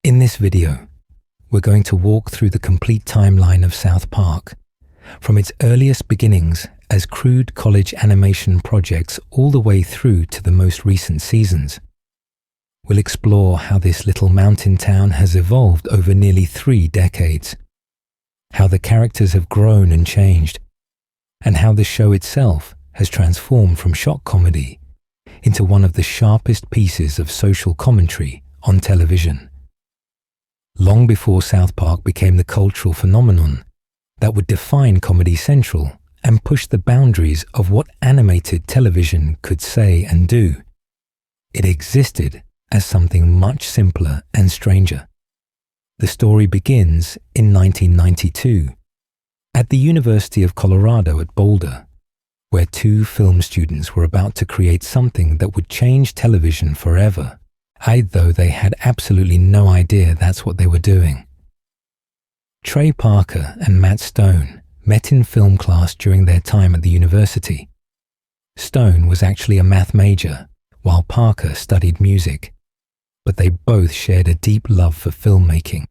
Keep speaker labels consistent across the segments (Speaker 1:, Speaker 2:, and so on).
Speaker 1: In this video, we're going to walk through the complete timeline of South Park, from its earliest beginnings as crude college animation projects all the way through to the most recent seasons. We'll explore how this little mountain town has evolved over nearly 3 decades, how the characters have grown and changed, and how the show itself has transformed from shock comedy into one of the sharpest pieces of social commentary on television. Long before South Park became the cultural phenomenon that would define Comedy Central and push the boundaries of what animated television could say and do, it existed as something much simpler and stranger. The story begins in 1992 at the University of Colorado at Boulder, where 2 film students were about to create something that would change television forever, though they had absolutely no idea that's what they were doing. Trey Parker and Matt Stone met in film class during their time at the university. Stone was actually a math major, while Parker studied music, but they both shared a deep love for filmmaking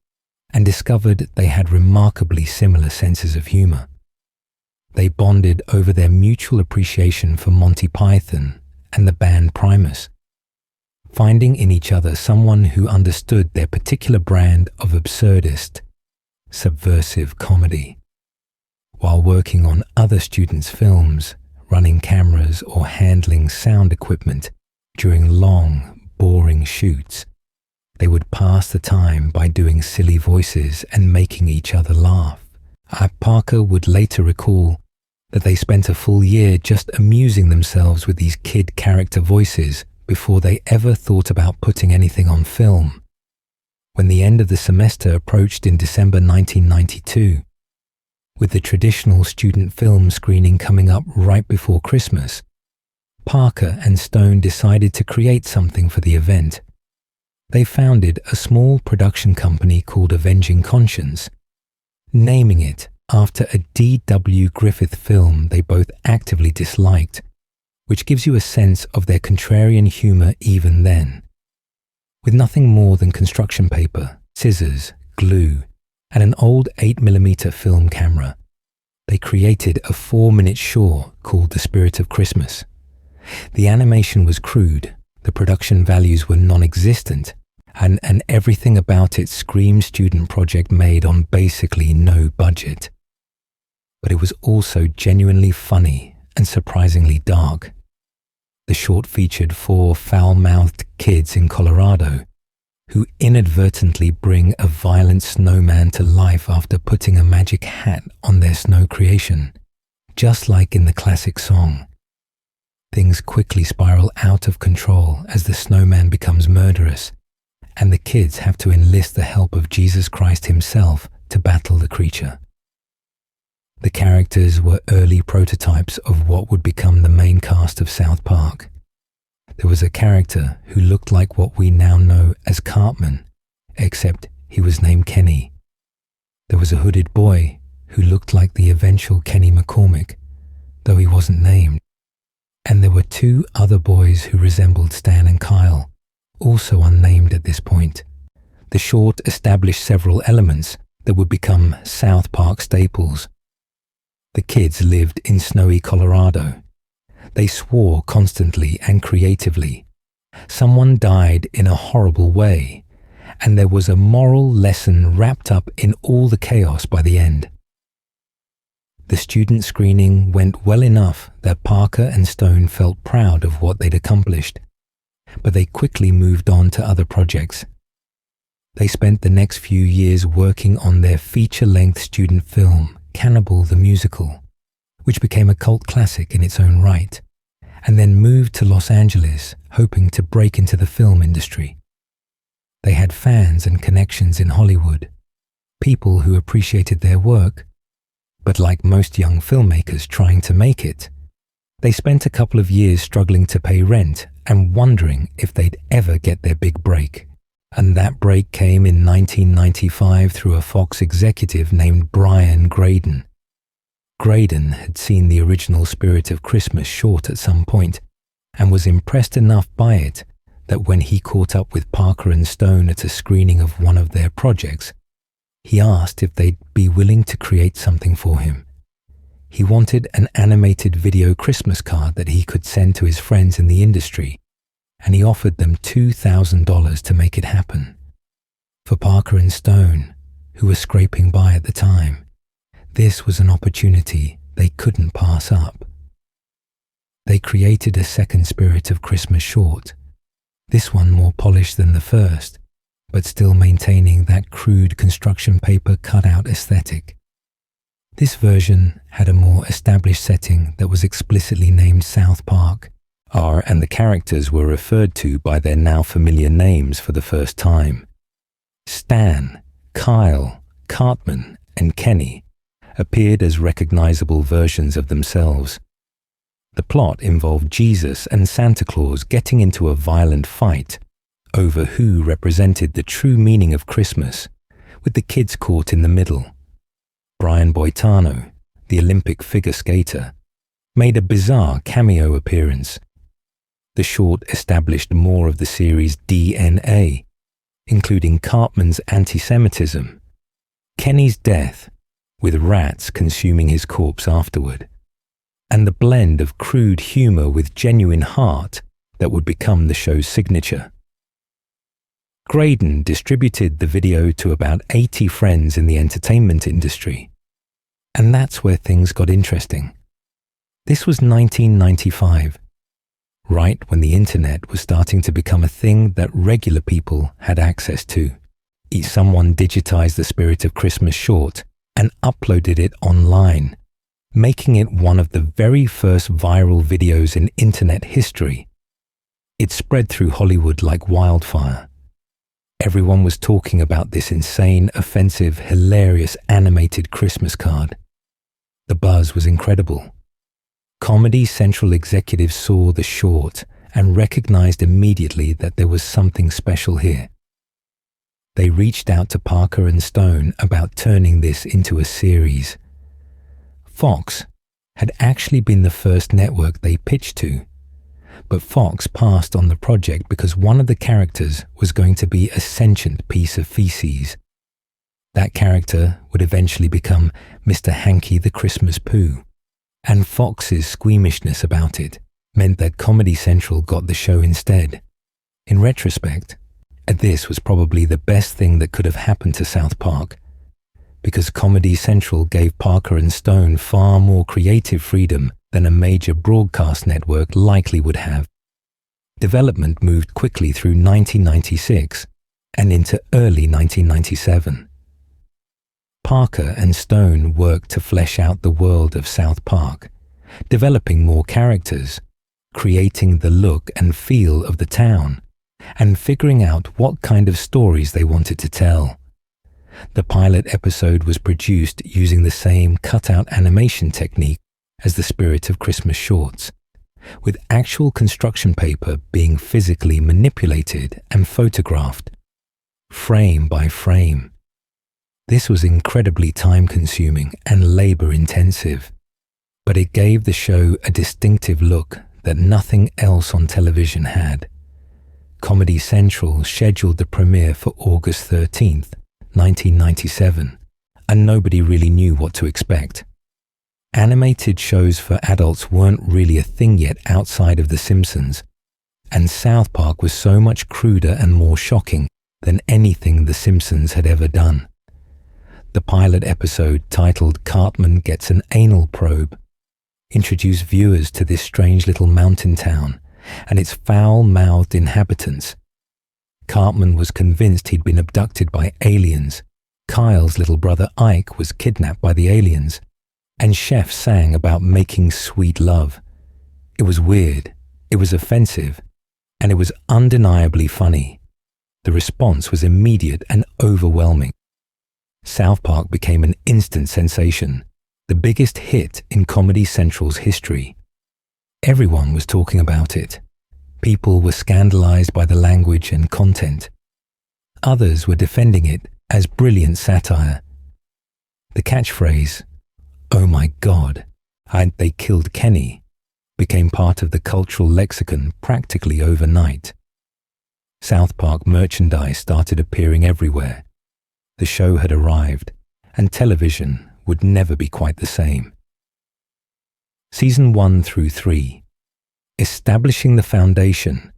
Speaker 1: and discovered they had remarkably similar senses of humor. They bonded over their mutual appreciation for Monty Python and the band Primus, finding in each other someone who understood their particular brand of absurdist, subversive comedy. While working on other students' films, running cameras or handling sound equipment during long, boring shoots, they would pass the time by doing silly voices and making each other laugh. Parker would later recall that they spent a full year just amusing themselves with these kid character voices before they ever thought about putting anything on film. When the end of the semester approached in December 1992, with the traditional student film screening coming up right before Christmas, Parker and Stone decided to create something for the event. They founded a small production company called Avenging Conscience, naming it after a D.W. Griffith film they both actively disliked, which gives you a sense of their contrarian humor even then. With nothing more than construction paper, scissors, glue, and an old 8mm film camera, they created a 4-minute short called The Spirit of Christmas. The animation was crude, the production values were non-existent, and everything about it screamed student project made on basically no budget. But it was also genuinely funny and surprisingly dark. The short featured 4 foul-mouthed kids in Colorado who inadvertently bring a violent snowman to life after putting a magic hat on their snow creation, just like in the classic song. Things quickly spiral out of control as the snowman becomes murderous, and the kids have to enlist the help of Jesus Christ himself to battle the creature. The characters were early prototypes of what would become the main cast of South Park. There was a character who looked like what we now know as Cartman, except he was named Kenny. There was a hooded boy who looked like the eventual Kenny McCormick, though he wasn't named. And there were 2 other boys who resembled Stan and Kyle, also unnamed at this point. The short established several elements that would become South Park staples. The kids lived in snowy Colorado. They swore constantly and creatively. Someone died in a horrible way, and there was a moral lesson wrapped up in all the chaos by the end. The student screening went well enough that Parker and Stone felt proud of what they'd accomplished, but they quickly moved on to other projects. They spent the next few years working on their feature-length student film, Cannibal the Musical, which became a cult classic in its own right, and then moved to Los Angeles, hoping to break into the film industry. They had fans and connections in Hollywood, people who appreciated their work, but like most young filmmakers trying to make it, they spent a couple of years struggling to pay rent and wondering if they'd ever get their big break. And that break came in 1995 through a Fox executive named Brian Graden. Graden had seen the original Spirit of Christmas short at some point and was impressed enough by it that when he caught up with Parker and Stone at a screening of one of their projects, he asked if they'd be willing to create something for him. He wanted an animated video Christmas card that he could send to his friends in the industry, and he offered them $2,000 to make it happen. For Parker and Stone, who were scraping by at the time, this was an opportunity they couldn't pass up. They created a second Spirit of Christmas short, this one more polished than the first, but still maintaining that crude construction paper cutout aesthetic. This version had a more established setting that was explicitly named South Park, and the characters were referred to by their now familiar names for the first time. Stan, Kyle, Cartman, and Kenny appeared as recognizable versions of themselves. The plot involved Jesus and Santa Claus getting into a violent fight over who represented the true meaning of Christmas, with the kids caught in the middle. Brian Boitano, the Olympic figure skater, made a bizarre cameo appearance. The short established more of the series' DNA, including Cartman's anti-Semitism, Kenny's death, with rats consuming his corpse afterward, and the blend of crude humor with genuine heart that would become the show's signature. Graydon distributed the video to about 80 friends in the entertainment industry. And that's where things got interesting. This was 1995, right when the internet was starting to become a thing that regular people had access to. Someone digitized the Spirit of Christmas short and uploaded it online, making it one of the very first viral videos in internet history. It spread through Hollywood like wildfire. Everyone was talking about this insane, offensive, hilarious animated Christmas card. The buzz was incredible. Comedy Central executives saw the short and recognized immediately that there was something special here. They reached out to Parker and Stone about turning this into a series. Fox had actually been the first network they pitched to, but Fox passed on the project because one of the characters was going to be a sentient piece of feces. That character would eventually become Mr. Hanky the Christmas Pooh, and Fox's squeamishness about it meant that Comedy Central got the show instead. In retrospect, this was probably the best thing that could have happened to South Park, because Comedy Central gave Parker and Stone far more creative freedom than a major broadcast network likely would have. Development moved quickly through 1996 and into early 1997. Parker and Stone worked to flesh out the world of South Park, developing more characters, creating the look and feel of the town, and figuring out what kind of stories they wanted to tell. The pilot episode was produced using the same cutout animation technique as the Spirit of Christmas shorts, with actual construction paper being physically manipulated and photographed, frame by frame. This was incredibly time-consuming and labor-intensive, but it gave the show a distinctive look that nothing else on television had. Comedy Central scheduled the premiere for August 13th, 1997, and nobody really knew what to expect. Animated shows for adults weren't really a thing yet outside of The Simpsons, and South Park was so much cruder and more shocking than anything The Simpsons had ever done. The pilot episode, titled Cartman Gets an Anal Probe, introduced viewers to this strange little mountain town and its foul-mouthed inhabitants. Cartman was convinced he'd been abducted by aliens, Kyle's little brother Ike was kidnapped by the aliens, and Chef sang about making sweet love. It was weird, it was offensive, and it was undeniably funny. The response was immediate and overwhelming. South Park became an instant sensation, the biggest hit in Comedy Central's history. Everyone was talking about it. People were scandalized by the language and content. Others were defending it as brilliant satire. The catchphrase, "Oh my God, hadn't they killed Kenny?" became part of the cultural lexicon practically overnight. South Park merchandise started appearing everywhere. The show had arrived, and television would never be quite the same. Season 1 through 3. Establishing the Foundation,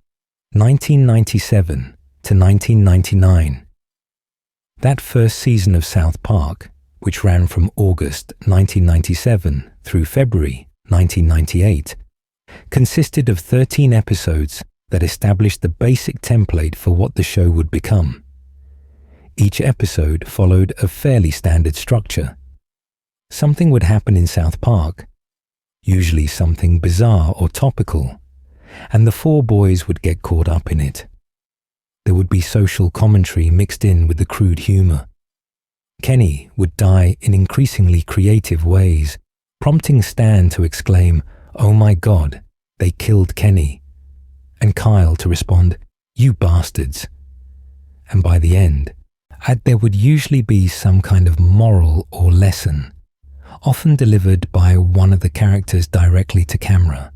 Speaker 1: 1997 to 1999. That first season of South Park, which ran from August 1997 through February 1998, consisted of 13 episodes that established the basic template for what the show would become. Each episode followed a fairly standard structure. Something would happen in South Park, usually something bizarre or topical, and the four boys would get caught up in it. There would be social commentary mixed in with the crude humor. Kenny would die in increasingly creative ways, prompting Stan to exclaim, "Oh my God, they killed Kenny," and Kyle to respond, "You bastards." And by the end, there would usually be some kind of moral or lesson, often delivered by one of the characters directly to camera.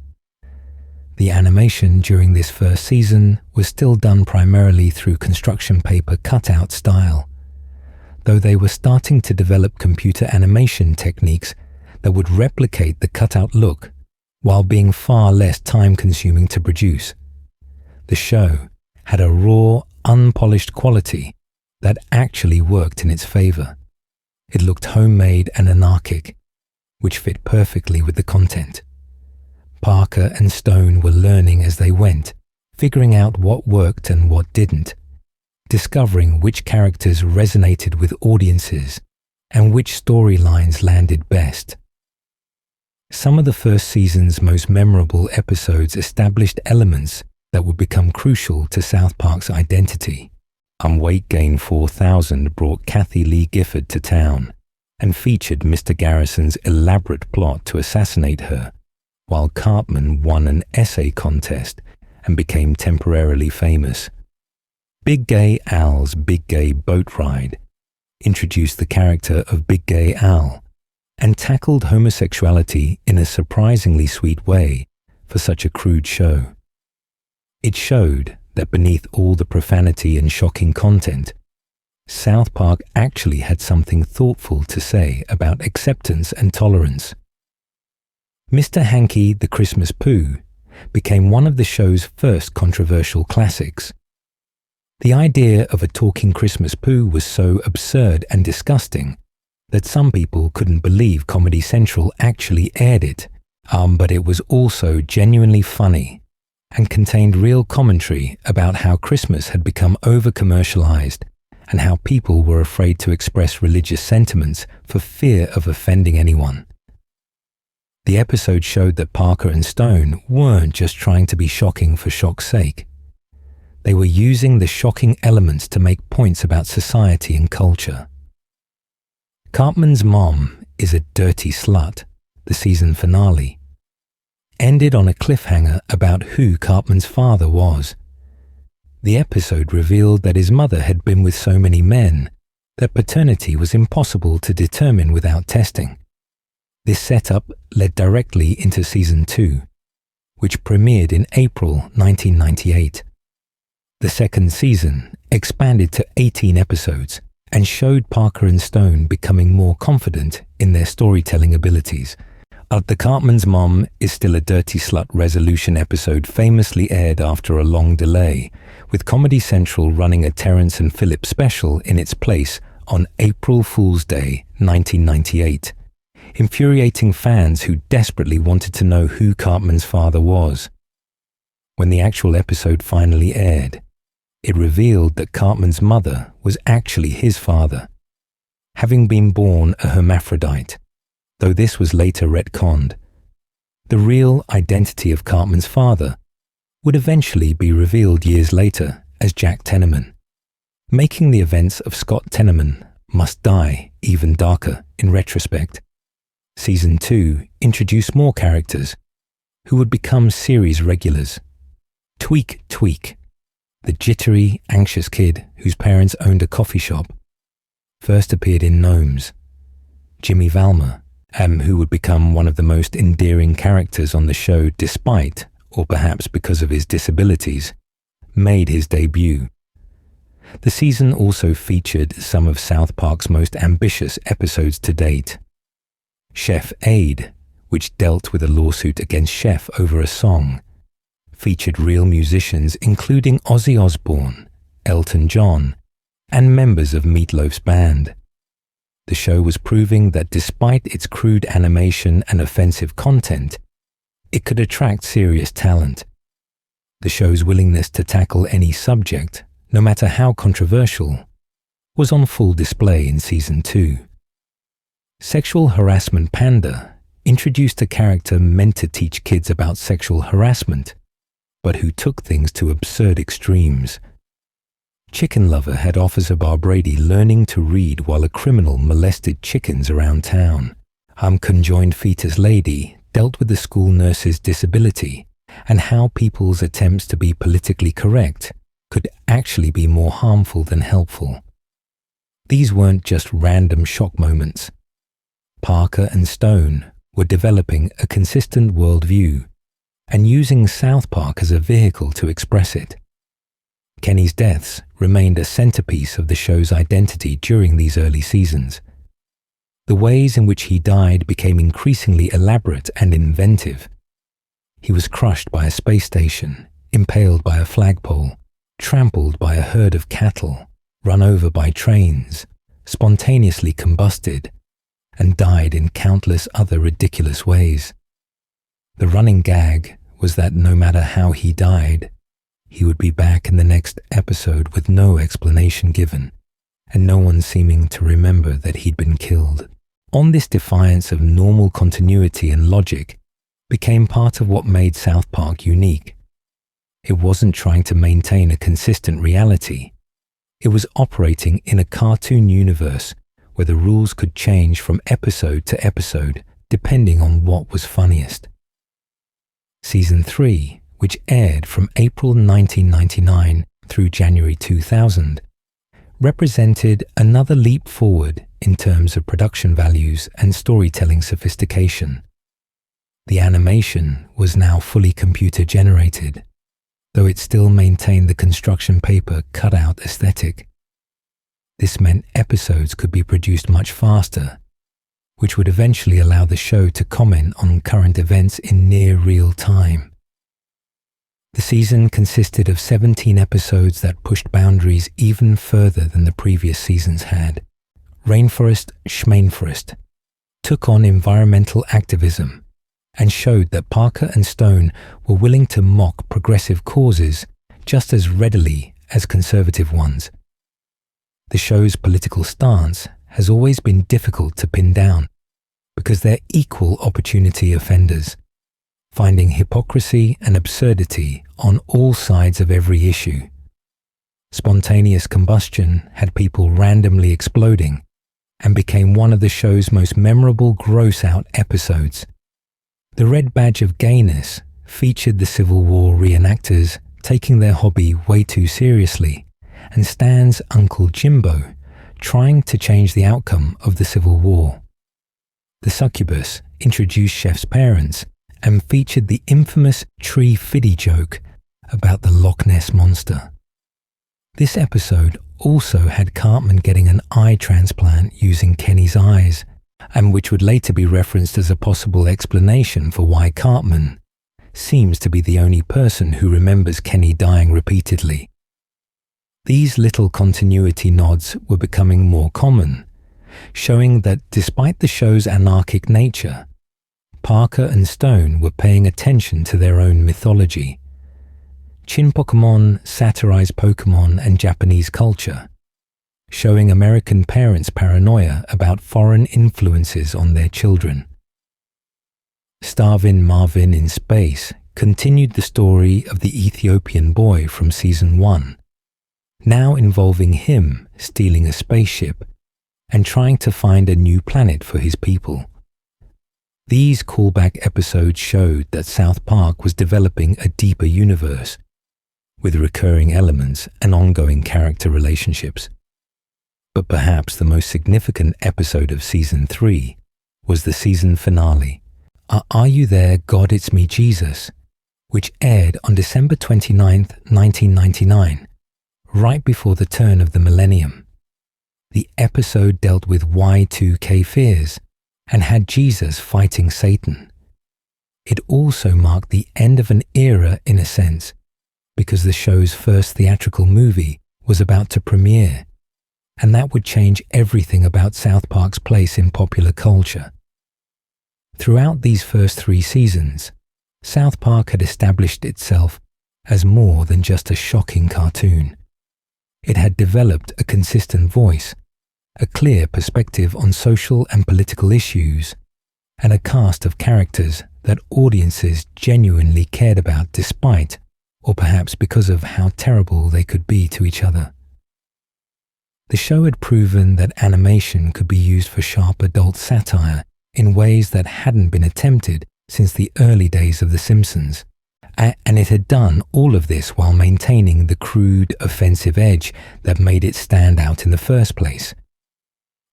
Speaker 1: The animation during this first season was still done primarily through construction paper cutout style, though they were starting to develop computer animation techniques that would replicate the cutout look while being far less time-consuming to produce. The show had a raw, unpolished quality that actually worked in its favor. It looked homemade and anarchic, which fit perfectly with the content. Parker and Stone were learning as they went, figuring out what worked and what didn't, discovering which characters resonated with audiences and which storylines landed best. Some of the first season's most memorable episodes established elements that would become crucial to South Park's identity. Weight Gain 4000 brought Kathy Lee Gifford to town and featured Mr. Garrison's elaborate plot to assassinate her, while Cartman won an essay contest and became temporarily famous. Big Gay Al's Big Gay Boat Ride introduced the character of Big Gay Al and tackled homosexuality in a surprisingly sweet way for such a crude show. It showed that beneath all the profanity and shocking content, South Park actually had something thoughtful to say about acceptance and tolerance. Mr. Hanky the Christmas Pooh became one of the show's first controversial classics. The idea of a talking Christmas Pooh was so absurd and disgusting that some people couldn't believe Comedy Central actually aired it, but it was also genuinely funny and contained real commentary about how Christmas had become over-commercialized and how people were afraid to express religious sentiments for fear of offending anyone. The episode showed that Parker and Stone weren't just trying to be shocking for shock's sake. They were using the shocking elements to make points about society and culture. Cartman's Mom is a Dirty Slut, the season finale, ended on a cliffhanger about who Cartman's father was. The episode revealed that his mother had been with so many men that paternity was impossible to determine without testing. This setup led directly into Season 2, which premiered in April 1998. The second season expanded to 18 episodes and showed Parker and Stone becoming more confident in their storytelling abilities. The Cartman's Mom is still a Dirty Slut resolution episode famously aired after a long delay, with Comedy Central running a Terrence and Phillip special in its place on April Fool's Day 1998, infuriating fans who desperately wanted to know who Cartman's father was. When the actual episode finally aired, it revealed that Cartman's mother was actually his father, having been born a hermaphrodite, though this was later retconned. The real identity of Cartman's father would eventually be revealed years later as Jack Tenorman, making the events of Scott Tenorman Must Die even darker in retrospect. Season 2 introduced more characters who would become series regulars. Tweak, the jittery, anxious kid whose parents owned a coffee shop, first appeared in Gnomes. Jimmy Valmer, who would become one of the most endearing characters on the show despite, or perhaps because of his disabilities, made his debut. The season also featured some of South Park's most ambitious episodes to date. Chef Aid, which dealt with a lawsuit against Chef over a song, featured real musicians including Ozzy Osbourne, Elton John, and members of Meatloaf's band. The show was proving that despite its crude animation and offensive content, it could attract serious talent. The show's willingness to tackle any subject, no matter how controversial, was on full display in Season 2. Sexual Harassment Panda introduced a character meant to teach kids about sexual harassment, but who took things to absurd extremes. Chicken Lover had Officer Barbrady learning to read while a criminal molested chickens around town. Conjoined Fetus Lady dealt with the school nurse's disability and how people's attempts to be politically correct could actually be more harmful than helpful. These weren't just random shock moments. Parker and Stone were developing a consistent worldview and using South Park as a vehicle to express it. Kenny's deaths remained a centerpiece of the show's identity during these early seasons. The ways in which he died became increasingly elaborate and inventive. He was crushed by a space station, impaled by a flagpole, trampled by a herd of cattle, run over by trains, spontaneously combusted, and died in countless other ridiculous ways. The running gag was that no matter how he died, he would be back in the next episode with no explanation given, and no one seeming to remember that he'd been killed. On this defiance of normal continuity and logic became part of what made South Park unique. It wasn't trying to maintain a consistent reality. It was operating in a cartoon universe where the rules could change from episode to episode depending on what was funniest. Season 3, which aired from April 1999 through January 2000, represented another leap forward in terms of production values and storytelling sophistication. The animation was now fully computer-generated, though it still maintained the construction paper cutout aesthetic. This meant episodes could be produced much faster, which would eventually allow the show to comment on current events in near real time. The season consisted of 17 episodes that pushed boundaries even further than the previous seasons had. Rainforest Schmainforest took on environmental activism and showed that Parker and Stone were willing to mock progressive causes just as readily as conservative ones. The show's political stance has always been difficult to pin down because they're equal opportunity offenders, finding hypocrisy and absurdity on all sides of every issue. Spontaneous Combustion had people randomly exploding and became one of the show's most memorable gross-out episodes. The Red Badge of Gayness featured the Civil War reenactors taking their hobby way too seriously, and Stan's Uncle Jimbo trying to change the outcome of the Civil War. The Succubus introduced Chef's parents and featured the infamous Tree Fiddy joke about the Loch Ness Monster. This episode also had Cartman getting an eye transplant using Kenny's eyes, and which would later be referenced as a possible explanation for why Cartman seems to be the only person who remembers Kenny dying repeatedly. These little continuity nods were becoming more common, showing that despite the show's anarchic nature, Parker and Stone were paying attention to their own mythology. Chin Pokemon satirized Pokemon and Japanese culture, showing American parents' paranoia about foreign influences on their children. Starvin' Marvin in Space continued the story of the Ethiopian boy from Season 1, now involving him stealing a spaceship and trying to find a new planet for his people. These callback episodes showed that South Park was developing a deeper universe, with recurring elements and ongoing character relationships. But perhaps the most significant episode of Season 3 was the season finale, Are You There, God, It's Me, Jesus?, which aired on December 29, 1999, right before the turn of the millennium. The episode dealt with Y2K fears and had Jesus fighting Satan. It also marked the end of an era in a sense, because the show's first theatrical movie was about to premiere, and that would change everything about South Park's place in popular culture. Throughout these first 3 seasons, South Park had established itself as more than just a shocking cartoon. It had developed a consistent voice, a clear perspective on social and political issues, and a cast of characters that audiences genuinely cared about despite, or perhaps because of how terrible they could be to each other. The show had proven that animation could be used for sharp adult satire in ways that hadn't been attempted since the early days of The Simpsons, and it had done all of this while maintaining the crude, offensive edge that made it stand out in the first place.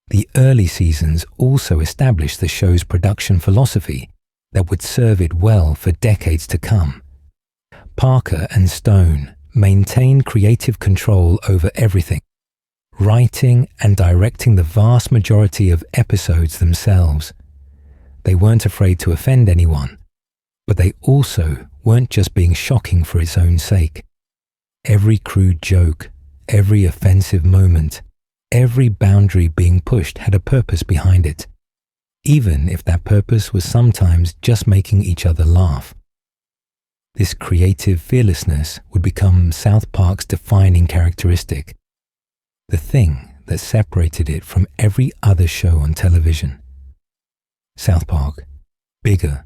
Speaker 1: The early seasons also established the show's production philosophy that would serve it well for decades to come. Parker and Stone maintained creative control over everything, writing and directing the vast majority of episodes themselves. They weren't afraid to offend anyone, but they also weren't just being shocking for its own sake. Every crude joke, every offensive moment, every boundary being pushed had a purpose behind it, even if that purpose was sometimes just making each other laugh. This creative fearlessness would become South Park's defining characteristic, the thing that separated it from every other show on television. South Park, bigger,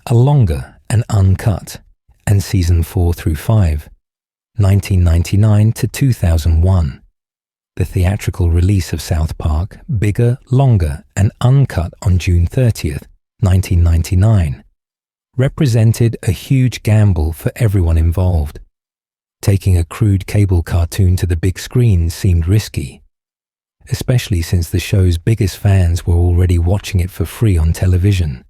Speaker 1: a longer and uncut, and season 4 through 5, 1999 to 2001. The theatrical release of South Park, bigger, longer, and uncut on June 30th, 1999, represented a huge gamble for everyone involved. Taking a crude cable cartoon to the big screen seemed risky, especially since the show's biggest fans were already watching it for free on television.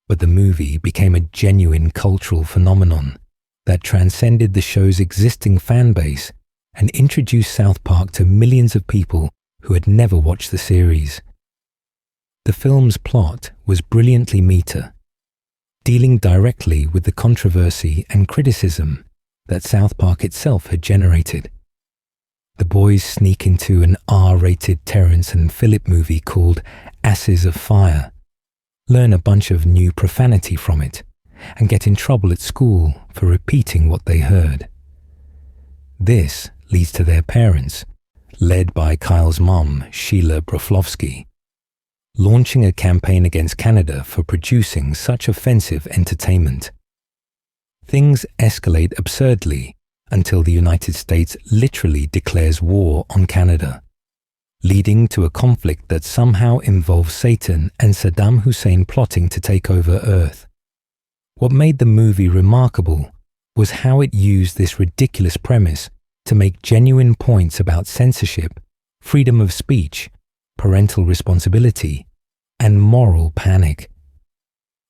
Speaker 1: But the movie became a genuine cultural phenomenon that transcended the show's existing fan base and introduced South Park to millions of people who had never watched the series. The film's plot was brilliantly meta, dealing directly with the controversy and criticism that South Park itself had generated. The boys sneak into an R-rated Terrence and Phillip movie called Asses of Fire, learn a bunch of new profanity from it, and get in trouble at school for repeating what they heard. This leads to their parents, led by Kyle's mom, Sheila Broflovski, launching a campaign against Canada for producing such offensive entertainment. Things escalate absurdly until the United States literally declares war on Canada, leading to a conflict that somehow involves Satan and Saddam Hussein plotting to take over Earth. What made the movie remarkable was how it used this ridiculous premise to make genuine points about censorship, freedom of speech, parental responsibility, and moral panic.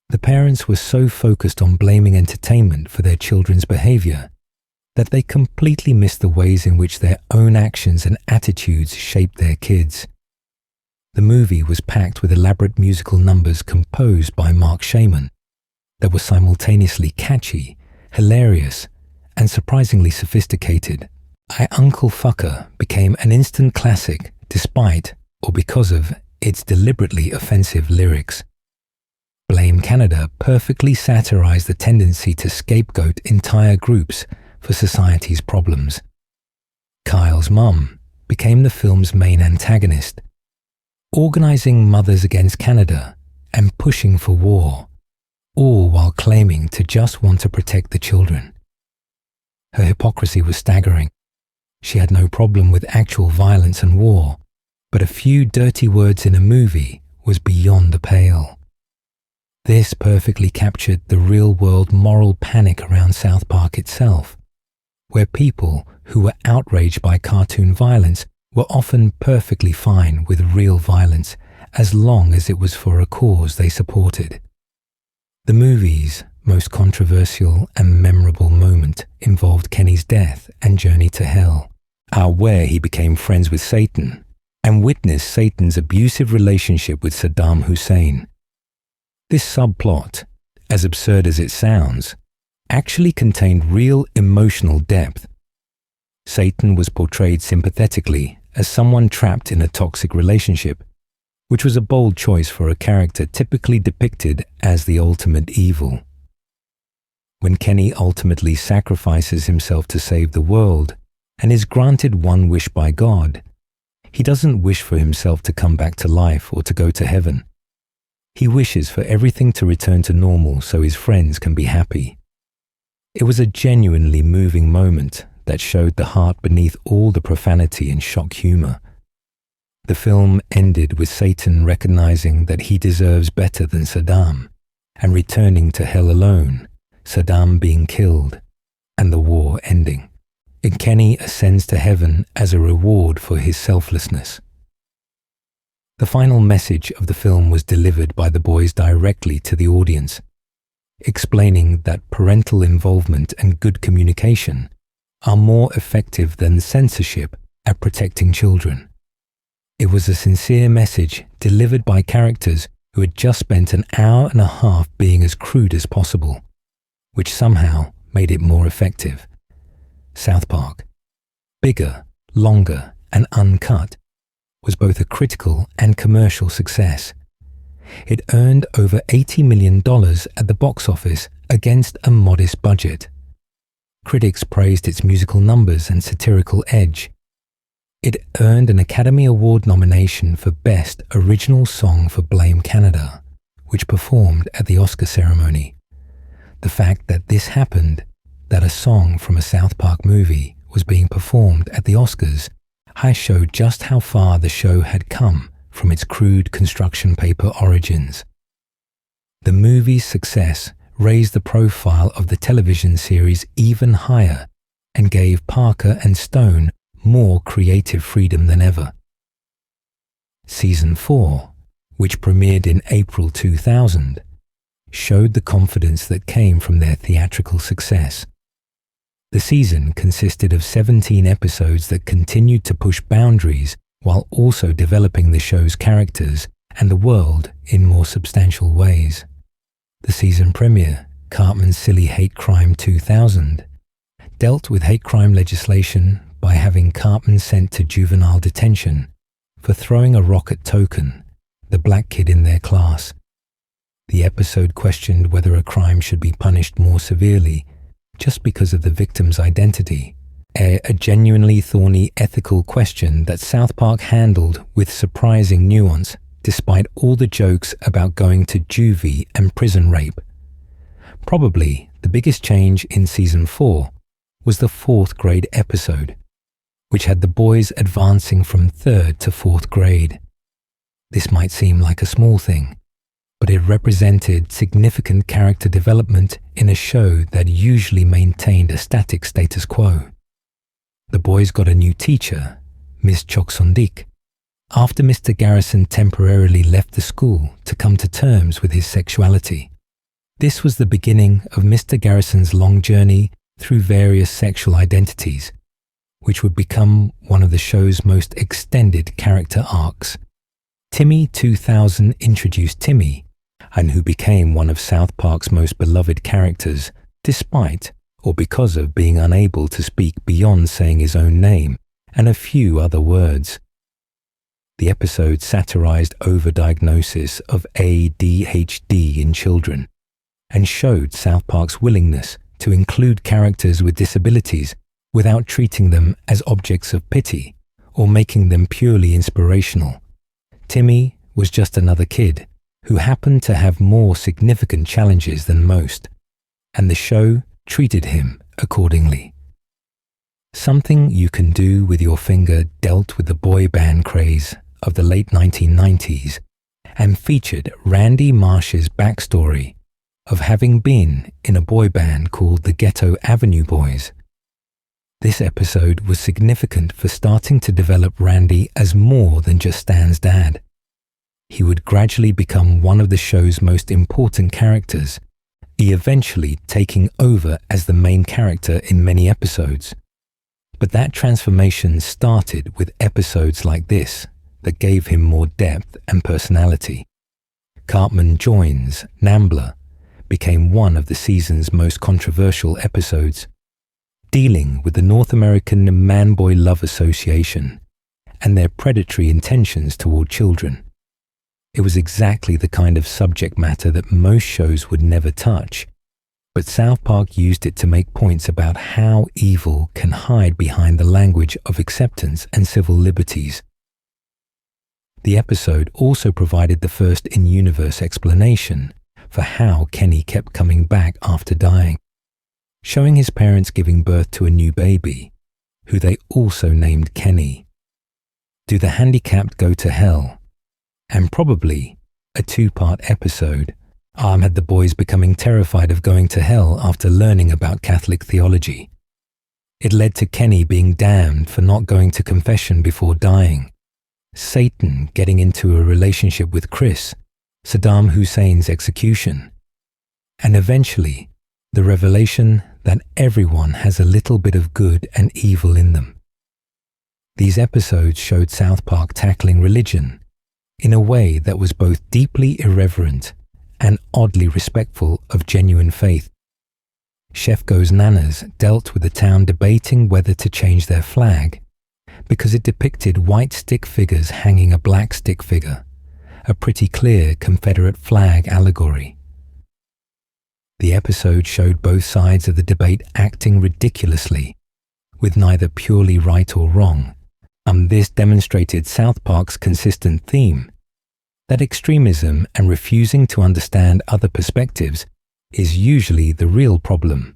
Speaker 1: The parents were so focused on blaming entertainment for their children's behavior that they completely missed the ways in which their own actions and attitudes shaped their kids. The movie was packed with elaborate musical numbers composed by Mark Shaman that were simultaneously catchy, hilarious, and surprisingly sophisticated. I Uncle Fucker became an instant classic despite, or because of, its deliberately offensive lyrics. Blame Canada perfectly satirized the tendency to scapegoat entire groups for society's problems. Kyle's mum became the film's main antagonist, organizing mothers against Canada and pushing for war, all while claiming to just want to protect the children. Her hypocrisy was staggering. She had no problem with actual violence and war, but a few dirty words in a movie was beyond the pale. This perfectly captured the real-world moral panic around South Park itself, where people who were outraged by cartoon violence were often perfectly fine with real violence as long as it was for a cause they supported. The movies most controversial and memorable moment involved Kenny's death and journey to hell, where he became friends with Satan and witnessed Satan's abusive relationship with Saddam Hussein. This subplot, as absurd as it sounds, actually contained real emotional depth. Satan was portrayed sympathetically as someone trapped in a toxic relationship, which was a bold choice for a character typically depicted as the ultimate evil. When Kenny ultimately sacrifices himself to save the world and is granted one wish by God, he doesn't wish for himself to come back to life or to go to heaven. He wishes for everything to return to normal so his friends can be happy. It was a genuinely moving moment that showed the heart beneath all the profanity and shock humor. The film ended with Satan recognizing that he deserves better than Saddam and returning to hell alone, Saddam being killed, and the war ending. And Kenny ascends to heaven as a reward for his selflessness. The final message of the film was delivered by the boys directly to the audience, explaining that parental involvement and good communication are more effective than censorship at protecting children. It was a sincere message delivered by characters who had just spent an hour and a half being as crude as possible, which somehow made it more effective. South Park, bigger, longer, and uncut, was both a critical and commercial success. It earned over $80 million at the box office against a modest budget. Critics praised its musical numbers and satirical edge. It earned an Academy Award nomination for Best Original Song for Blame Canada, which performed at the Oscar ceremony. The fact that this happened, that a song from a South Park movie was being performed at the Oscars, showed just how far the show had come from its crude construction paper origins. The movie's success raised the profile of the television series even higher and gave Parker and Stone more creative freedom than ever. Season 4, which premiered in April 2000, showed the confidence that came from their theatrical success. The season consisted of 17 episodes that continued to push boundaries while also developing the show's characters and the world in more substantial ways. The season premiere, Cartman's Silly Hate Crime 2000, dealt with hate crime legislation by having Cartman sent to juvenile detention for throwing a rock at Token, the black kid in their class. The episode questioned whether a crime should be punished more severely just because of the victim's identity, a genuinely thorny ethical question that South Park handled with surprising nuance despite all the jokes about going to juvie and prison rape. Probably the biggest change in Season 4 was the 4th grade episode, which had the boys advancing from 3rd to 4th grade. This might seem like a small thing, but it represented significant character development in a show that usually maintained a static status quo. The boys got a new teacher, Miss Choksondik, after Mr. Garrison temporarily left the school to come to terms with his sexuality. This was the beginning of Mr. Garrison's long journey through various sexual identities, which would become one of the show's most extended character arcs. Timmy 2000 introduced Timmy, and who became one of South Park's most beloved characters, despite or because of being unable to speak beyond saying his own name and a few other words. The episode satirized overdiagnosis of ADHD in children and showed South Park's willingness to include characters with disabilities without treating them as objects of pity or making them purely inspirational. Timmy was just another kid who happened to have more significant challenges than most, and the show treated him accordingly. Something You Can Do With Your Finger dealt with the boy band craze of the late 1990s and featured Randy Marsh's backstory of having been in a boy band called the Ghetto Avenue Boys. This episode was significant for starting to develop Randy as more than just Stan's dad. He would gradually become one of the show's most important characters, eventually taking over as the main character in many episodes. But that transformation started with episodes like this that gave him more depth and personality. Cartman Joins, Nambla, became one of the season's most controversial episodes, dealing with the North American Man-Boy Love Association and their predatory intentions toward children. It was exactly the kind of subject matter that most shows would never touch, but South Park used it to make points about how evil can hide behind the language of acceptance and civil liberties. The episode also provided the first in-universe explanation for how Kenny kept coming back after dying, showing his parents giving birth to a new baby, who they also named Kenny. Do the Handicapped Go to Hell? And probably a two-part episode had the boys becoming terrified of going to hell after learning about Catholic theology. It led to Kenny being damned for not going to confession before dying, Satan getting into a relationship with Chris, Saddam Hussein's execution, and eventually the revelation that everyone has a little bit of good and evil in them. These episodes showed South Park tackling religion in a way that was both deeply irreverent and oddly respectful of genuine faith. Chef Goes Nanas dealt with the town debating whether to change their flag because it depicted white stick figures hanging a black stick figure, a pretty clear Confederate flag allegory. The episode showed both sides of the debate acting ridiculously, with neither purely right or wrong, and this demonstrated South Park's consistent theme that extremism and refusing to understand other perspectives is usually the real problem,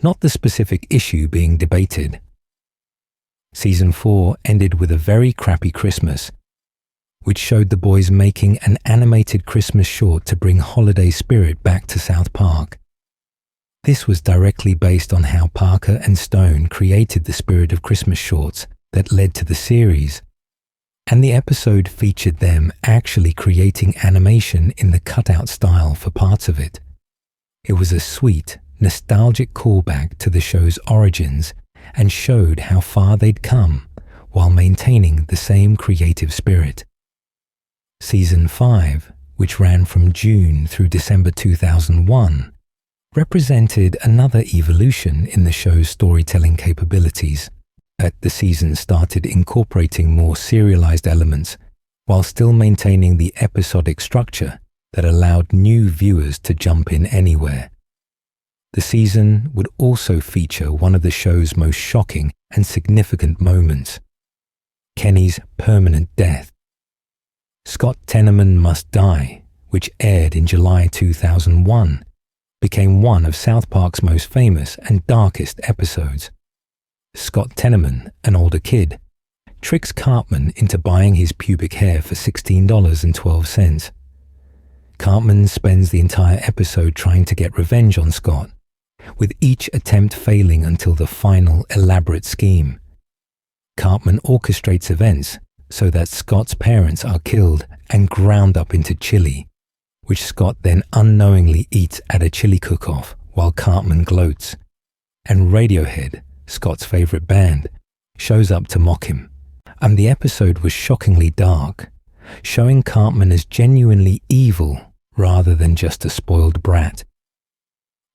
Speaker 1: not the specific issue being debated. Season 4 ended with a very crappy Christmas, which showed the boys making an animated Christmas short to bring holiday spirit back to South Park. This was directly based on how Parker and Stone created the spirit of Christmas shorts that led to the series, and the episode featured them actually creating animation in the cutout style for parts of it. It was a sweet, nostalgic callback to the show's origins and showed how far they'd come while maintaining the same creative spirit. Season 5, which ran from June through December 2001, represented another evolution in the show's storytelling capabilities. The season started incorporating more serialized elements while still maintaining the episodic structure that allowed new viewers to jump in anywhere. The season would also feature one of the show's most shocking and significant moments, Kenny's permanent death. Scott Tenorman Must Die, which aired in July 2001, became one of South Park's most famous and darkest episodes. Scott Tenorman, an older kid, tricks Cartman into buying his pubic hair for $16.12. Cartman spends the entire episode trying to get revenge on Scott, with each attempt failing until the final elaborate scheme. Cartman orchestrates events so that Scott's parents are killed and ground up into chili, which Scott then unknowingly eats at a chili cook-off while Cartman gloats, and Radiohead, Scott's favorite band, shows up to mock him. And the episode was shockingly dark, showing Cartman as genuinely evil rather than just a spoiled brat.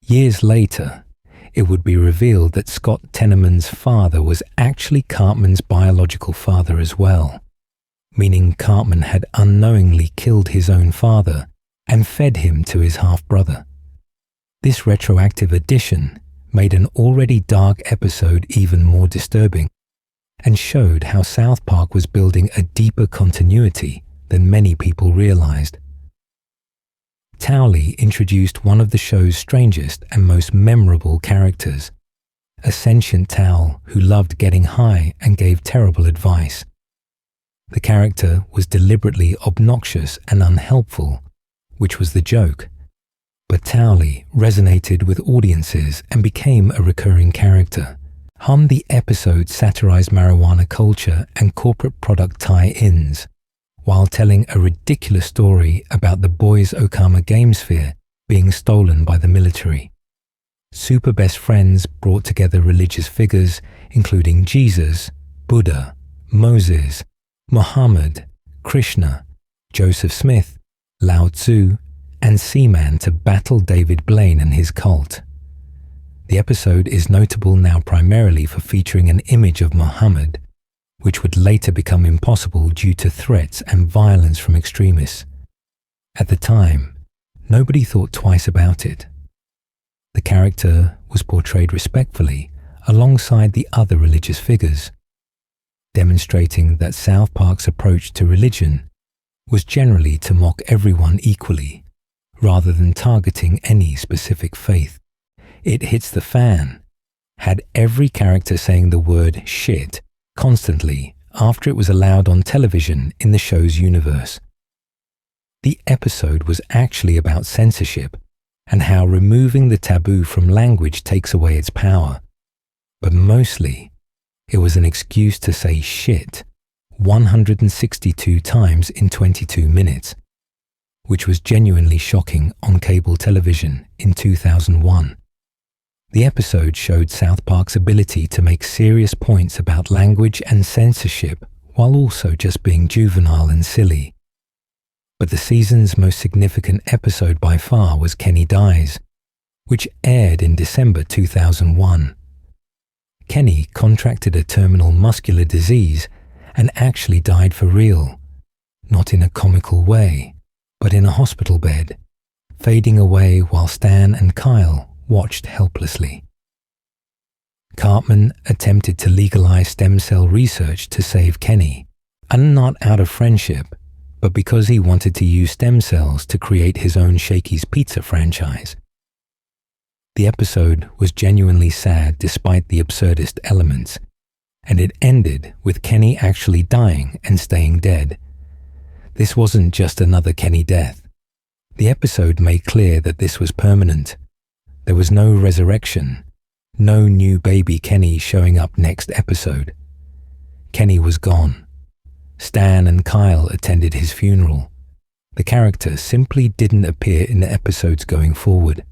Speaker 1: Years later, it would be revealed that Scott Tenorman's father was actually Cartman's biological father as well, meaning Cartman had unknowingly killed his own father and fed him to his half-brother. This retroactive addition made an already dark episode even more disturbing and showed how South Park was building a deeper continuity than many people realized. Towley introduced one of the show's strangest and most memorable characters, a sentient towel who loved getting high and gave terrible advice. The character was deliberately obnoxious and unhelpful, which was the joke, but Towley resonated with audiences and became a recurring character. The episode satirized marijuana culture and corporate product tie-ins, while telling a ridiculous story about the Boys Okama Game Sphere being stolen by the military. Super best friends brought together religious figures including Jesus, Buddha, Moses, Muhammad, Krishna, Joseph Smith, Lao Tzu, and Seaman to battle David Blaine and his cult. The episode is notable now primarily for featuring an image of Muhammad, which would later become impossible due to threats and violence from extremists. At the time, nobody thought twice about it. The character was portrayed respectfully alongside the other religious figures, demonstrating that South Park's approach to religion was generally to mock everyone equally, rather than targeting any specific faith. It Hits the Fan had every character saying the word shit constantly after it was allowed on television in the show's universe. The episode was actually about censorship and how removing the taboo from language takes away its power. But mostly, it was an excuse to say shit 162 times in 22 minutes, which was genuinely shocking on cable television in 2001. The episode showed South Park's ability to make serious points about language and censorship while also just being juvenile and silly. But the season's most significant episode by far was Kenny Dies, which aired in December 2001. Kenny contracted a terminal muscular disease and actually died for real, not in a comical way, but in a hospital bed, fading away while Stan and Kyle watched helplessly. Cartman attempted to legalize stem cell research to save Kenny, and not out of friendship, but because he wanted to use stem cells to create his own Shakey's Pizza franchise. The episode was genuinely sad despite the absurdist elements, and it ended with Kenny actually dying and staying dead. This wasn't just another Kenny death. The episode made clear that this was permanent. There was no resurrection, no new baby Kenny showing up next episode. Kenny was gone. Stan and Kyle attended his funeral. The character simply didn't appear in the episodes going forward.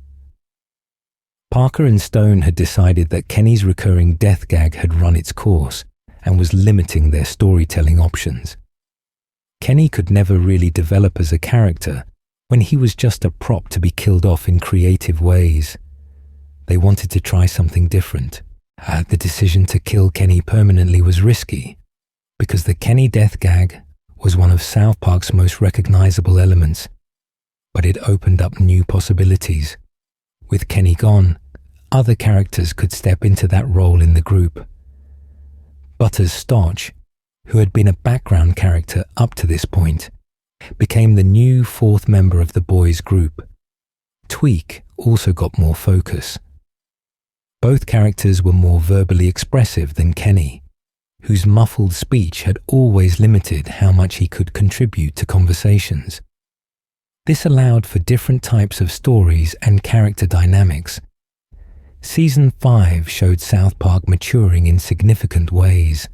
Speaker 1: Parker and Stone had decided that Kenny's recurring death gag had run its course and was limiting their storytelling options. Kenny could never really develop as a character when he was just a prop to be killed off in creative ways. They wanted to try something different. The decision to kill Kenny permanently was risky, because the Kenny death gag was one of South Park's most recognizable elements, but it opened up new possibilities. With Kenny gone, other characters could step into that role in the group. Butters Stotch, who had been a background character up to this point, became the new fourth member of the boys' group. Tweak also got more focus. Both characters were more verbally expressive than Kenny, whose muffled speech had always limited how much he could contribute to conversations. This allowed for different types of stories and character dynamics. Season 5 showed South Park maturing in significant ways.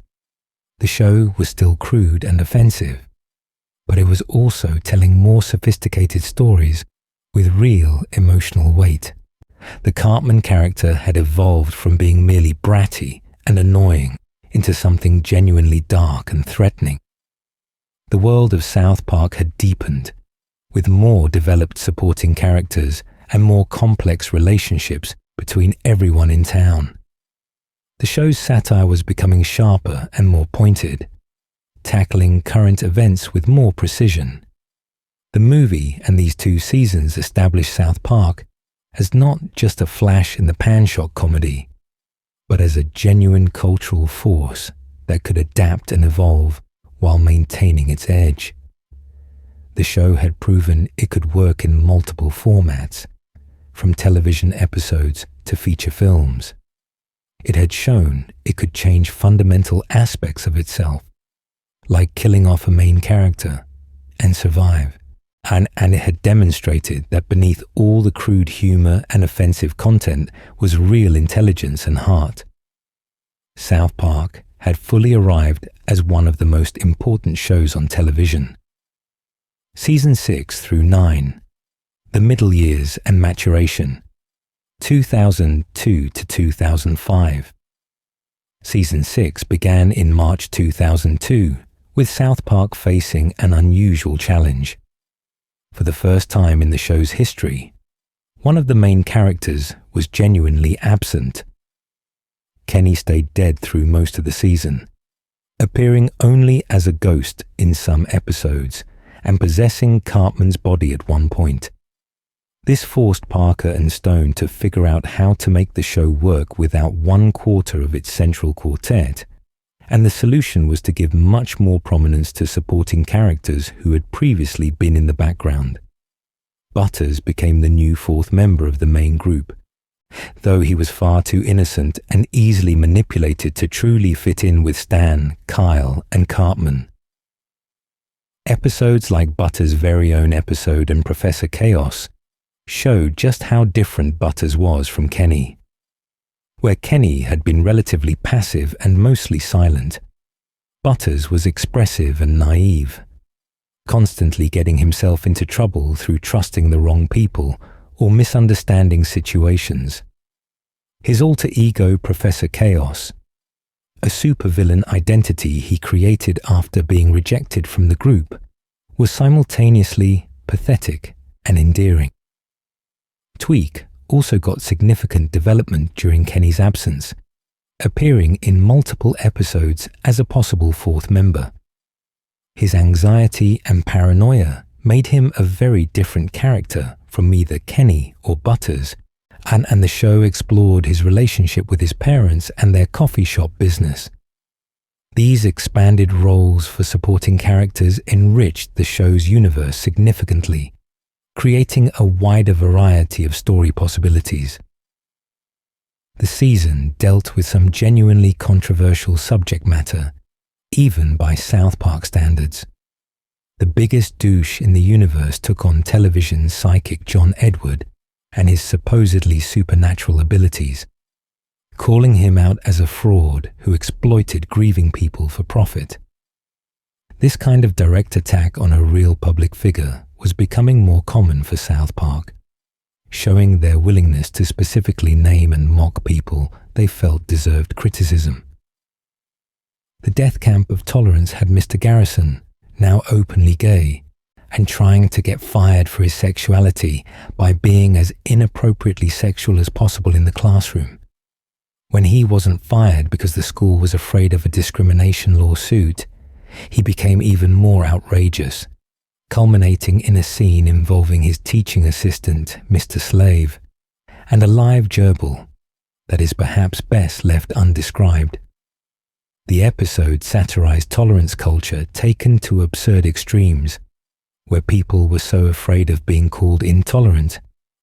Speaker 1: The show was still crude and offensive, but it was also telling more sophisticated stories with real emotional weight. The Cartman character had evolved from being merely bratty and annoying into something genuinely dark and threatening. The world of South Park had deepened, with more developed supporting characters and more complex relationships between everyone in town. The show's satire was becoming sharper and more pointed, tackling current events with more precision. The movie and these 2 seasons established South Park as not just a flash-in-the-pan shot comedy, but as a genuine cultural force that could adapt and evolve while maintaining its edge. The show had proven it could work in multiple formats, from television episodes to feature films. It had shown it could change fundamental aspects of itself, like killing off a main character, and survive. And it had demonstrated that beneath all the crude humor and offensive content was real intelligence and heart. South Park had fully arrived as one of the most important shows on television. Season 6 through 9 The Middle Years and Maturation, 2002 to 2005. Season 6 began in March 2002, with South Park facing an unusual challenge. For the first time in the show's history, one of the main characters was genuinely absent. Kenny stayed dead through most of the season, appearing only as a ghost in some episodes and possessing Cartman's body at one point. This forced Parker and Stone to figure out how to make the show work without 1/4 of its central quartet, and the solution was to give much more prominence to supporting characters who had previously been in the background. Butters became the new fourth member of the main group, though he was far too innocent and easily manipulated to truly fit in with Stan, Kyle, and Cartman. Episodes like Butters' very own episode and Professor Chaos showed just how different Butters was from Kenny. Where Kenny had been relatively passive and mostly silent, Butters was expressive and naive, constantly getting himself into trouble through trusting the wrong people or misunderstanding situations. His alter ego, Professor Chaos, a supervillain identity he created after being rejected from the group, was simultaneously pathetic and endearing. Tweak also got significant development during Kenny's absence, appearing in multiple episodes as a possible fourth member. His anxiety and paranoia made him a very different character from either Kenny or Butters, and the show explored his relationship with his parents and their coffee shop business. These expanded roles for supporting characters enriched the show's universe significantly, creating a wider variety of story possibilities. The season dealt with some genuinely controversial subject matter, even by South Park standards. The biggest douche in the universe took on television psychic John Edward and his supposedly supernatural abilities, calling him out as a fraud who exploited grieving people for profit. This kind of direct attack on a real public figure was becoming more common for South Park, showing their willingness to specifically name and mock people they felt deserved criticism. The death camp of tolerance had Mr. Garrison, now openly gay, and trying to get fired for his sexuality by being as inappropriately sexual as possible in the classroom. When he wasn't fired because the school was afraid of a discrimination lawsuit, he became even more outrageous, culminating in a scene involving his teaching assistant, Mr. Slave, and a live gerbil that is perhaps best left undescribed. The episode satirized tolerance culture taken to absurd extremes, where people were so afraid of being called intolerant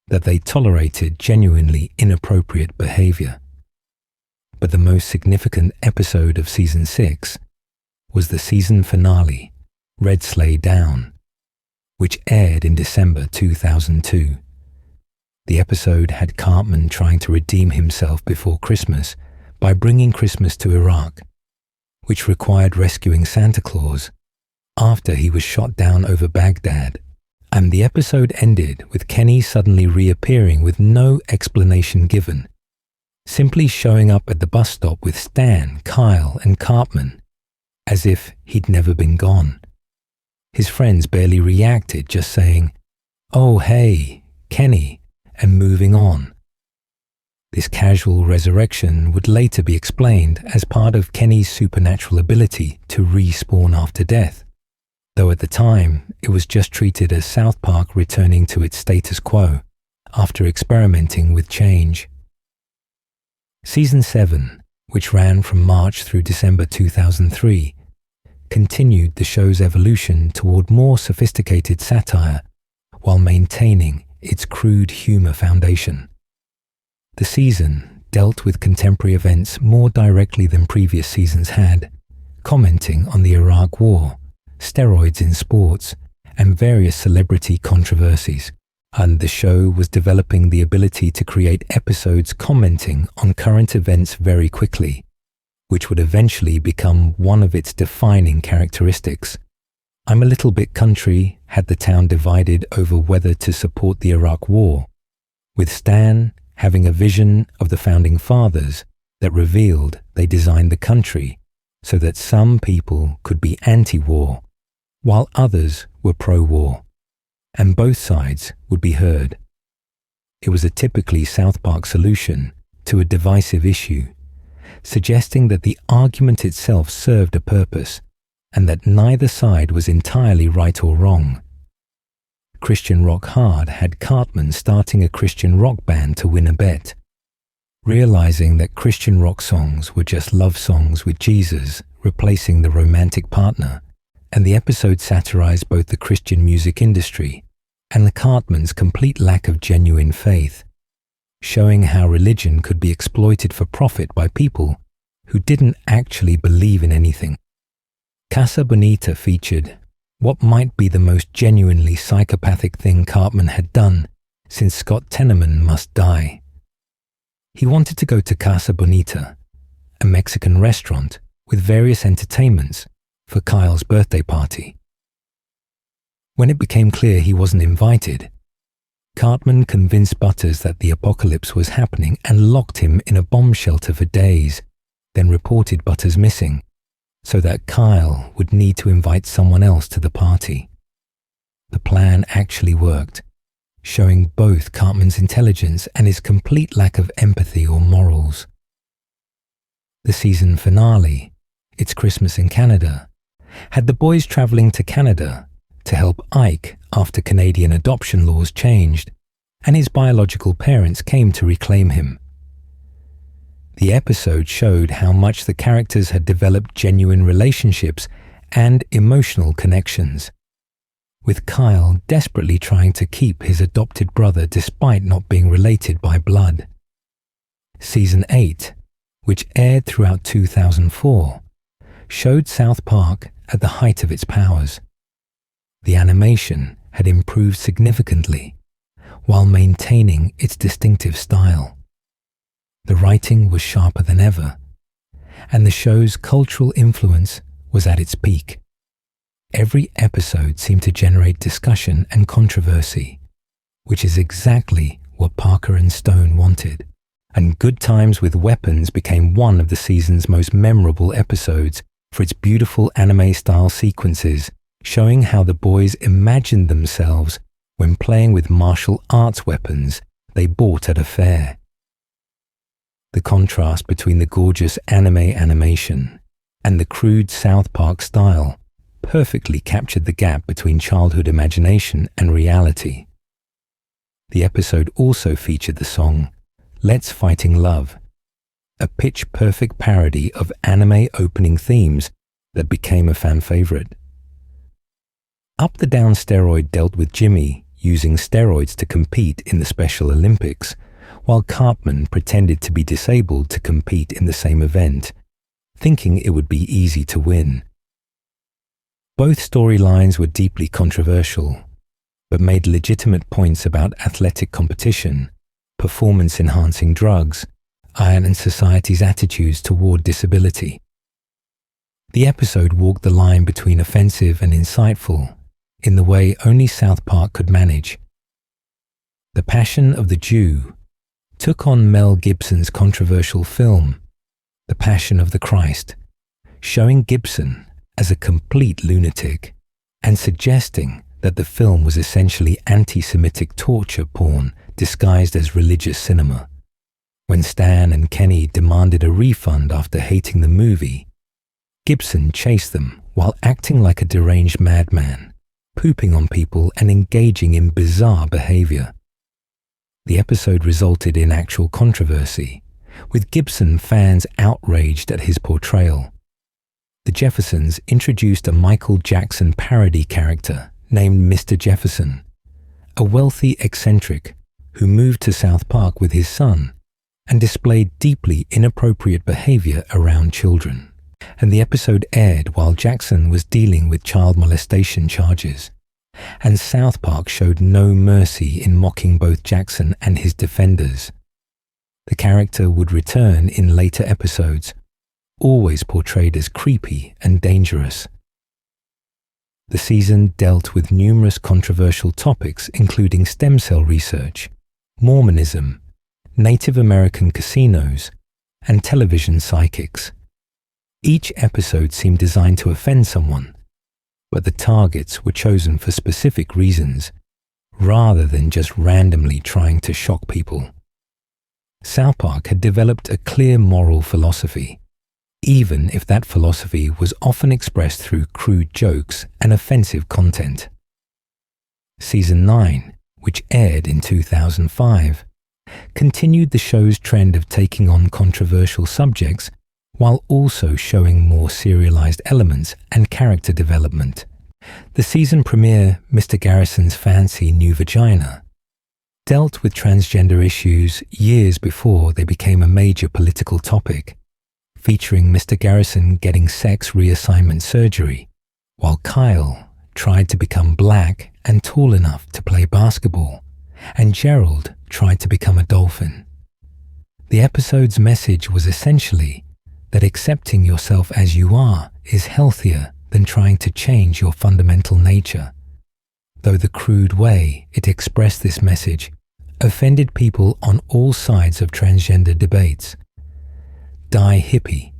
Speaker 1: that they tolerated genuinely inappropriate behavior. But the most significant episode of Season 6 was the season finale, Red Sleigh Down, which aired in December 2002. The episode had Cartman trying to redeem himself before Christmas by bringing Christmas to Iraq, which required rescuing Santa Claus after he was shot down over Baghdad, and the episode ended with Kenny suddenly reappearing with no explanation given, simply showing up at the bus stop with Stan, Kyle, and Cartman, as if he'd never been gone. His friends barely reacted, just saying, "Oh hey, Kenny," and moving on. This casual resurrection would later be explained as part of Kenny's supernatural ability to respawn after death, though at the time it was just treated as South Park returning to its status quo after experimenting with change. Season 7, which ran from March through December 2003, continued the show's evolution toward more sophisticated satire while maintaining its crude humor foundation. The season dealt with contemporary events more directly than previous seasons had, commenting on the Iraq War, steroids in sports, and various celebrity controversies. And the show was developing the ability to create episodes commenting on current events very quickly, which would eventually become one of its defining characteristics. I'm a Little Bit Country had the town divided over whether to support the Iraq War, with Stan having a vision of the Founding Fathers that revealed they designed the country so that some people could be anti-war, while others were pro-war, and both sides would be heard. It was a typically South Park solution to a divisive issue, suggesting that the argument itself served a purpose and that neither side was entirely right or wrong. Christian Rock Hard had Cartman starting a Christian rock band to win a bet. Realizing that Christian rock songs were just love songs with Jesus replacing the romantic partner, and the episode satirized both the Christian music industry and the Cartman's complete lack of genuine faith, showing how religion could be exploited for profit by people who didn't actually believe in anything. Casa Bonita featured what might be the most genuinely psychopathic thing Cartman had done since Scott Tenorman Must Die. He wanted to go to Casa Bonita, a Mexican restaurant with various entertainments, for Kyle's birthday party. When it became clear he wasn't invited, Cartman convinced Butters that the apocalypse was happening and locked him in a bomb shelter for days, then reported Butters missing, so that Kyle would need to invite someone else to the party. The plan actually worked, showing both Cartman's intelligence and his complete lack of empathy or morals. The season finale, It's Christmas in Canada, had the boys traveling to Canada to help Ike after Canadian adoption laws changed and his biological parents came to reclaim him. The episode showed how much the characters had developed genuine relationships and emotional connections, with Kyle desperately trying to keep his adopted brother despite not being related by blood. Season 8, which aired throughout 2004, showed South Park at the height of its powers. The animation had improved significantly, while maintaining its distinctive style. The writing was sharper than ever, and the show's cultural influence was at its peak. Every episode seemed to generate discussion and controversy, which is exactly what Parker and Stone wanted. And Good Times with Weapons became one of the season's most memorable episodes for its beautiful anime-style sequences, showing how the boys imagined themselves when playing with martial arts weapons they bought at a fair. The contrast between the gorgeous anime animation and the crude South Park style perfectly captured the gap between childhood imagination and reality. The episode also featured the song Let's Fighting Love, a pitch-perfect parody of anime opening themes that became a fan favorite. Up the Down Steroid dealt with Jimmy using steroids to compete in the Special Olympics, while Cartman pretended to be disabled to compete in the same event, thinking it would be easy to win. Both storylines were deeply controversial, but made legitimate points about athletic competition, performance-enhancing drugs, and society's attitudes toward disability. The episode walked the line between offensive and insightful in the way only South Park could manage. The Passion of the Jew took on Mel Gibson's controversial film, The Passion of the Christ, showing Gibson as a complete lunatic and suggesting that the film was essentially anti-Semitic torture porn disguised as religious cinema. When Stan and Kenny demanded a refund after hating the movie, Gibson chased them while acting like a deranged madman, pooping on people and engaging in bizarre behavior. The episode resulted in actual controversy, with Gibson fans outraged at his portrayal. The Jeffersons introduced a Michael Jackson parody character named Mr. Jefferson, a wealthy eccentric who moved to South Park with his son and displayed deeply inappropriate behavior around children. And the episode aired while Jackson was dealing with child molestation charges, and South Park showed no mercy in mocking both Jackson and his defenders. The character would return in later episodes, always portrayed as creepy and dangerous. The season dealt with numerous controversial topics including stem cell research, Mormonism, Native American casinos, and television psychics. Each episode seemed designed to offend someone, but the targets were chosen for specific reasons, rather than just randomly trying to shock people. South Park had developed a clear moral philosophy, even if that philosophy was often expressed through crude jokes and offensive content. Season 9, which aired in 2005, continued the show's trend of taking on controversial subjects while also showing more serialized elements and character development. The season premiere, Mr. Garrison's Fancy New Vagina, dealt with transgender issues years before they became a major political topic, featuring Mr. Garrison getting sex reassignment surgery, while Kyle tried to become black and tall enough to play basketball, and Gerald tried to become a dolphin. The episode's message was essentially that accepting yourself as you are is healthier than trying to change your fundamental nature. Though the crude way it expressed this message offended people on all sides of transgender debates. Die Hippie.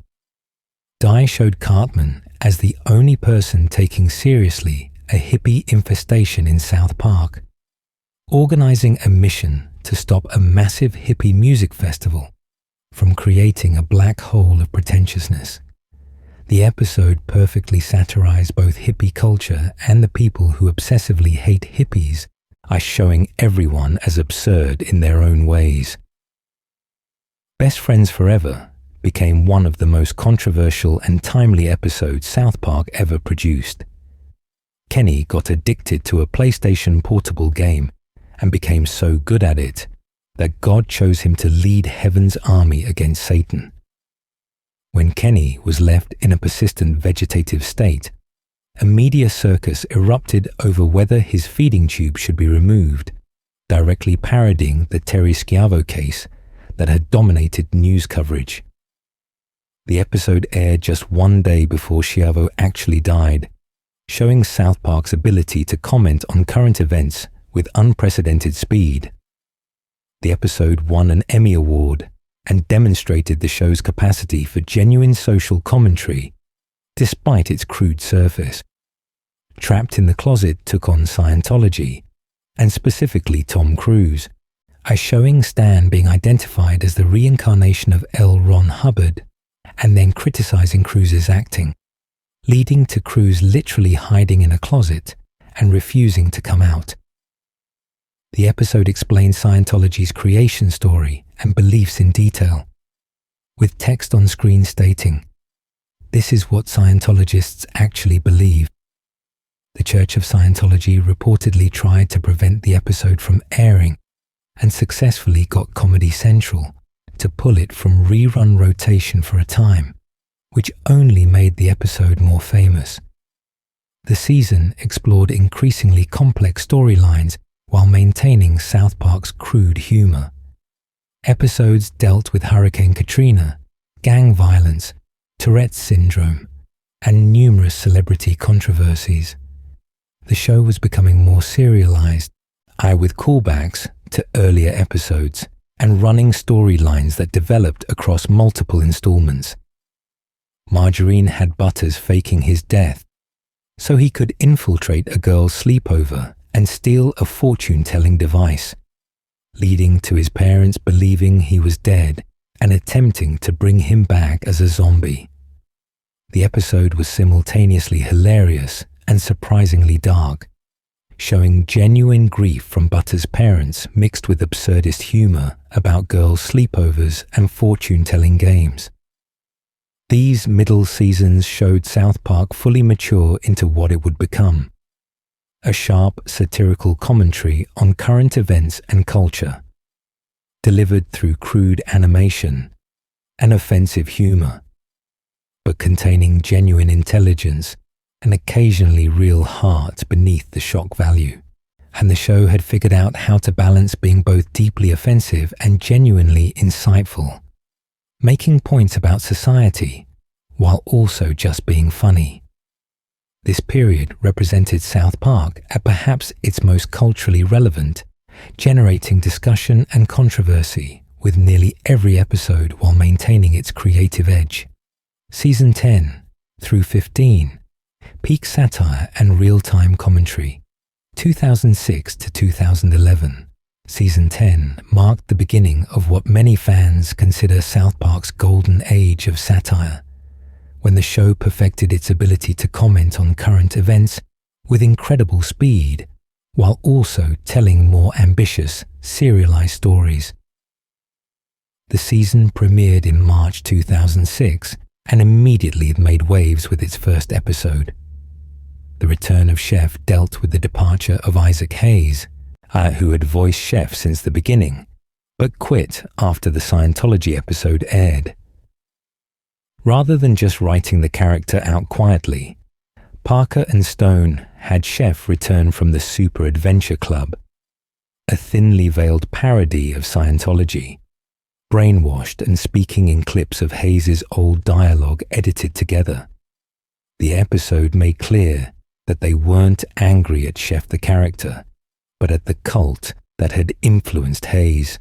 Speaker 1: Die showed Cartman as the only person taking seriously a hippie infestation in South Park, organizing a mission to stop a massive hippie music festival from creating a black hole of pretentiousness. The episode perfectly satirized both hippie culture and the people who obsessively hate hippies by showing everyone as absurd in their own ways. Best Friends Forever became one of the most controversial and timely episodes South Park ever produced. Kenny got addicted to a PlayStation Portable game and became so good at it that God chose him to lead heaven's army against Satan. When Kenny was left in a persistent vegetative state, a media circus erupted over whether his feeding tube should be removed, directly parodying the Terry Schiavo case that had dominated news coverage. The episode aired just one day before Schiavo actually died, showing South Park's ability to comment on current events with unprecedented speed. The episode won an Emmy Award and demonstrated the show's capacity for genuine social commentary, despite its crude surface. Trapped in the Closet took on Scientology, and specifically Tom Cruise, by showing Stan being identified as the reincarnation of L. Ron Hubbard, and then criticizing Cruise's acting, leading to Cruise literally hiding in a closet and refusing to come out. The episode explained Scientology's creation story and beliefs in detail, with text on screen stating, "This is what Scientologists actually believe." The Church of Scientology reportedly tried to prevent the episode from airing and successfully got Comedy Central to pull it from rerun rotation for a time, which only made the episode more famous. The season explored increasingly complex storylines while maintaining South Park's crude humor. Episodes dealt with Hurricane Katrina, gang violence, Tourette's syndrome, and numerous celebrity controversies. The show was becoming more serialized, with callbacks to earlier episodes and running storylines that developed across multiple installments. Margarine had Butters faking his death so he could infiltrate a girl's sleepover and steal a fortune-telling device, leading to his parents believing he was dead and attempting to bring him back as a zombie. The episode was simultaneously hilarious and surprisingly dark, showing genuine grief from Butters' parents mixed with absurdist humor about girls' sleepovers and fortune-telling games. These middle seasons showed South Park fully mature into what it would become: a sharp satirical commentary on current events and culture, delivered through crude animation and offensive humor, but containing genuine intelligence and occasionally real heart beneath the shock value. And the show had figured out how to balance being both deeply offensive and genuinely insightful, making points about society while also just being funny. This period represented South Park at perhaps its most culturally relevant, generating discussion and controversy with nearly every episode while maintaining its creative edge. Season 10 through 15, peak satire and real-time commentary. 2006 to 2011, Season 10 marked the beginning of what many fans consider South Park's golden age of satire, when the show perfected its ability to comment on current events with incredible speed, while also telling more ambitious, serialized stories. The season premiered in March 2006 and immediately made waves with its first episode. The return of Chef dealt with the departure of Isaac Hayes, who had voiced Chef since the beginning, but quit after the Scientology episode aired. Rather than just writing the character out quietly, Parker and Stone had Chef return from the Super Adventure Club, a thinly veiled parody of Scientology, brainwashed and speaking in clips of Hayes' old dialogue edited together. The episode made clear that they weren't angry at Chef the character, but at the cult that had influenced Hayes.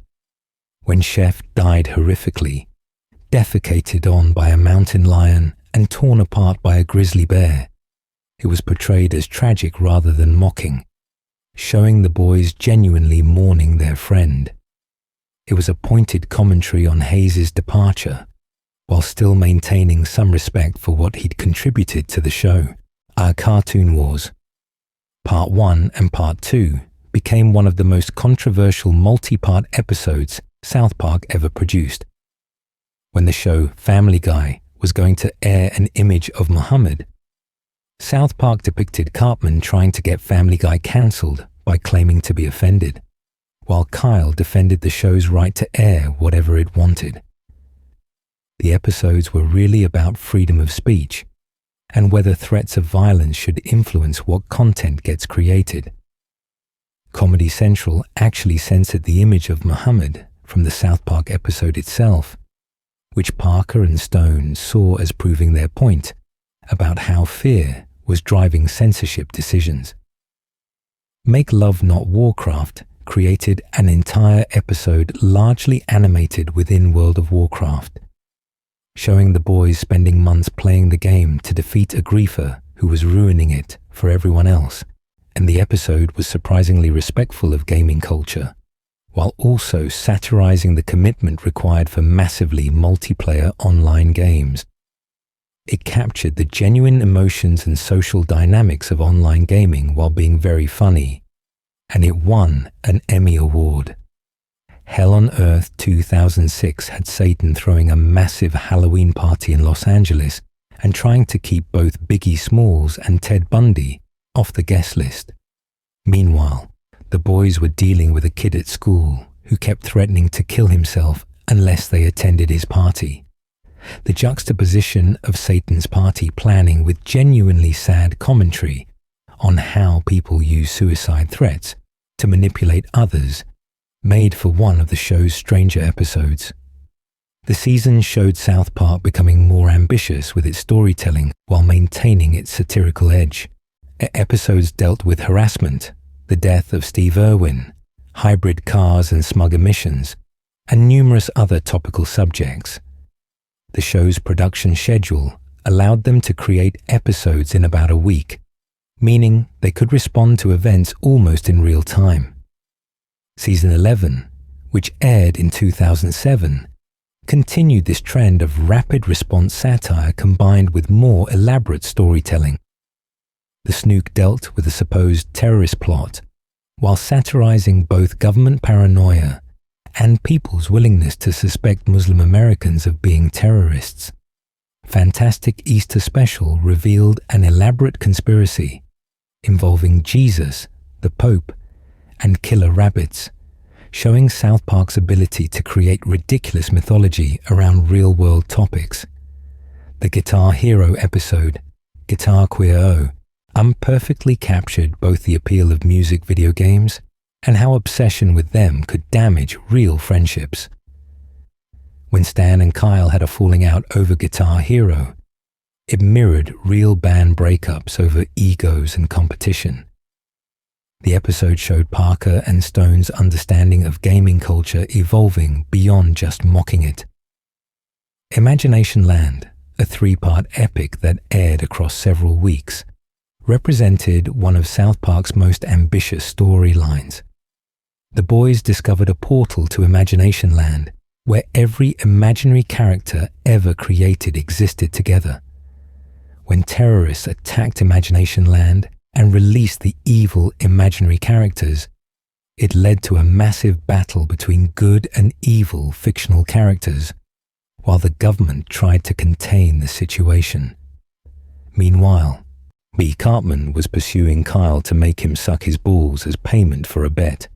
Speaker 1: When Chef died horrifically, defecated on by a mountain lion and torn apart by a grizzly bear, it was portrayed as tragic rather than mocking, showing the boys genuinely mourning their friend. It was a pointed commentary on Hayes' departure, while still maintaining some respect for what he'd contributed to the show. Our Cartoon Wars. Part 1 and Part 2 became one of the most controversial multi-part episodes South Park ever produced. When the show Family Guy was going to air an image of Muhammad, South Park depicted Cartman trying to get Family Guy cancelled by claiming to be offended, while Kyle defended the show's right to air whatever it wanted. The episodes were really about freedom of speech and whether threats of violence should influence what content gets created. Comedy Central actually censored the image of Muhammad from the South Park episode itself, which Parker and Stone saw as proving their point about how fear was driving censorship decisions. Make Love Not Warcraft created an entire episode largely animated within World of Warcraft, showing the boys spending months playing the game to defeat a griefer who was ruining it for everyone else, and the episode was surprisingly respectful of gaming culture, while also satirizing the commitment required for massively multiplayer online games. It captured the genuine emotions and social dynamics of online gaming while being very funny, and it won an Emmy Award. Hell on Earth 2006 had Satan throwing a massive Halloween party in Los Angeles and trying to keep both Biggie Smalls and Ted Bundy off the guest list. Meanwhile, the boys were dealing with a kid at school who kept threatening to kill himself unless they attended his party. The juxtaposition of Satan's party planning with genuinely sad commentary on how people use suicide threats to manipulate others made for one of the show's stranger episodes. The season showed South Park becoming more ambitious with its storytelling while maintaining its satirical edge. Episodes dealt with harassment, the death of Steve Irwin, hybrid cars and smug emissions, and numerous other topical subjects. The show's production schedule allowed them to create episodes in about a week, meaning they could respond to events almost in real time. Season 11, which aired in 2007, continued this trend of rapid response satire combined with more elaborate storytelling. The Snook dealt with a supposed terrorist plot, while satirizing both government paranoia and people's willingness to suspect Muslim Americans of being terrorists. Fantastic Easter Special revealed an elaborate conspiracy involving Jesus, the Pope, and killer rabbits, showing South Park's ability to create ridiculous mythology around real-world topics. The Guitar Hero episode, Guitar Queer imperfectly captured both the appeal of music video games and how obsession with them could damage real friendships. When Stan and Kyle had a falling out over Guitar Hero, It mirrored real band breakups over egos and competition. The episode showed Parker and Stone's understanding of gaming culture evolving beyond just mocking it. Imagination Land, a 3-part epic that aired across several weeks, represented one of South Park's most ambitious storylines. The boys discovered a portal to Imagination Land, where every imaginary character ever created existed together. When terrorists attacked Imagination Land and released the evil imaginary characters, it led to a massive battle between good and evil fictional characters, while the government tried to contain the situation. Meanwhile, Cartman was pursuing Kyle to make him suck his balls as payment for a bet.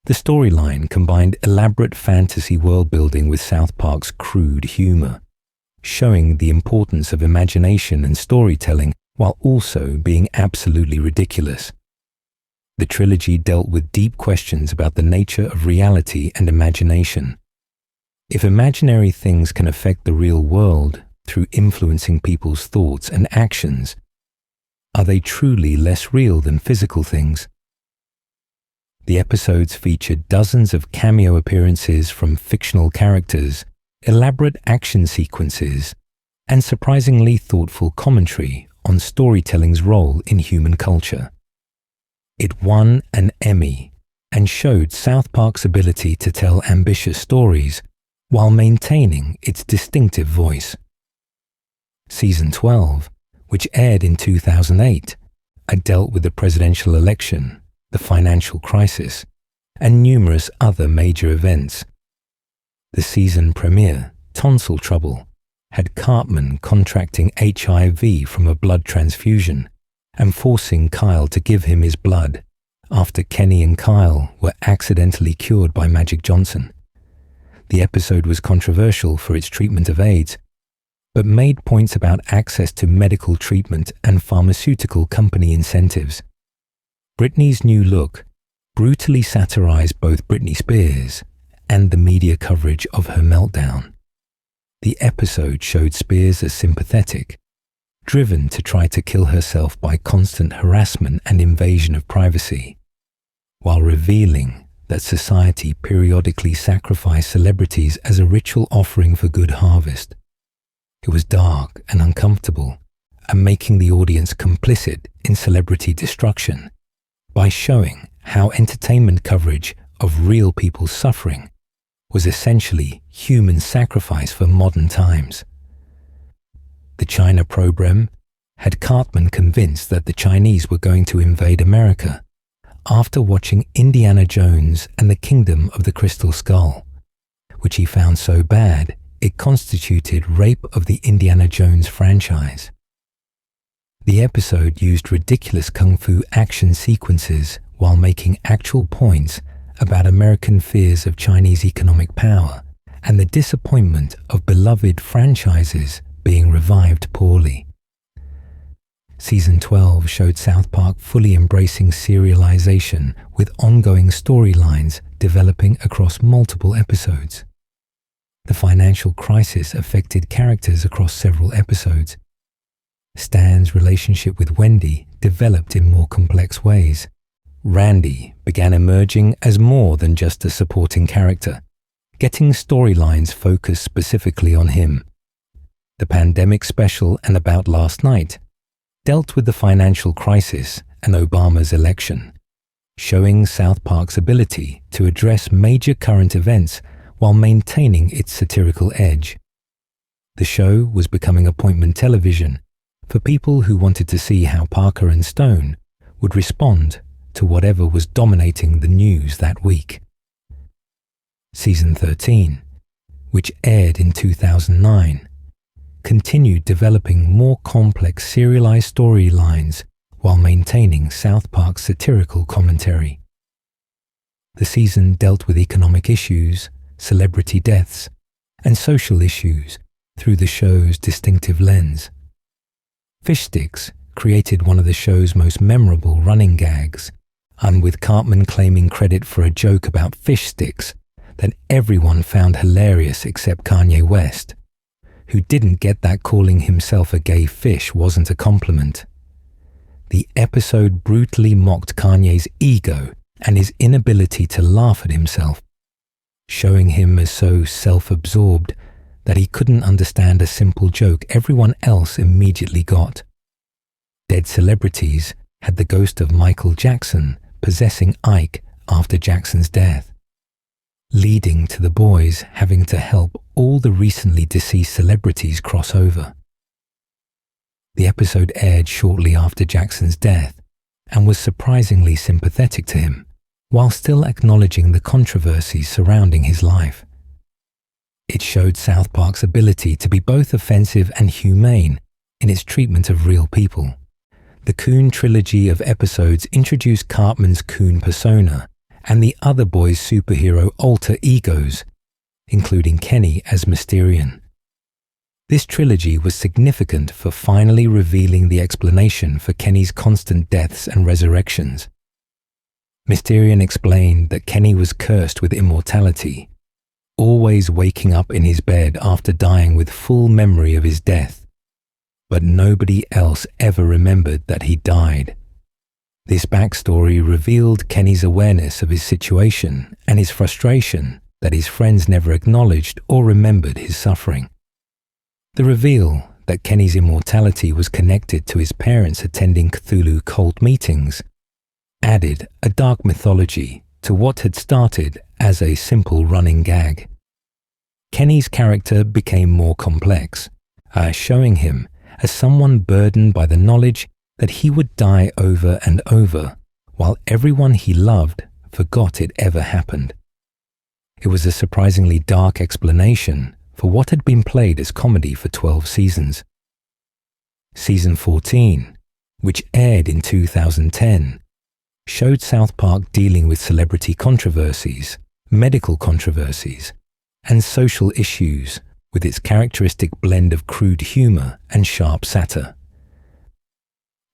Speaker 1: The storyline combined elaborate fantasy world-building with South Park's crude humor, showing the importance of imagination and storytelling while also being absolutely ridiculous. The trilogy dealt with deep questions about the nature of reality and imagination. If imaginary things can affect the real world through influencing people's thoughts and actions, are they truly less real than physical things? The episodes featured dozens of cameo appearances from fictional characters, elaborate action sequences, and surprisingly thoughtful commentary on storytelling's role in human culture. It won an Emmy and showed South Park's ability to tell ambitious stories while maintaining its distinctive voice. Season 12, which aired in 2008, dealt with the presidential election, the financial crisis, and numerous other major events. The season premiere, Tonsil Trouble, had Cartman contracting HIV from a blood transfusion and forcing Kyle to give him his blood after Kenny and Kyle were accidentally cured by Magic Johnson. The episode was controversial for its treatment of AIDS, but made points about access to medical treatment and pharmaceutical company incentives. Britney's New Look brutally satirized both Britney Spears and the media coverage of her meltdown. The episode showed Spears as sympathetic, driven to try to kill herself by constant harassment and invasion of privacy, while revealing that society periodically sacrificed celebrities as a ritual offering for good harvest. It was dark and uncomfortable, and making the audience complicit in celebrity destruction by showing how entertainment coverage of real people's suffering was essentially human sacrifice for modern times. The China program had Cartman convinced that the Chinese were going to invade America after watching Indiana Jones and the Kingdom of the Crystal Skull, which he found so bad it constituted rape of the Indiana Jones franchise. The episode used ridiculous kung fu action sequences while making actual points about American fears of Chinese economic power and the disappointment of beloved franchises being revived poorly. Season 12 showed South Park fully embracing serialization with ongoing storylines developing across multiple episodes. The financial crisis affected characters across several episodes. Stan's relationship with Wendy developed in more complex ways. Randy began emerging as more than just a supporting character, getting storylines focused specifically on him. The pandemic special and About Last Night dealt with the financial crisis and Obama's election, showing South Park's ability to address major current events while maintaining its satirical edge. The show was becoming appointment television for people who wanted to see how Parker and Stone would respond to whatever was dominating the news that week. Season 13, which aired in 2009, continued developing more complex serialized storylines while maintaining South Park's satirical commentary. The season dealt with economic issues, celebrity deaths, and social issues through the show's distinctive lens. Fish Sticks created one of the show's most memorable running gags, and with Cartman claiming credit for a joke about fish sticks that everyone found hilarious except Kanye West, who didn't get that calling himself a gay fish wasn't a compliment. The episode brutally mocked Kanye's ego and his inability to laugh at himself, showing him as so self-absorbed that he couldn't understand a simple joke everyone else immediately got. Dead celebrities had the ghost of Michael Jackson possessing Ike after Jackson's death, leading to the boys having to help all the recently deceased celebrities cross over. The episode aired shortly after Jackson's death and was surprisingly sympathetic to him, while still acknowledging the controversies surrounding his life. It showed South Park's ability to be both offensive and humane in its treatment of real people. The Coon trilogy of episodes introduced Cartman's Coon persona and the other boys' superhero alter egos, including Kenny as Mysterion. This trilogy was significant for finally revealing the explanation for Kenny's constant deaths and resurrections. Mysterion explained that Kenny was cursed with immortality, always waking up in his bed after dying with full memory of his death, but nobody else ever remembered that he died. This backstory revealed Kenny's awareness of his situation and his frustration that his friends never acknowledged or remembered his suffering. The reveal that Kenny's immortality was connected to his parents attending Cthulhu cult meetings added a dark mythology to what had started as a simple running gag. Kenny's character became more complex, showing him as someone burdened by the knowledge that he would die over and over, while everyone he loved forgot it ever happened. It was a surprisingly dark explanation for what had been played as comedy for 12 seasons. Season 14, which aired in 2010, showed South Park dealing with celebrity controversies, medical controversies, and social issues with its characteristic blend of crude humor and sharp satire.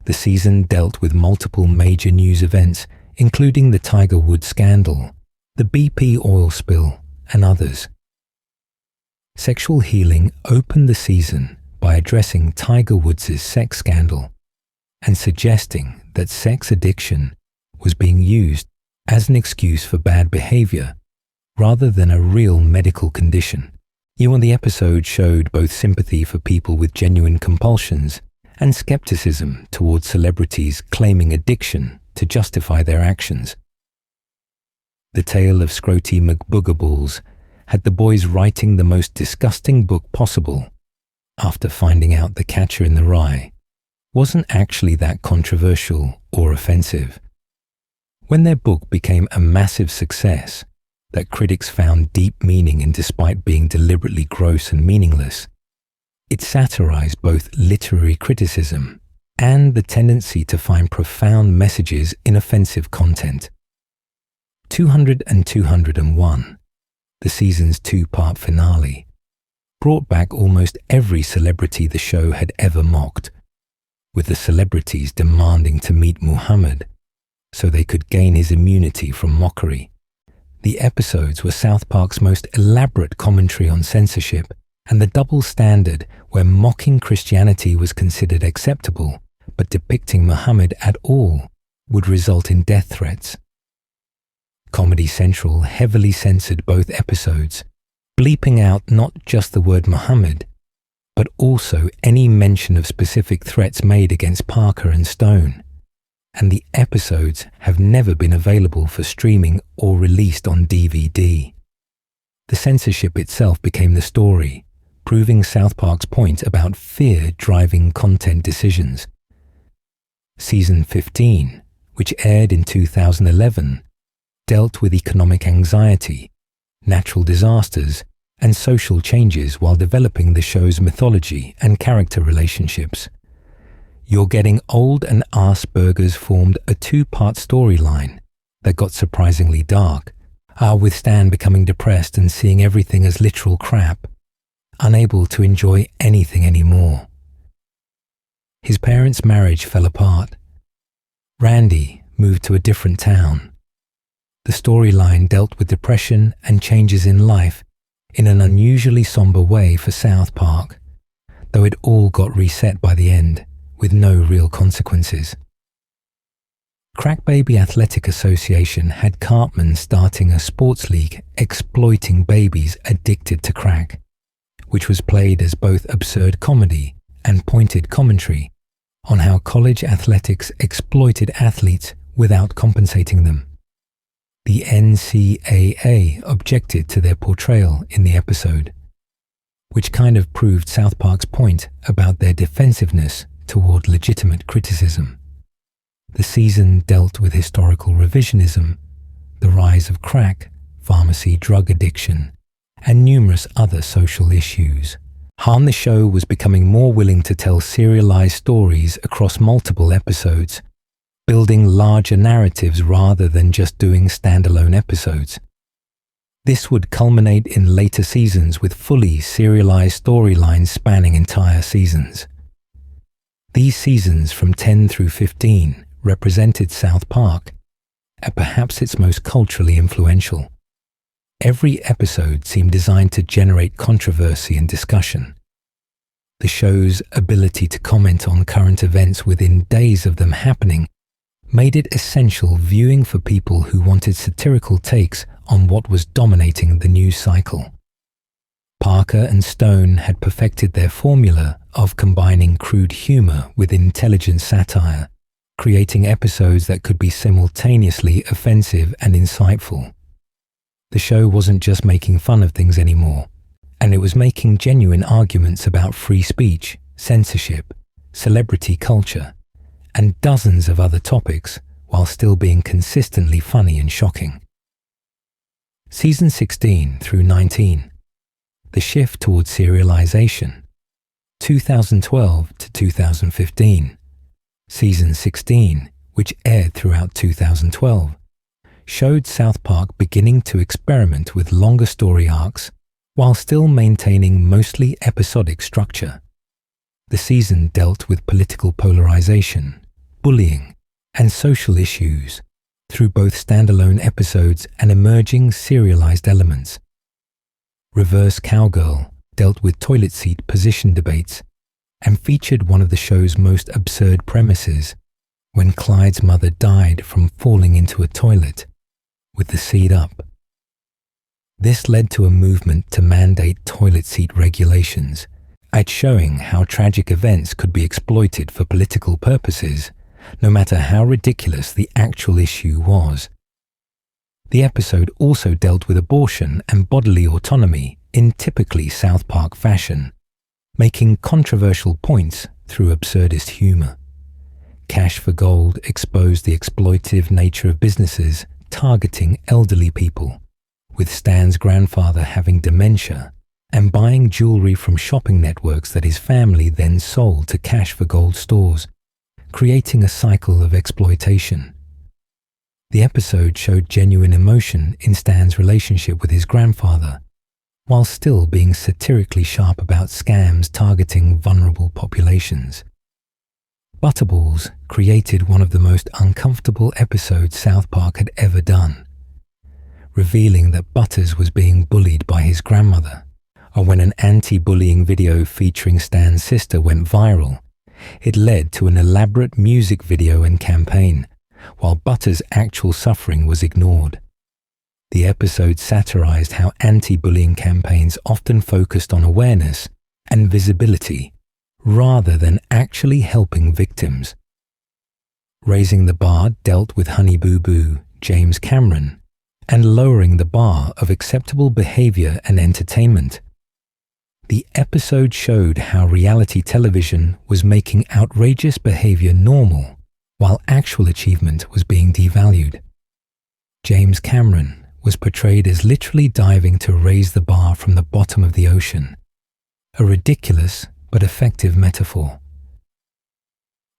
Speaker 1: The season dealt with multiple major news events, including the Tiger Woods scandal, the BP oil spill, and others. Sexual Healing opened the season by addressing Tiger Woods' sex scandal and suggesting that sex addiction was being used as an excuse for bad behavior rather than a real medical condition. The episode showed both sympathy for people with genuine compulsions and skepticism towards celebrities claiming addiction to justify their actions. The tale of Scroty McBoogaballs had the boys writing the most disgusting book possible after finding out The Catcher in the Rye wasn't actually that controversial or offensive. When their book became a massive success that critics found deep meaning in despite being deliberately gross and meaningless, it satirized both literary criticism and the tendency to find profound messages in offensive content. 200 and 201, the season's two-part finale, brought back almost every celebrity the show had ever mocked, with the celebrities demanding to meet Muhammad so they could gain his immunity from mockery. The episodes were South Park's most elaborate commentary on censorship and the double standard where mocking Christianity was considered acceptable, but depicting Muhammad at all would result in death threats. Comedy Central heavily censored both episodes, bleeping out not just the word Muhammad, but also any mention of specific threats made against Parker and Stone. And the episodes have never been available for streaming or released on DVD. The censorship itself became the story, proving South Park's point about fear driving content decisions. Season 15, which aired in 2011, dealt with economic anxiety, natural disasters, and social changes while developing the show's mythology and character relationships. You're Getting Old and Asperger's formed a two-part storyline that got surprisingly dark, with Stan becoming depressed and seeing everything as literal crap, unable to enjoy anything anymore. His parents' marriage fell apart. Randy moved to a different town. The storyline dealt with depression and changes in life in an unusually somber way for South Park. though it all got reset by the end, with no real consequences. Crack Baby Athletic Association had Cartman starting a sports league exploiting babies addicted to crack, which was played as both absurd comedy and pointed commentary on how college athletics exploited athletes without compensating them. The NCAA objected to their portrayal in the episode, which kind of proved South Park's point about their defensiveness toward legitimate criticism. The season dealt with historical revisionism, the rise of crack, pharmacy drug addiction, and numerous other social issues. Han the show was becoming more willing to tell serialized stories across multiple episodes, building larger narratives rather than just doing standalone episodes. This would culminate in later seasons with fully serialized storylines spanning entire seasons. These seasons from 10 through 15 represented South Park at perhaps its most culturally influential. Every episode seemed designed to generate controversy and discussion. The show's ability to comment on current events within days of them happening made it essential viewing for people who wanted satirical takes on what was dominating the news cycle. Parker and Stone had perfected their formula of combining crude humor with intelligent satire, creating episodes that could be simultaneously offensive and insightful. The show wasn't just making fun of things anymore, and it was making genuine arguments about free speech, censorship, celebrity culture, and dozens of other topics, while still being consistently funny and shocking. Season 16 through 19. The shift towards serialization. 2012 to 2015. Season 16, which aired throughout 2012, showed South Park beginning to experiment with longer story arcs while still maintaining mostly episodic structure. The season dealt with political polarization, bullying, and social issues through both standalone episodes and emerging serialized elements. Reverse Cowgirl dealt with toilet seat position debates and featured one of the show's most absurd premises, when Clyde's mother died from falling into a toilet with the seat up. This led to a movement to mandate toilet seat regulations, at showing how tragic events could be exploited for political purposes, no matter how ridiculous the actual issue was. The episode also dealt with abortion and bodily autonomy in typically South Park fashion, making controversial points through absurdist humor. Cash for Gold exposed the exploitative nature of businesses targeting elderly people, with Stan's grandfather having dementia and buying jewelry from shopping networks that his family then sold to Cash for Gold stores, creating a cycle of exploitation. The episode showed genuine emotion in Stan's relationship with his grandfather, while still being satirically sharp about scams targeting vulnerable populations. Butterballs created one of the most uncomfortable episodes South Park had ever done, revealing that Butters was being bullied by his grandmother, or when an anti-bullying video featuring Stan's sister went viral, it led to an elaborate music video and campaign, while Butters' actual suffering was ignored. The episode satirized how anti-bullying campaigns often focused on awareness and visibility, rather than actually helping victims. Raising the Bar dealt with Honey Boo Boo, James Cameron, and lowering the bar of acceptable behavior and entertainment. The episode showed how reality television was making outrageous behavior normal, while actual achievement was being devalued. James Cameron was portrayed as literally diving to raise the bar from the bottom of the ocean, a ridiculous but effective metaphor.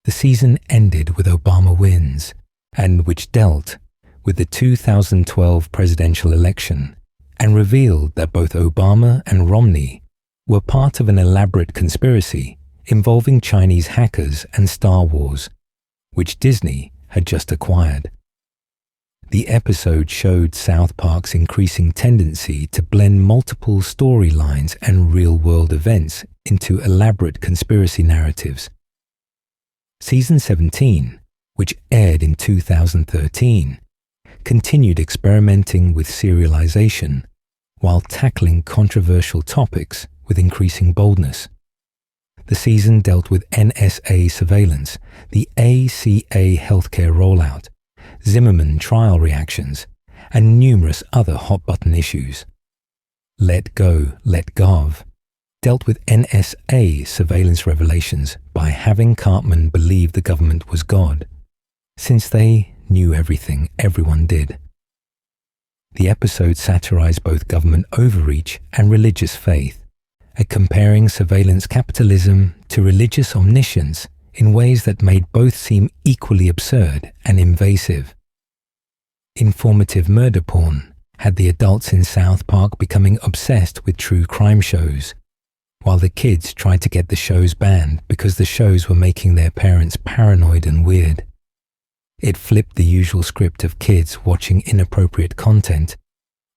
Speaker 1: The season ended with Obama wins, and which dealt with the 2012 presidential election and revealed that both Obama and Romney were part of an elaborate conspiracy involving Chinese hackers and Star Wars, which Disney had just acquired. The episode showed South Park's increasing tendency to blend multiple storylines and real-world events into elaborate conspiracy narratives. Season 17, which aired in 2013, continued experimenting with serialization while tackling controversial topics with increasing boldness. The season dealt with NSA surveillance, the ACA healthcare rollout, Zimmerman trial reactions, and numerous other hot-button issues. Let Go, Let Gov dealt with NSA surveillance revelations by having Cartman believe the government was God, since they knew everything everyone did. The episode satirized both government overreach and religious faith, at comparing surveillance capitalism to religious omniscience in ways that made both seem equally absurd and invasive. Informative murder porn had the adults in South Park becoming obsessed with true crime shows, while the kids tried to get the shows banned because the shows were making their parents paranoid and weird. It flipped the usual script of kids watching inappropriate content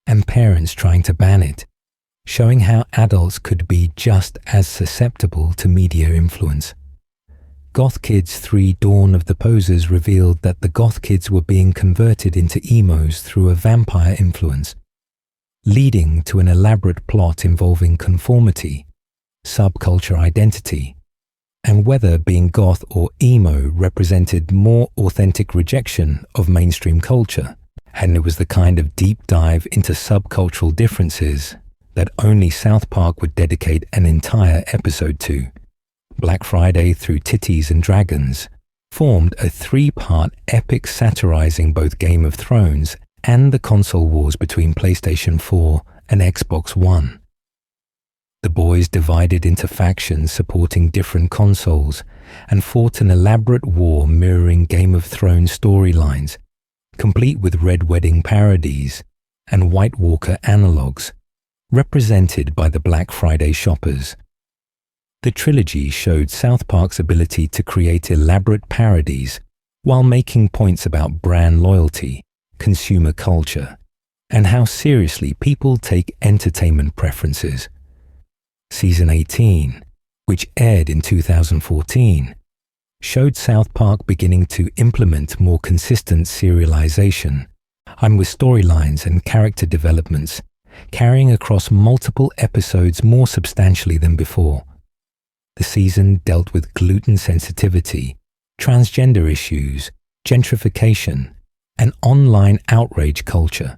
Speaker 1: and parents trying to ban it, showing how adults could be just as susceptible to media influence. Goth Kids 3 Dawn of the Posers revealed that the goth kids were being converted into emos through a vampire influence, leading to an elaborate plot involving conformity, subculture identity, and whether being goth or emo represented more authentic rejection of mainstream culture. And it was the kind of deep dive into subcultural differences that only South Park would dedicate an entire episode to. Black Friday Through Titties and Dragons formed a 3-part epic satirizing both Game of Thrones and the console wars between PlayStation 4 and Xbox One. The boys divided into factions supporting different consoles and fought an elaborate war mirroring Game of Thrones storylines, complete with Red Wedding parodies and White Walker analogues, represented by the Black Friday shoppers. The trilogy showed South Park's ability to create elaborate parodies while making points about brand loyalty, consumer culture, and how seriously people take entertainment preferences. Season 18, which aired in 2014, showed South Park beginning to implement more consistent serialization, and with storylines and character developments carrying across multiple episodes more substantially than before. The season dealt with gluten sensitivity, transgender issues, gentrification, and online outrage culture.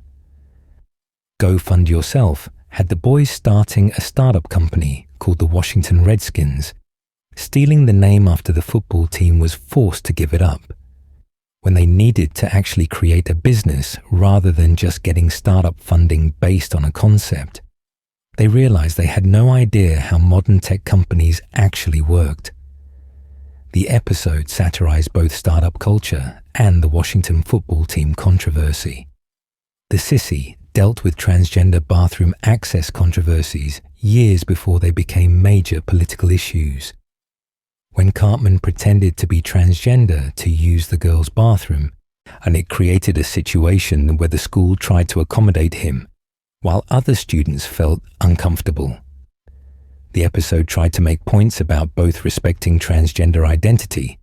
Speaker 1: Go Fund Yourself had the boys starting a startup company called the Washington Redskins. Stealing the name after the football team was forced to give it up. When they needed to actually create a business rather than just getting startup funding based on a concept, they realized they had no idea how modern tech companies actually worked. The episode satirized both startup culture and the Washington football team controversy. The Sissy dealt with transgender bathroom access controversies years before they became major political issues. When Cartman pretended to be transgender to use the girls' bathroom, and it created a situation where the school tried to accommodate him, while other students felt uncomfortable. The episode tried to make points about both respecting transgender identity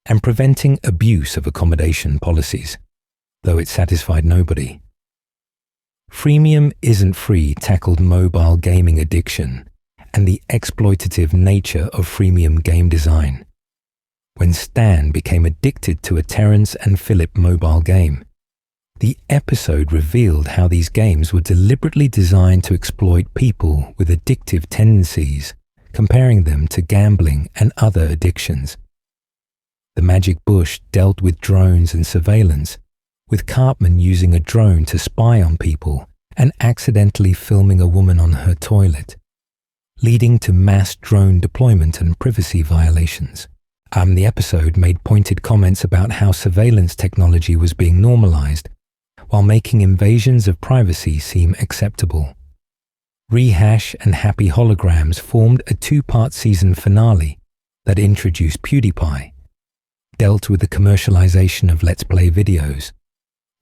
Speaker 1: and preventing abuse of accommodation policies, though it satisfied nobody. Freemium Isn't Free tackled mobile gaming addiction and the exploitative nature of freemium game design. When Stan became addicted to a Terrence and Phillip mobile game, the episode revealed how these games were deliberately designed to exploit people with addictive tendencies, comparing them to gambling and other addictions. The Magic Bush dealt with drones and surveillance, with Cartman using a drone to spy on people and accidentally filming a woman on her toilet, leading to mass drone deployment and privacy violations. The episode made pointed comments about how surveillance technology was being normalized, while making invasions of privacy seem acceptable. Rehash and Happy Holograms formed a 2-part season finale that introduced PewDiePie, dealt with the commercialization of Let's Play videos,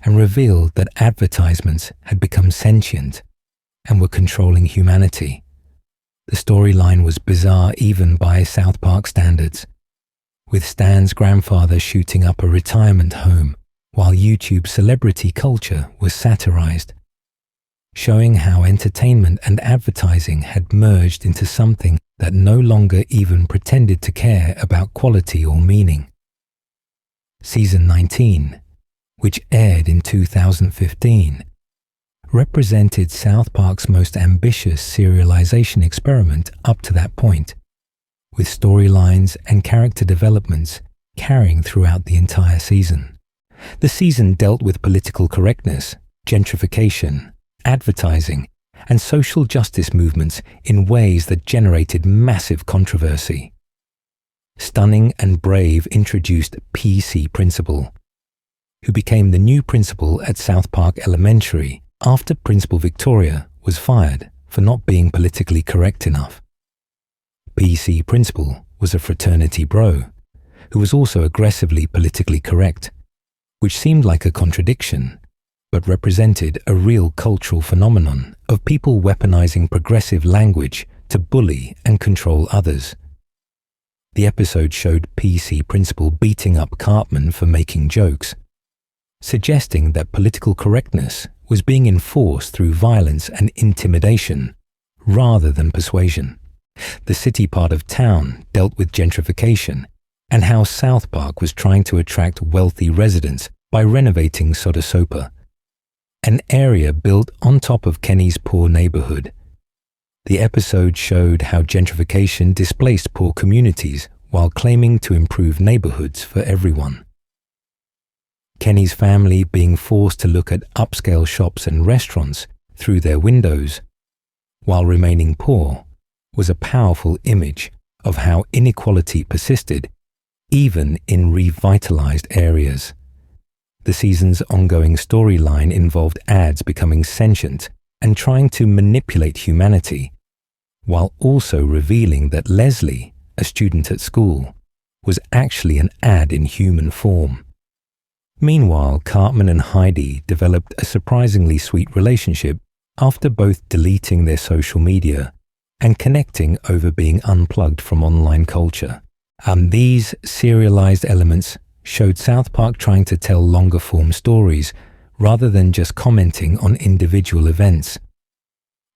Speaker 1: and revealed that advertisements had become sentient and were controlling humanity. The storyline was bizarre even by South Park standards, with Stan's grandfather shooting up a retirement home while YouTube celebrity culture was satirized, showing how entertainment and advertising had merged into something that no longer even pretended to care about quality or meaning. Season 19, which aired in 2015, represented South Park's most ambitious serialization experiment up to that point, with storylines and character developments carrying throughout the entire season. The season dealt with political correctness, gentrification, advertising, and social justice movements in ways that generated massive controversy. Stunning and Brave introduced PC Principal, who became the new principal at South Park Elementary after Principal Victoria was fired for not being politically correct enough. PC Principal was a fraternity bro, who was also aggressively politically correct, which seemed like a contradiction, but represented a real cultural phenomenon of people weaponizing progressive language to bully and control others. The episode showed PC Principal beating up Cartman for making jokes, suggesting that political correctness was being enforced through violence and intimidation rather than persuasion. The city part of town dealt with gentrification and how South Park was trying to attract wealthy residents by renovating Sodasopa, an area built on top of Kenny's poor neighborhood. The episode showed how gentrification displaced poor communities while claiming to improve neighborhoods for everyone. Kenny's family being forced to look at upscale shops and restaurants through their windows while remaining poor was a powerful image of how inequality persisted even in revitalized areas. The season's ongoing storyline involved ads becoming sentient and trying to manipulate humanity, while also revealing that Leslie, a student at school, was actually an ad in human form. Meanwhile, Cartman and Heidi developed a surprisingly sweet relationship after both deleting their social media and connecting over being unplugged from online culture. And these serialized elements showed South Park trying to tell longer-form stories rather than just commenting on individual events.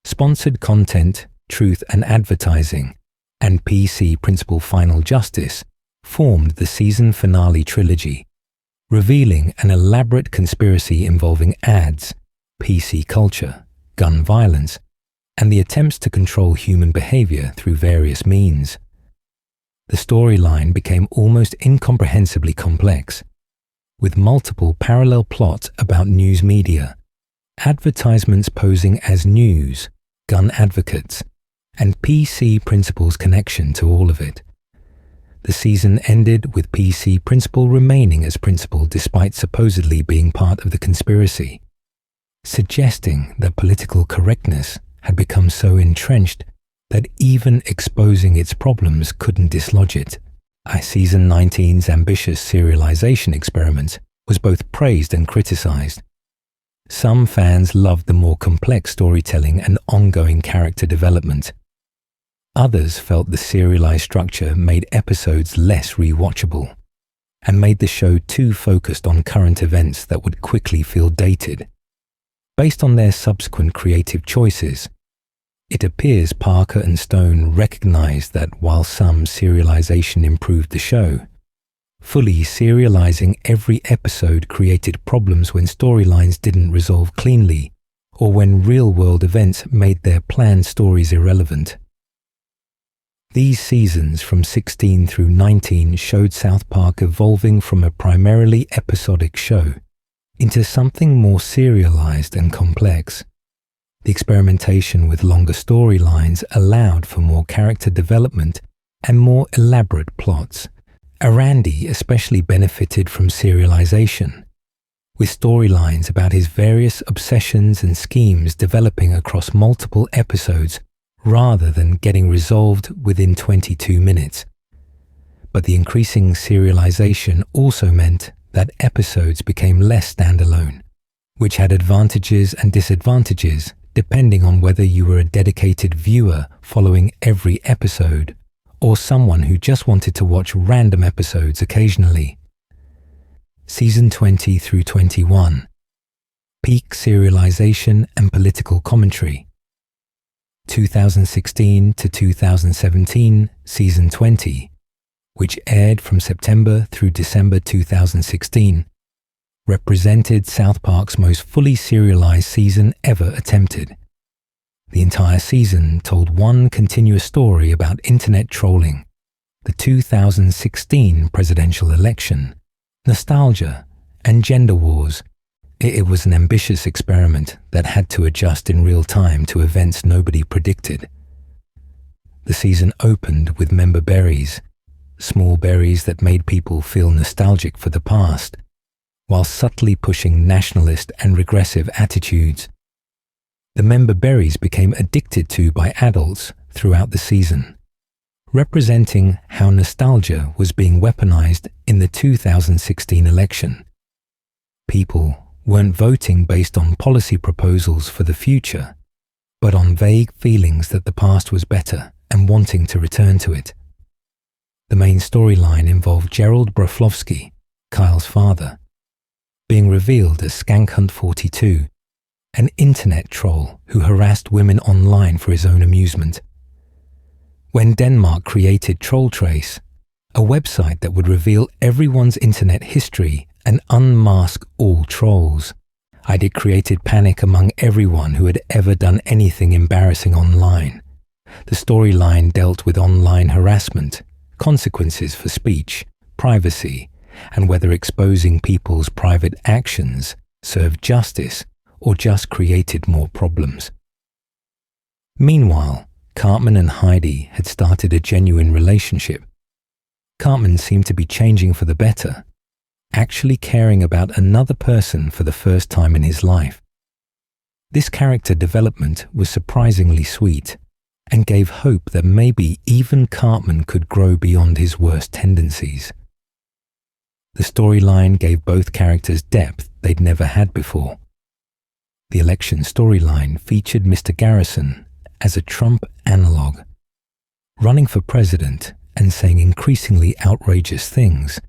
Speaker 1: Sponsored content, truth and advertising, and PC Principal Final Justice formed the season finale trilogy, revealing an elaborate conspiracy involving ads, PC culture, gun violence, and the attempts to control human behavior through various means. The storyline became almost incomprehensibly complex, with multiple parallel plots about news media, advertisements posing as news, gun advocates, and PC Principal's connection to all of it. The season ended with PC Principal remaining as principal despite supposedly being part of the conspiracy, suggesting that political correctness had become so entrenched that even exposing its problems couldn't dislodge it. Season 19's ambitious serialization experiment was both praised and criticized. Some fans loved the more complex storytelling and ongoing character development. Others felt the serialized structure made episodes less rewatchable and made the show too focused on current events that would quickly feel dated. Based on their subsequent creative choices, it appears Parker and Stone recognized that while some serialization improved the show, fully serializing every episode created problems when storylines didn't resolve cleanly or when real-world events made their planned stories irrelevant. These seasons from 16 through 19 showed South Park evolving from a primarily episodic show into something more serialized and complex. The experimentation with longer storylines allowed for more character development and more elaborate plots. Randy especially benefited from serialization, with storylines about his various obsessions and schemes developing across multiple episodes rather than getting resolved within 22 minutes. But the increasing serialization also meant that episodes became less standalone, which had advantages and disadvantages depending on whether you were a dedicated viewer following every episode or someone who just wanted to watch random episodes occasionally. Season 20 through 21. Peak serialization and political commentary. 2016 to 2017, Season 20, which aired from September through December 2016, represented South Park's most fully serialized season ever attempted. The entire season told one continuous story about internet trolling, the 2016 presidential election, nostalgia, and gender wars. It was an ambitious experiment that had to adjust in real time to events nobody predicted. The season opened with member berries, small berries that made people feel nostalgic for the past, while subtly pushing nationalist and regressive attitudes. The member berries became addicted to by adults throughout the season, representing how nostalgia was being weaponized in the 2016 election. People weren't voting based on policy proposals for the future, but on vague feelings that the past was better and wanting to return to it. The main storyline involved Gerald Broflovski, Kyle's father, being revealed as Skankhunt42, an internet troll who harassed women online for his own amusement. When Denmark created TrollTrace, a website that would reveal everyone's internet history and unmask all trolls, it created panic among everyone who had ever done anything embarrassing online. The storyline dealt with online harassment, consequences for speech, privacy, and whether exposing people's private actions served justice or just created more problems. Meanwhile, Cartman and Heidi had started a genuine relationship. Cartman seemed to be changing for the better, actually caring about another person for the first time in his life. This character development was surprisingly sweet and gave hope that maybe even Cartman could grow beyond his worst tendencies. The storyline gave both characters depth they'd never had before. The election storyline featured Mr. Garrison as a Trump analog, running for president and saying increasingly outrageous things,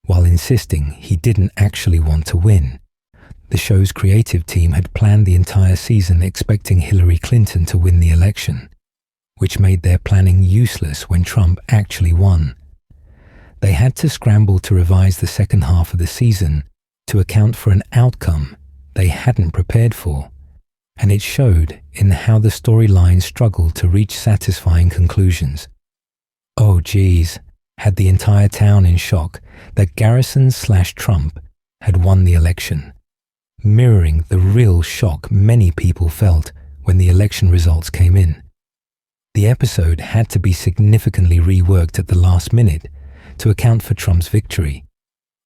Speaker 1: while insisting he didn't actually want to win. The show's creative team had planned the entire season expecting Hillary Clinton to win the election, which made their planning useless when Trump actually won. They had to scramble to revise the second half of the season to account for an outcome they hadn't prepared for, and it showed in how the storyline struggled to reach satisfying conclusions. Oh geez, had the entire town in shock that Garrison/Trump had won the election, mirroring the real shock many people felt when the election results came in. The episode had to be significantly reworked at the last minute to account for Trump's victory,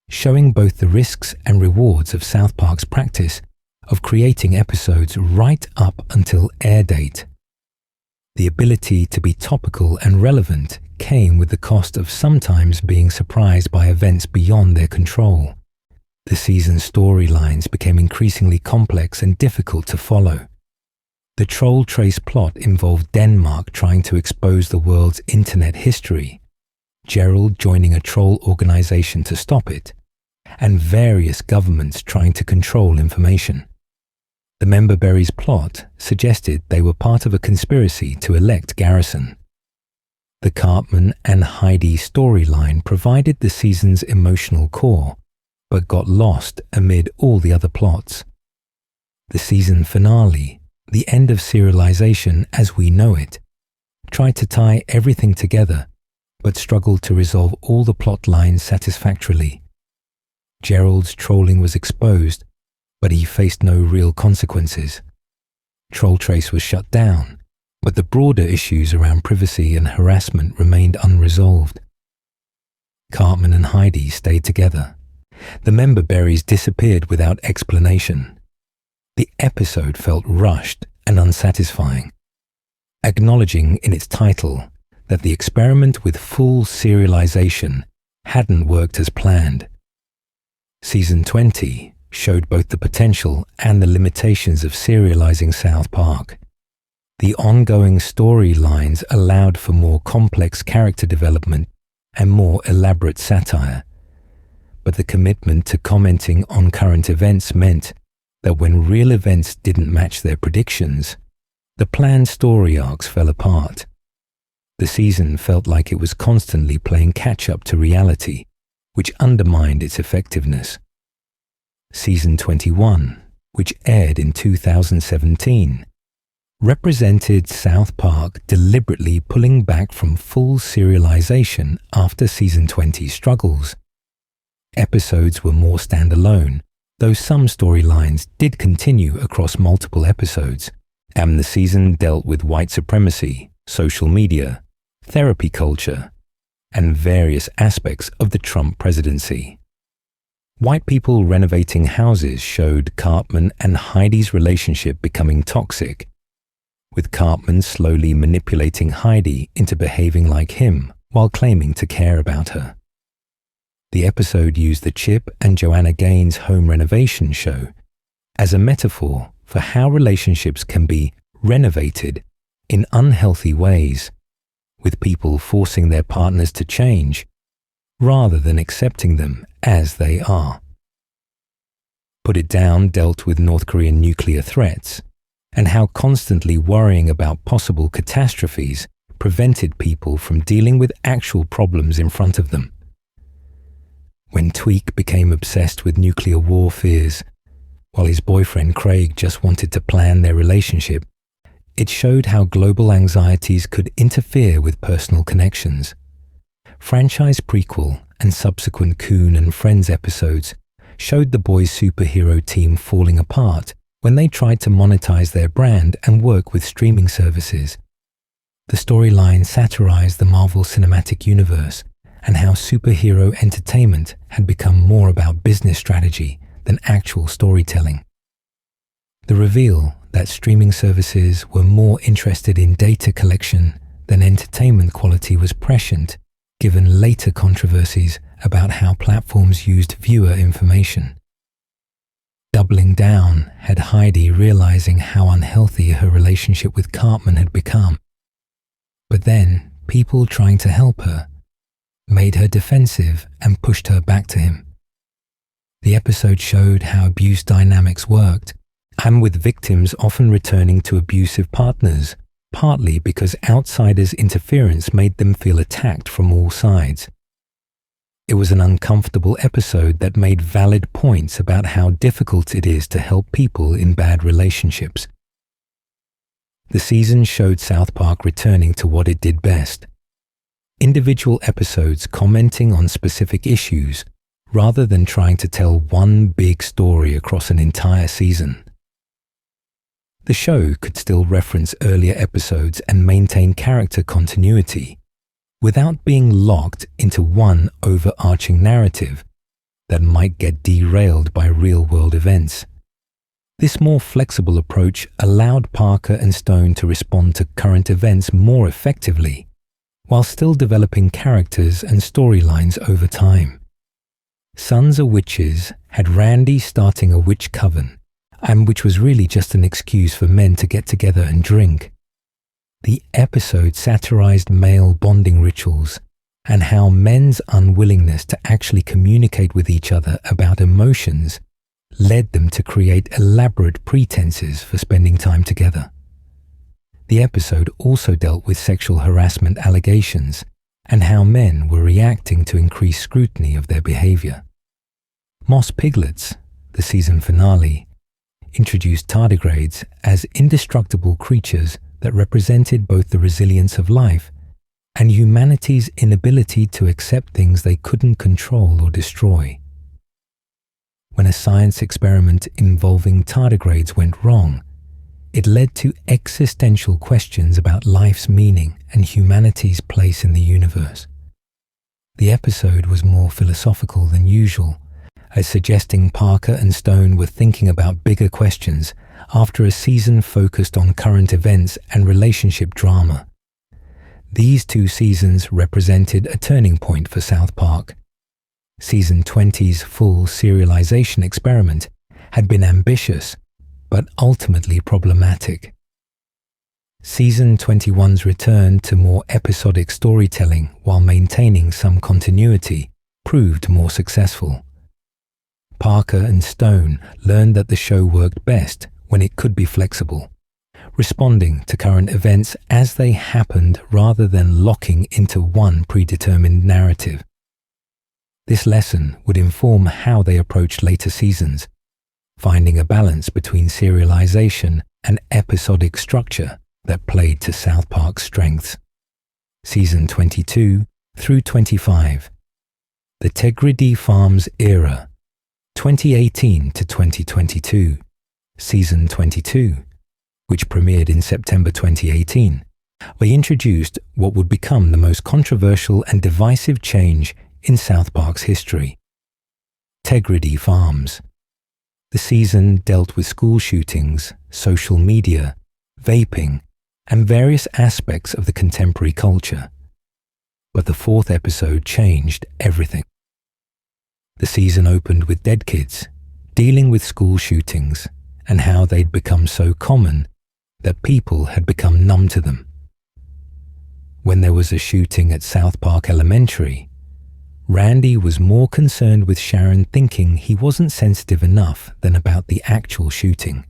Speaker 1: showing both the risks and rewards of South Park's practice of creating episodes right up until air date. The ability to be topical and relevant came with the cost of sometimes being surprised by events beyond their control. The season's storylines became increasingly complex and difficult to follow. The TrollTrace plot involved Denmark trying to expose the world's internet history, Gerald joining a troll organization to stop it, and various governments trying to control information. The member berries plot suggested they were part of a conspiracy to elect Garrison. The Cartman and Heidi storyline provided the season's emotional core, but got lost amid all the other plots. The season finale, the end of serialization as we know it, tried to tie everything together, but struggled to resolve all the plot lines satisfactorily. Gerald's trolling was exposed, but he faced no real consequences. TrollTrace was shut down, but the broader issues around privacy and harassment remained unresolved. Cartman and Heidi stayed together. The member berries disappeared without explanation. The episode felt rushed and unsatisfying, acknowledging in its title that the experiment with full serialization hadn't worked as planned. Season 20 showed both the potential and the limitations of serializing South Park. The ongoing storylines allowed for more complex character development and more elaborate satire, but the commitment to commenting on current events meant that when real events didn't match their predictions, the planned story arcs fell apart. The season felt like it was constantly playing catch-up to reality, which undermined its effectiveness. Season 21, which aired in 2017, represented South Park deliberately pulling back from full serialization after Season 20's struggles. Episodes were more standalone, though some storylines did continue across multiple episodes, and the season dealt with white supremacy, social media, therapy culture, and various aspects of the Trump presidency. White people renovating houses showed Cartman and Heidi's relationship becoming toxic, with Cartman slowly manipulating Heidi into behaving like him while claiming to care about her. The episode used the Chip and Joanna Gaines home renovation show as a metaphor for how relationships can be renovated in unhealthy ways, with people forcing their partners to change rather than accepting them as they are. Put It Down dealt with North Korean nuclear threats and how constantly worrying about possible catastrophes prevented people from dealing with actual problems in front of them. When Tweak became obsessed with nuclear war fears, while his boyfriend Craig just wanted to plan their relationship, it showed how global anxieties could interfere with personal connections. Franchise prequel and subsequent Coon and Friends episodes showed the boys' superhero team falling apart when they tried to monetize their brand and work with streaming services. The storyline satirized the Marvel Cinematic Universe and how superhero entertainment had become more about business strategy than actual storytelling. The reveal that streaming services were more interested in data collection than entertainment quality was prescient, given later controversies about how platforms used viewer information. Doubling Down had Heidi realizing how unhealthy her relationship with Cartman had become. But then, people trying to help her made her defensive and pushed her back to him. The episode showed how abuse dynamics worked, and with victims often returning to abusive partners, partly because outsiders' interference made them feel attacked from all sides. It was an uncomfortable episode that made valid points about how difficult it is to help people in bad relationships. The season showed South Park returning to what it did best: individual episodes commenting on specific issues rather than trying to tell one big story across an entire season. The show could still reference earlier episodes and maintain character continuity without being locked into one overarching narrative that might get derailed by real-world events. This more flexible approach allowed Parker and Stone to respond to current events more effectively, while still developing characters and storylines over time. Sons of Witches had Randy starting a witch coven, and which was really just an excuse for men to get together and drink. The episode satirized male bonding rituals and how men's unwillingness to actually communicate with each other about emotions led them to create elaborate pretenses for spending time together. The episode also dealt with sexual harassment allegations and how men were reacting to increased scrutiny of their behavior. Moss Piglets, the season finale, introduced tardigrades as indestructible creatures that represented both the resilience of life and humanity's inability to accept things they couldn't control or destroy. When a science experiment involving tardigrades went wrong, it led to existential questions about life's meaning and humanity's place in the universe. The episode was more philosophical than usual, as suggesting Parker and Stone were thinking about bigger questions after a season focused on current events and relationship drama. These two seasons represented a turning point for South Park. Season 20's full serialization experiment had been ambitious, but ultimately problematic. Season 21's return to more episodic storytelling while maintaining some continuity proved more successful. Parker and Stone learned that the show worked best when it could be flexible, responding to current events as they happened rather than locking into one predetermined narrative. This lesson would inform how they approached later seasons, finding a balance between serialization and episodic structure that played to South Park's strengths. Season 22 through 25. The Tegrity Farms Era, 2018 to 2022. Season 22, which premiered in September 2018, they introduced what would become the most controversial and divisive change in South Park's history. Tegrity Farms. The season dealt with school shootings, social media, vaping, and various aspects of the contemporary culture. But the fourth episode changed everything. The season opened with dead kids, dealing with school shootings and how they'd become so common that people had become numb to them. When there was a shooting at South Park Elementary, Randy was more concerned with Sharon thinking he wasn't sensitive enough than about the actual shooting.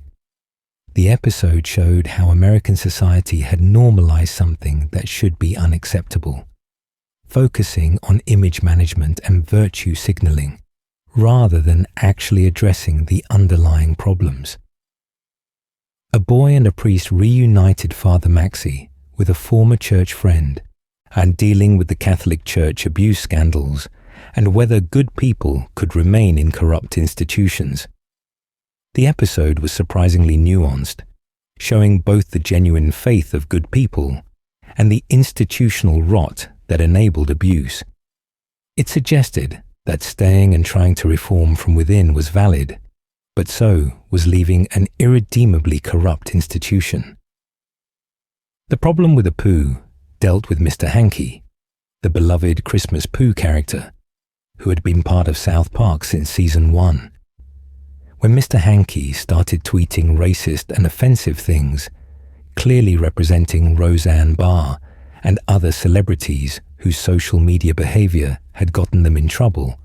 Speaker 1: The episode showed how American society had normalized something that should be unacceptable, focusing on image management and virtue signaling, rather than actually addressing the underlying problems. A boy and a priest reunited Father Maxey with a former church friend and dealing with the Catholic Church abuse scandals and whether good people could remain in corrupt institutions. The episode was surprisingly nuanced, showing both the genuine faith of good people and the institutional rot that enabled abuse. It suggested that staying and trying to reform from within was valid, but so was leaving an irredeemably corrupt institution. The Problem with Apu dealt with Mr. Hankey, the beloved Christmas Pooh character, who had been part of South Park since season 1. When Mr. Hankey started tweeting racist and offensive things, clearly representing Roseanne Barr and other celebrities whose social media behavior had gotten them in trouble,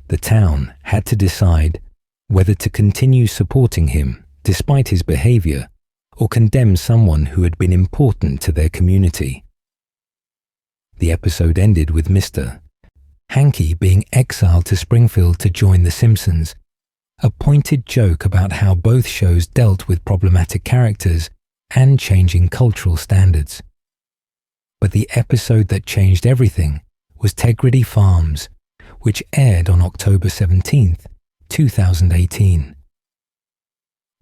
Speaker 1: the town had to decide whether to continue supporting him despite his behavior or condemn someone who had been important to their community. The episode ended with Mr. Hankey being exiled to Springfield to join The Simpsons, a pointed joke about how both shows dealt with problematic characters and changing cultural standards. But the episode that changed everything was Tegrity Farms, which aired on October 17th, 2018.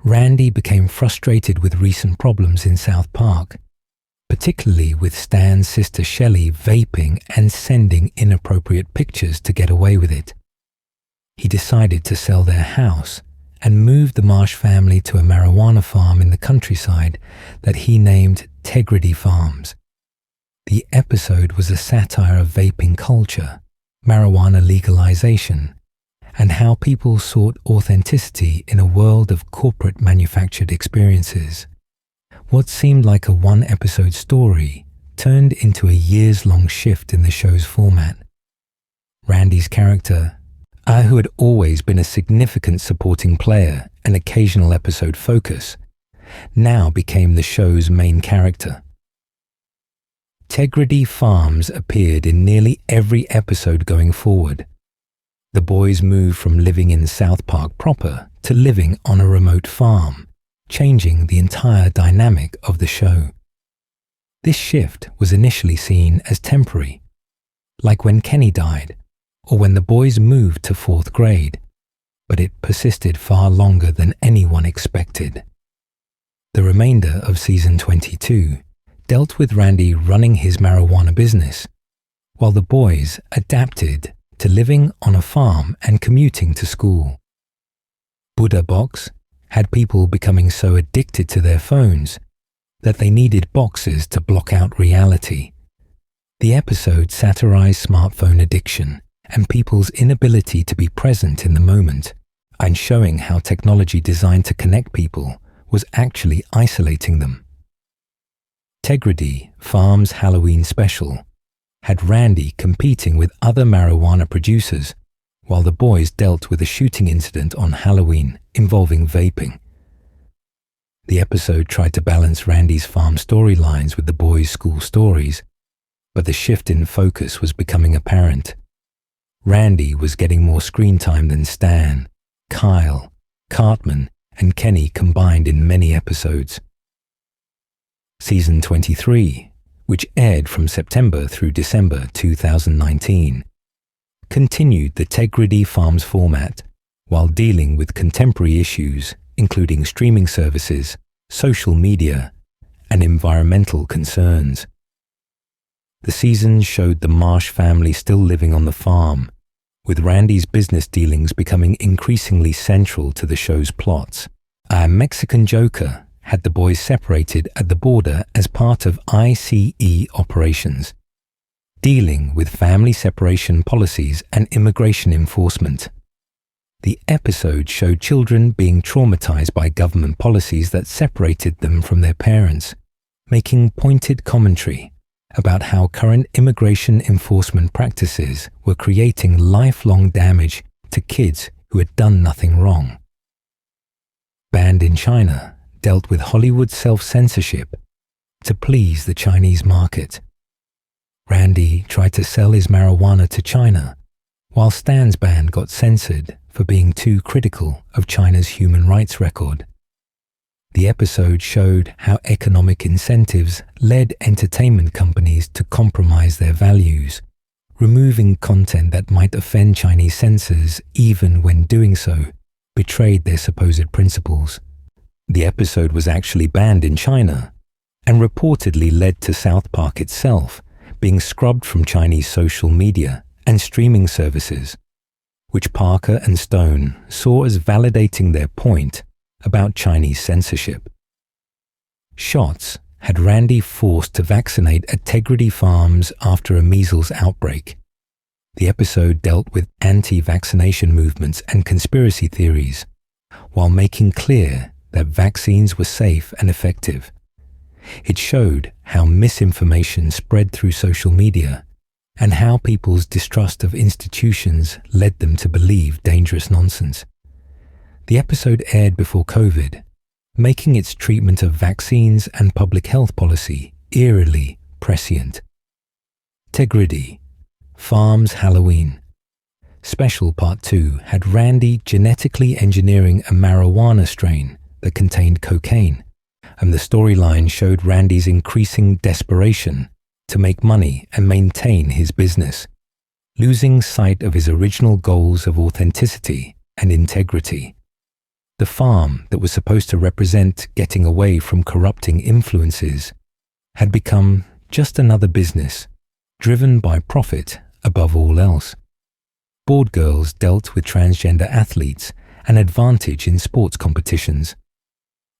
Speaker 1: Randy became frustrated with recent problems in South Park, particularly with Stan's sister Shelley vaping and sending inappropriate pictures to get away with it. He decided to sell their house and move the Marsh family to a marijuana farm in the countryside that he named Tegrity Farms. The episode was a satire of vaping culture, marijuana legalization, and how people sought authenticity in a world of corporate manufactured experiences. What seemed like a one-episode story turned into a years-long shift in the show's format. Randy's character, who had always been a significant supporting player and occasional episode focus, now became the show's main character. Tegrity Farms appeared in nearly every episode going forward. The boys moved from living in South Park proper to living on a remote farm, changing the entire dynamic of the show. This shift was initially seen as temporary, like when Kenny died or when the boys moved to 4th grade, but it persisted far longer than anyone expected. The remainder of season 22 dealt with Randy running his marijuana business, while the boys adapted to living on a farm and commuting to school. Buddha Box had people becoming so addicted to their phones that they needed boxes to block out reality. The episode satirized smartphone addiction and people's inability to be present in the moment, and showing how technology designed to connect people was actually isolating them. Tegrity Farm's Halloween special had Randy competing with other marijuana producers while the boys dealt with a shooting incident on Halloween involving vaping. The episode tried to balance Randy's farm storylines with the boys' school stories, but the shift in focus was becoming apparent. Randy was getting more screen time than Stan, Kyle, Cartman, and Kenny combined in many episodes. Season 23, which aired from September through December 2019, continued the Tegrity Farms format while dealing with contemporary issues including streaming services, social media, and environmental concerns. The season showed the Marsh family still living on the farm, with Randy's business dealings becoming increasingly central to the show's plots. A Mexican joker had the boys separated at the border as part of ICE operations, dealing with family separation policies and immigration enforcement. The episode showed children being traumatized by government policies that separated them from their parents, making pointed commentary about how current immigration enforcement practices were creating lifelong damage to kids who had done nothing wrong. Banned in China dealt with Hollywood self-censorship to please the Chinese market. Randy tried to sell his marijuana to China, while Stan's band got censored for being too critical of China's human rights record. The episode showed how economic incentives led entertainment companies to compromise their values, removing content that might offend Chinese censors even when doing so betrayed their supposed principles. The episode was actually banned in China and reportedly led to South Park itself being scrubbed from Chinese social media and streaming services, which Parker and Stone saw as validating their point about Chinese censorship. Shots had Randy forced to vaccinate at Tegrity Farms after a measles outbreak. The episode dealt with anti-vaccination movements and conspiracy theories, while making clear that vaccines were safe and effective. It showed how misinformation spread through social media and how people's distrust of institutions led them to believe dangerous nonsense. The episode aired before COVID, making its treatment of vaccines and public health policy eerily prescient. Tegrity Farms Halloween Special Part 2 had Randy genetically engineering a marijuana strain that contained cocaine, and the storyline showed Randy's increasing desperation to make money and maintain his business, losing sight of his original goals of authenticity and integrity. The farm that was supposed to represent getting away from corrupting influences had become just another business, driven by profit above all else. Board girls dealt with transgender athletes and advantage in sports competitions.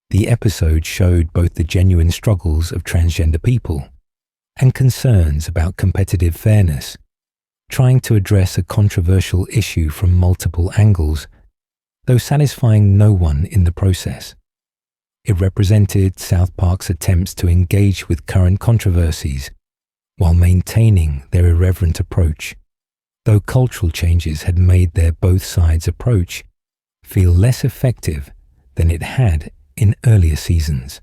Speaker 1: The episode showed both the genuine struggles of transgender people and concerns about competitive fairness, trying to address a controversial issue from multiple angles, though satisfying no one in the process. It represented South Park's attempts to engage with current controversies while maintaining their irreverent approach, though cultural changes had made their both sides approach feel less effective than it had in earlier seasons.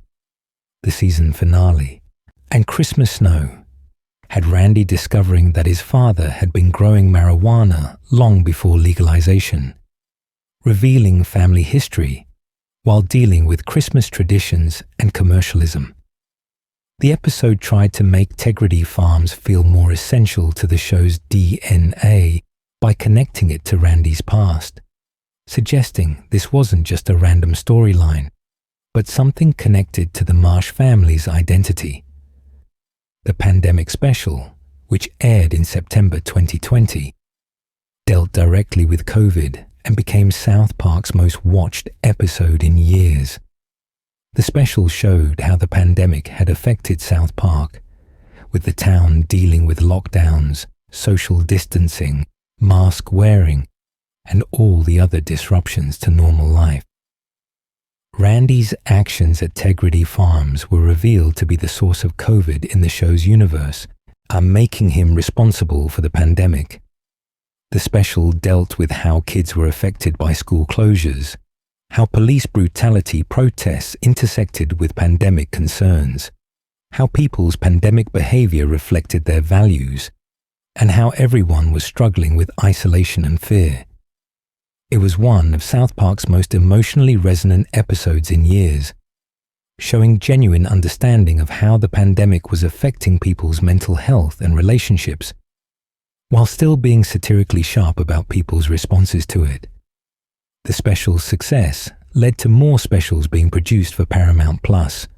Speaker 1: The season finale and Christmas Snow had Randy discovering that his father had been growing marijuana long before legalization, revealing family history while dealing with Christmas traditions and commercialism. The episode tried to make Tegrity Farms feel more essential to the show's DNA by connecting it to Randy's past, suggesting this wasn't just a random storyline, but something connected to the Marsh family's identity. The pandemic special, which aired in September 2020, dealt directly with COVID and became South Park's most watched episode in years. The special showed how the pandemic had affected South Park, with the town dealing with lockdowns, social distancing, mask wearing, and all the other disruptions to normal life. Randy's actions at Tegrity Farms were revealed to be the source of COVID in the show's universe, and making him responsible for the pandemic. The special dealt with how kids were affected by school closures, how police brutality protests intersected with pandemic concerns, how people's pandemic behavior reflected their values, and how everyone was struggling with isolation and fear. It was one of South Park's most emotionally resonant episodes in years, showing genuine understanding of how the pandemic was affecting people's mental health and relationships, while still being satirically sharp about people's responses to it. The special's success led to more specials being produced for Paramount Plus,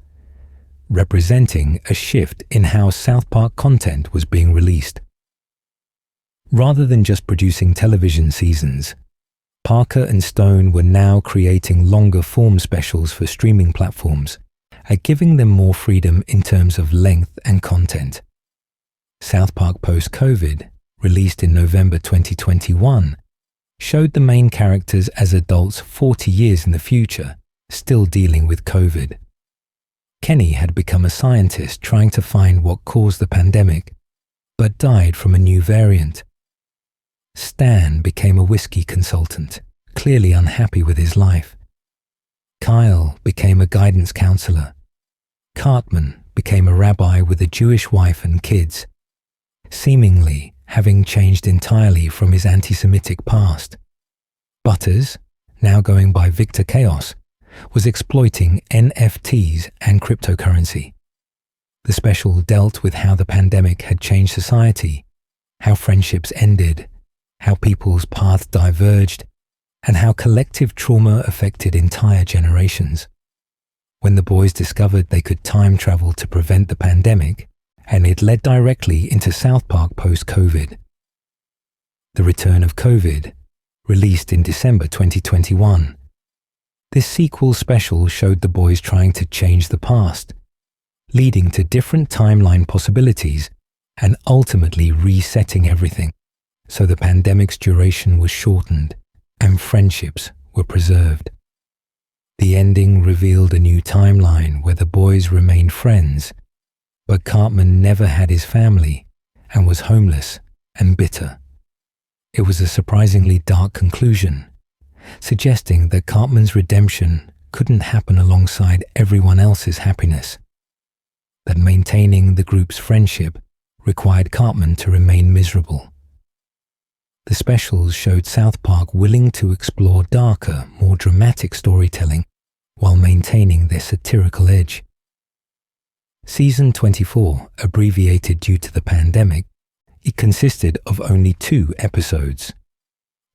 Speaker 1: representing a shift in how South Park content was being released. Rather than just producing television seasons, Parker and Stone were now creating longer-form specials for streaming platforms, giving them more freedom in terms of length and content. South Park Post-COVID, released in November 2021, showed the main characters as adults 40 years in the future, still dealing with COVID. Kenny had become a scientist trying to find what caused the pandemic, but died from a new variant. Stan became a whiskey consultant, clearly unhappy with his life. Kyle became a guidance counselor. Cartman became a rabbi with a Jewish wife and kids, seemingly having changed entirely from his anti-Semitic past. Butters, now going by Victor Chaos, was exploiting NFTs and cryptocurrency. The special dealt with how the pandemic had changed society, how friendships ended, how people's paths diverged, and how collective trauma affected entire generations. When the boys discovered they could time travel to prevent the pandemic, and it led directly into South Park post-COVID. The Return of COVID, released in December 2021. This sequel special showed the boys trying to change the past, leading to different timeline possibilities and ultimately resetting everything, so the pandemic's duration was shortened and friendships were preserved. The ending revealed a new timeline where the boys remained friends, but Cartman never had his family and was homeless and bitter. It was a surprisingly dark conclusion, suggesting that Cartman's redemption couldn't happen alongside everyone else's happiness, that maintaining the group's friendship required Cartman to remain miserable. The specials showed South Park willing to explore darker, more dramatic storytelling while maintaining their satirical edge. Season 24, abbreviated due to the pandemic, it consisted of only 2 episodes: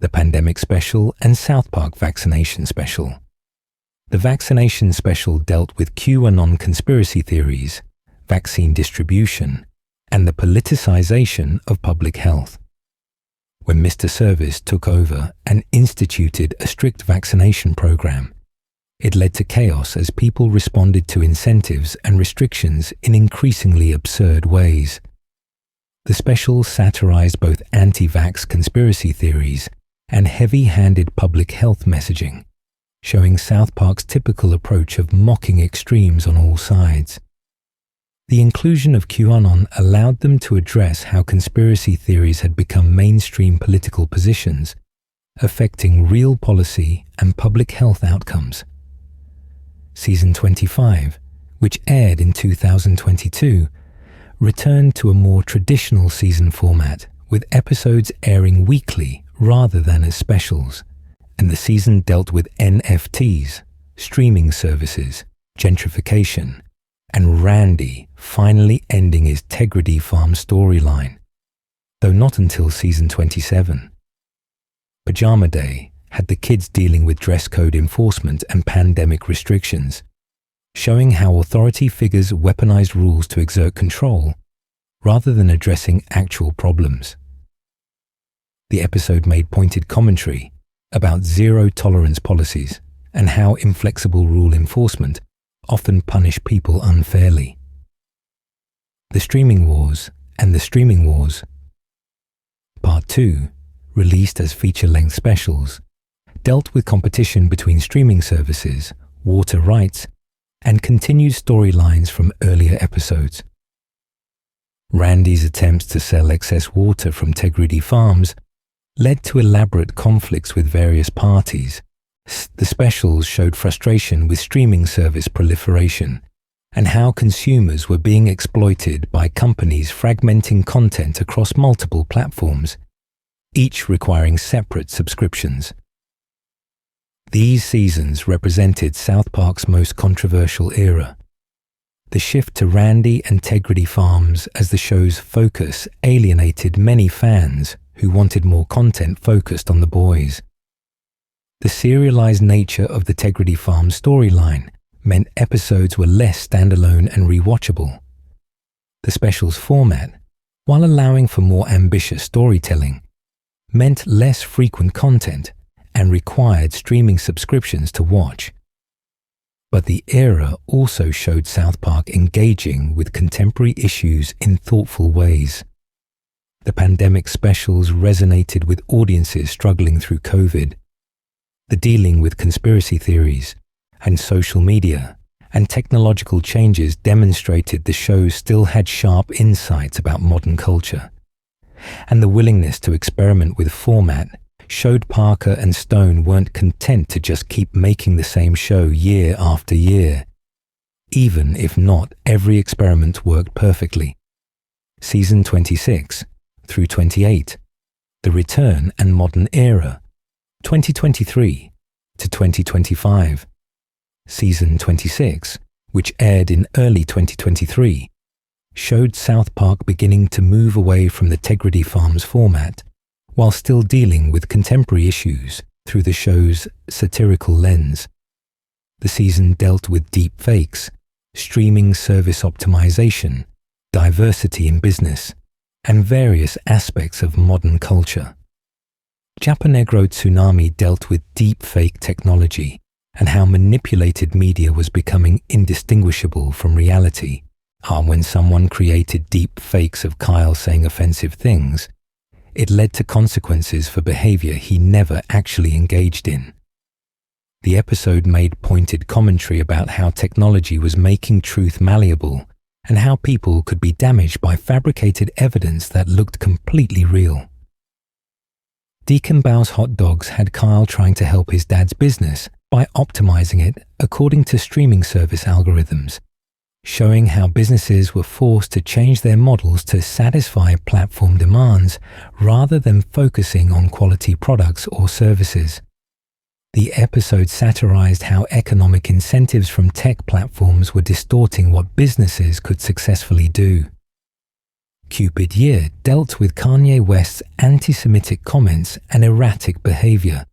Speaker 1: the Pandemic Special and South Park Vaccination Special. The Vaccination Special dealt with QAnon conspiracy theories, vaccine distribution, and the politicization of public health. When Mr. Service took over and instituted a strict vaccination program, it led to chaos as people responded to incentives and restrictions in increasingly absurd ways. The special satirized both anti-vax conspiracy theories and heavy-handed public health messaging, showing South Park's typical approach of mocking extremes on all sides. The inclusion of QAnon allowed them to address how conspiracy theories had become mainstream political positions, affecting real policy and public health outcomes. Season 25, which aired in 2022, returned to a more traditional season format, with episodes airing weekly rather than as specials, and the season dealt with NFTs, streaming services, gentrification, and Randy finally ending his Tegrity Farm storyline, though not until season 27. Pajama Day had the kids dealing with dress code enforcement and pandemic restrictions, showing how authority figures weaponized rules to exert control rather than addressing actual problems. The episode made pointed commentary about zero-tolerance policies and how inflexible rule enforcement often punish people unfairly. The Streaming Wars and the Streaming Wars. Part 2 released as feature-length specials, dealt with competition between streaming services, water rights, and continued storylines from earlier episodes. Randy's attempts to sell excess water from Tegrity farms led to elaborate conflicts with various parties. The specials showed frustration with streaming service proliferation and how consumers were being exploited by companies fragmenting content across multiple platforms, each requiring separate subscriptions. These seasons represented South Park's most controversial era. The shift to Randy and Tegrity farms as the show's focus alienated many fans who wanted more content focused on the boys. The serialized nature of the Tegrity farm storyline meant episodes were less standalone and rewatchable. The specials format, while allowing for more ambitious storytelling, meant less frequent content and required streaming subscriptions to watch. But the era also showed South Park engaging with contemporary issues in thoughtful ways. The pandemic specials resonated with audiences struggling through COVID. The dealing with conspiracy theories and social media and technological changes demonstrated the show still had sharp insights about modern culture. And the willingness to experiment with format showed Parker and Stone weren't content to just keep making the same show year after year, even if not every experiment worked perfectly. Season 26 through 28, The Return and Modern Era, 2023 to 2025. Season 26, which aired in early 2023, showed South Park beginning to move away from the Tegrity Farms format while still dealing with contemporary issues through the show's satirical lens. The season dealt with deep fakes, streaming service optimization, diversity in business, and various aspects of modern culture. Japanegro Tsunami dealt with deep fake technology and how manipulated media was becoming indistinguishable from reality. When someone created deep fakes of Kyle saying offensive things, it led to consequences for behavior he never actually engaged in. The episode made pointed commentary about how technology was making truth malleable and how people could be damaged by fabricated evidence that looked completely real. Deacon Bow's Hot Dogs had Kyle trying to help his dad's business by optimizing it according to streaming service algorithms, showing how businesses were forced to change their models to satisfy platform demands rather than focusing on quality products or services. The episode satirized how economic incentives from tech platforms were distorting what businesses could successfully do. Cupid Year dealt with Kanye West's anti-Semitic comments and erratic behavior.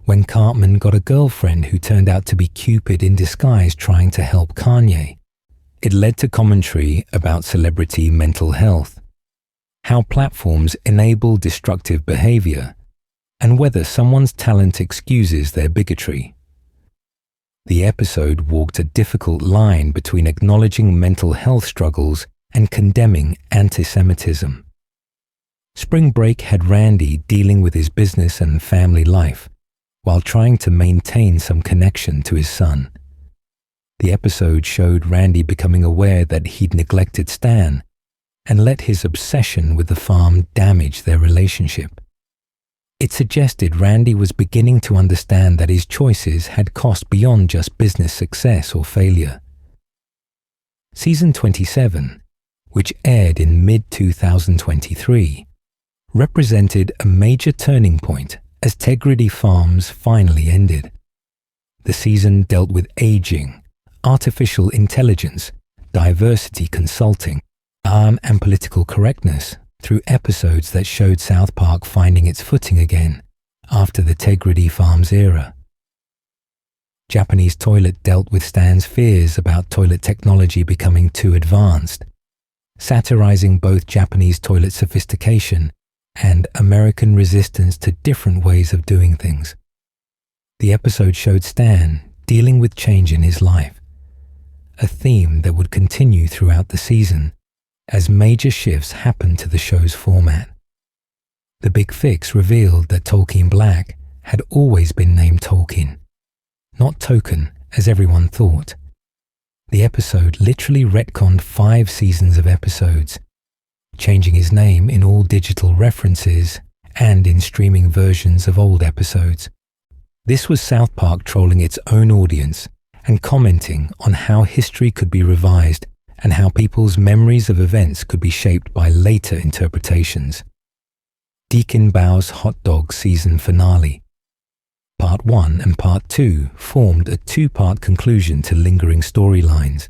Speaker 1: When Cartman got a girlfriend who turned out to be Cupid in disguise trying to help Kanye, it led to commentary about celebrity mental health, how platforms enable destructive behavior, and whether someone's talent excuses their bigotry. The episode walked a difficult line between acknowledging mental health struggles and condemning anti-Semitism. Spring Break had Randy dealing with his business and family life while trying to maintain some connection to his son. The episode showed Randy becoming aware that he'd neglected Stan and let his obsession with the farm damage their relationship. It suggested Randy was beginning to understand that his choices had cost beyond just business success or failure. Season 27, which aired in mid-2023, represented a major turning point as Tegrity Farms finally ended. The season dealt with aging, artificial intelligence, diversity consulting, and political correctness through episodes that showed South Park finding its footing again after the Tegrity Farms era. Japanese Toilet dealt with Stan's fears about toilet technology becoming too advanced, satirizing both Japanese toilet sophistication and American resistance to different ways of doing things. The episode showed Stan dealing with change in his life, a theme that would continue throughout the season as major shifts happened to the show's format. The Big Fix revealed that Tolkien Black had always been named Tolkien, not Token as everyone thought. The episode literally retconned 5 seasons of episodes, changing his name in all digital references and in streaming versions of old episodes. This was South Park trolling its own audience and commenting on how history could be revised and how people's memories of events could be shaped by later interpretations. Deacon Bow's Hot Dog season finale. Part 1 and Part 2 formed a 2-part conclusion to lingering storylines.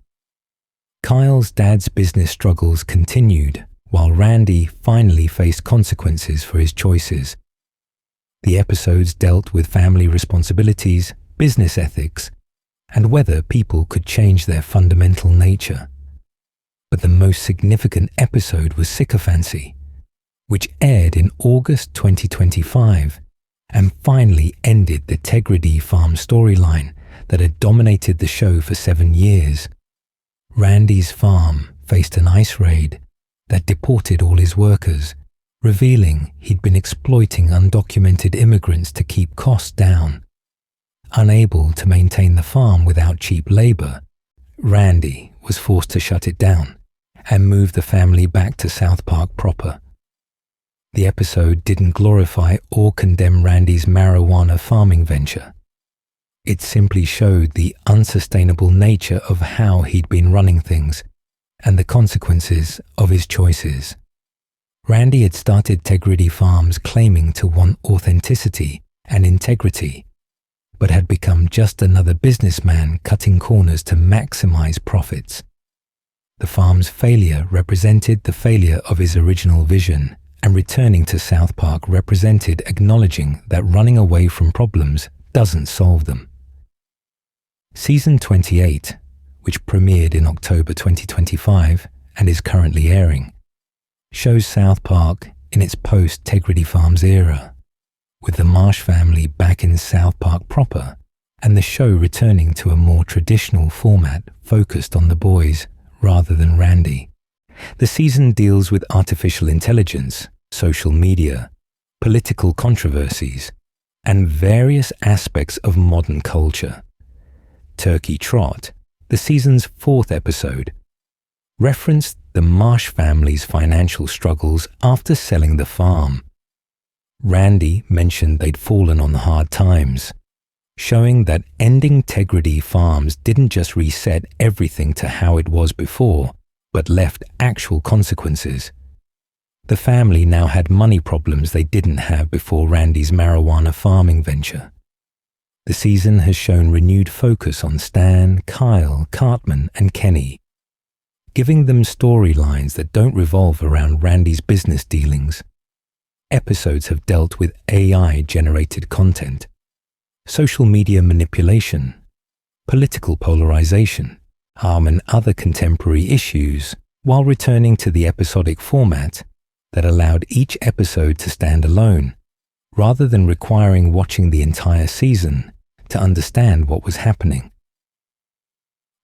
Speaker 1: Kyle's dad's business struggles continued, while Randy finally faced consequences for his choices. The episodes dealt with family responsibilities, business ethics, and whether people could change their fundamental nature. But the most significant episode was Sycophancy, which aired in August 2025 and finally ended the Tegrity farm storyline that had dominated the show for 7 years. Randy's farm faced an ice raid that deported all his workers, revealing he'd been exploiting undocumented immigrants to keep costs down. Unable to maintain the farm without cheap labor, Randy was forced to shut it down and move the family back to South Park proper. The episode didn't glorify or condemn Randy's marijuana farming venture. It simply showed the unsustainable nature of how he'd been running things and the consequences of his choices. Randy had started Tegrity Farms claiming to want authenticity and integrity, but had become just another businessman cutting corners to maximize profits. The farm's failure represented the failure of his original vision, and returning to South Park represented acknowledging that running away from problems doesn't solve them. Season 28, which premiered in October 2025 and is currently airing, shows South Park in its post-Tegrity Farms era, with the Marsh family back in South Park proper and the show returning to a more traditional format focused on the boys rather than Randy. The season deals with artificial intelligence, social media, political controversies, and various aspects of modern culture. Turkey Trot, the season's 4th episode, referenced the Marsh family's financial struggles after selling the farm. Randy mentioned they'd fallen on hard times, showing that ending Tegrity Farms didn't just reset everything to how it was before, but left actual consequences. The family now had money problems they didn't have before Randy's marijuana farming venture. The season has shown renewed focus on Stan, Kyle, Cartman, and Kenny, giving them storylines that don't revolve around Randy's business dealings. Episodes have dealt with AI-generated content, social media manipulation, political polarization, and other contemporary issues, while returning to the episodic format that allowed each episode to stand alone, rather than requiring watching the entire season to understand what was happening.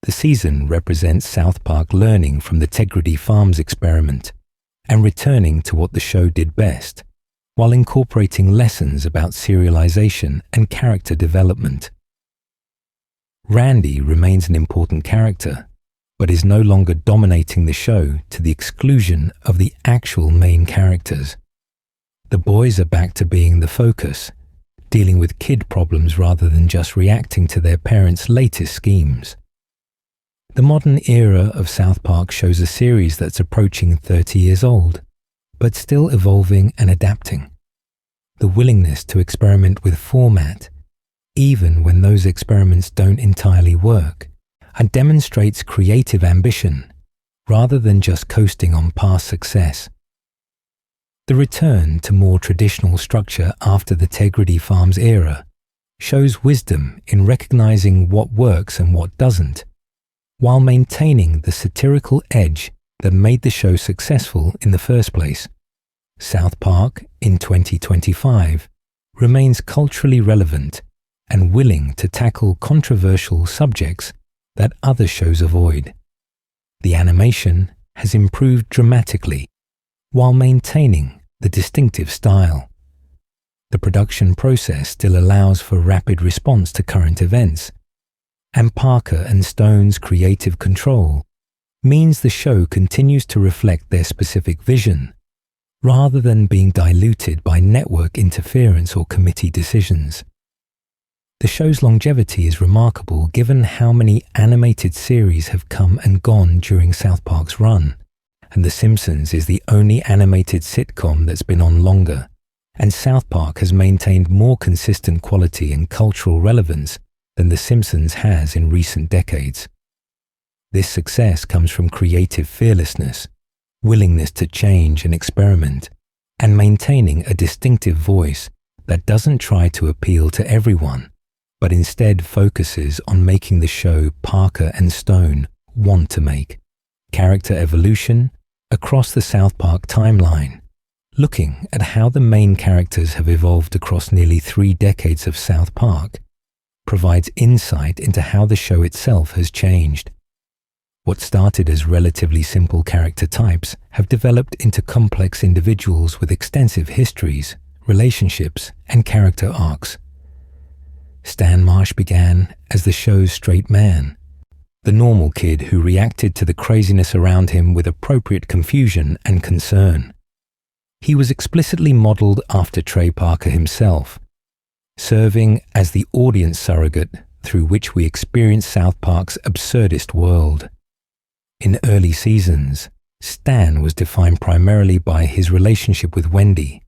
Speaker 1: The season represents South Park learning from the Tegrity Farms experiment and returning to what the show did best, while incorporating lessons about serialization and character development. Randy remains an important character, but is no longer dominating the show to the exclusion of the actual main characters. The boys are back to being the focus, dealing with kid problems rather than just reacting to their parents' latest schemes. The modern era of South Park shows a series that's approaching 30 years old, but still evolving and adapting. The willingness to experiment with format, even when those experiments don't entirely work, and demonstrates creative ambition rather than just coasting on past success. The return to more traditional structure after the Tegrity Farms era shows wisdom in recognizing what works and what doesn't, while maintaining the satirical edge that made the show successful in the first place. South Park in 2025 remains culturally relevant and willing to tackle controversial subjects that other shows avoid. The animation has improved dramatically while maintaining the distinctive style. The production process still allows for rapid response to current events, and Parker and Stone's creative control means the show continues to reflect their specific vision, rather than being diluted by network interference or committee decisions. The show's longevity is remarkable given how many animated series have come and gone during South Park's run, and The Simpsons is the only animated sitcom that's been on longer, and South Park has maintained more consistent quality and cultural relevance than The Simpsons has in recent decades. This success comes from creative fearlessness, willingness to change and experiment, and maintaining a distinctive voice that doesn't try to appeal to everyone, but instead focuses on making the show Parker and Stone want to make. Character evolution across the South Park timeline, looking at how the main characters have evolved across nearly 3 decades of South Park, provides insight into how the show itself has changed. What started as relatively simple character types have developed into complex individuals with extensive histories, relationships, and character arcs. Stan Marsh began as the show's straight man, the normal kid who reacted to the craziness around him with appropriate confusion and concern. He was explicitly modeled after Trey Parker himself, serving as the audience surrogate through which we experience South Park's absurdist world. In early seasons, Stan was defined primarily by his relationship with Wendy,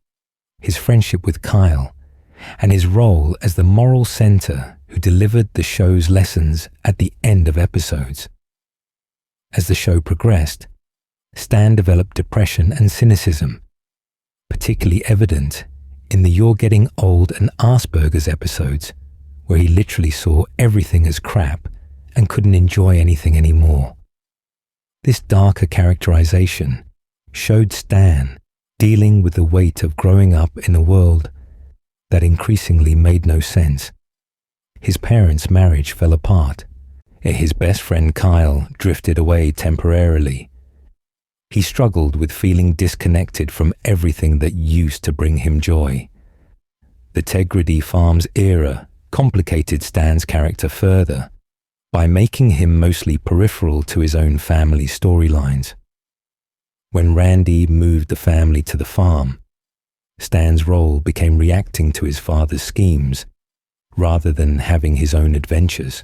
Speaker 1: his friendship with Kyle, and his role as the moral center who delivered the show's lessons at the end of episodes. As the show progressed, Stan developed depression and cynicism, particularly evident in the You're Getting Old and Asperger's episodes, where he literally saw everything as crap and couldn't enjoy anything anymore. This darker characterization showed Stan dealing with the weight of growing up in a world that increasingly made no sense. His parents' marriage fell apart. His best friend Kyle drifted away temporarily. He struggled with feeling disconnected from everything that used to bring him joy. The Tegrity Farms era complicated Stan's character further by making him mostly peripheral to his own family storylines. When Randy moved the family to the farm, Stan's role became reacting to his father's schemes rather than having his own adventures.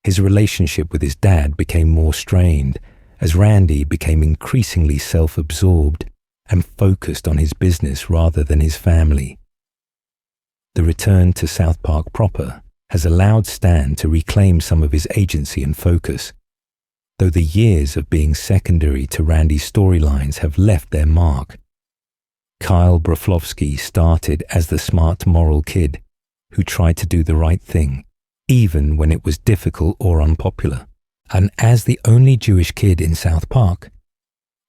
Speaker 1: His relationship with his dad became more strained as Randy became increasingly self-absorbed and focused on his business rather than his family. The return to South Park proper has allowed Stan to reclaim some of his agency and focus, though the years of being secondary to Randy's storylines have left their mark. Kyle Broflovski started as the smart moral kid who tried to do the right thing, even when it was difficult or unpopular. And as the only Jewish kid in South Park,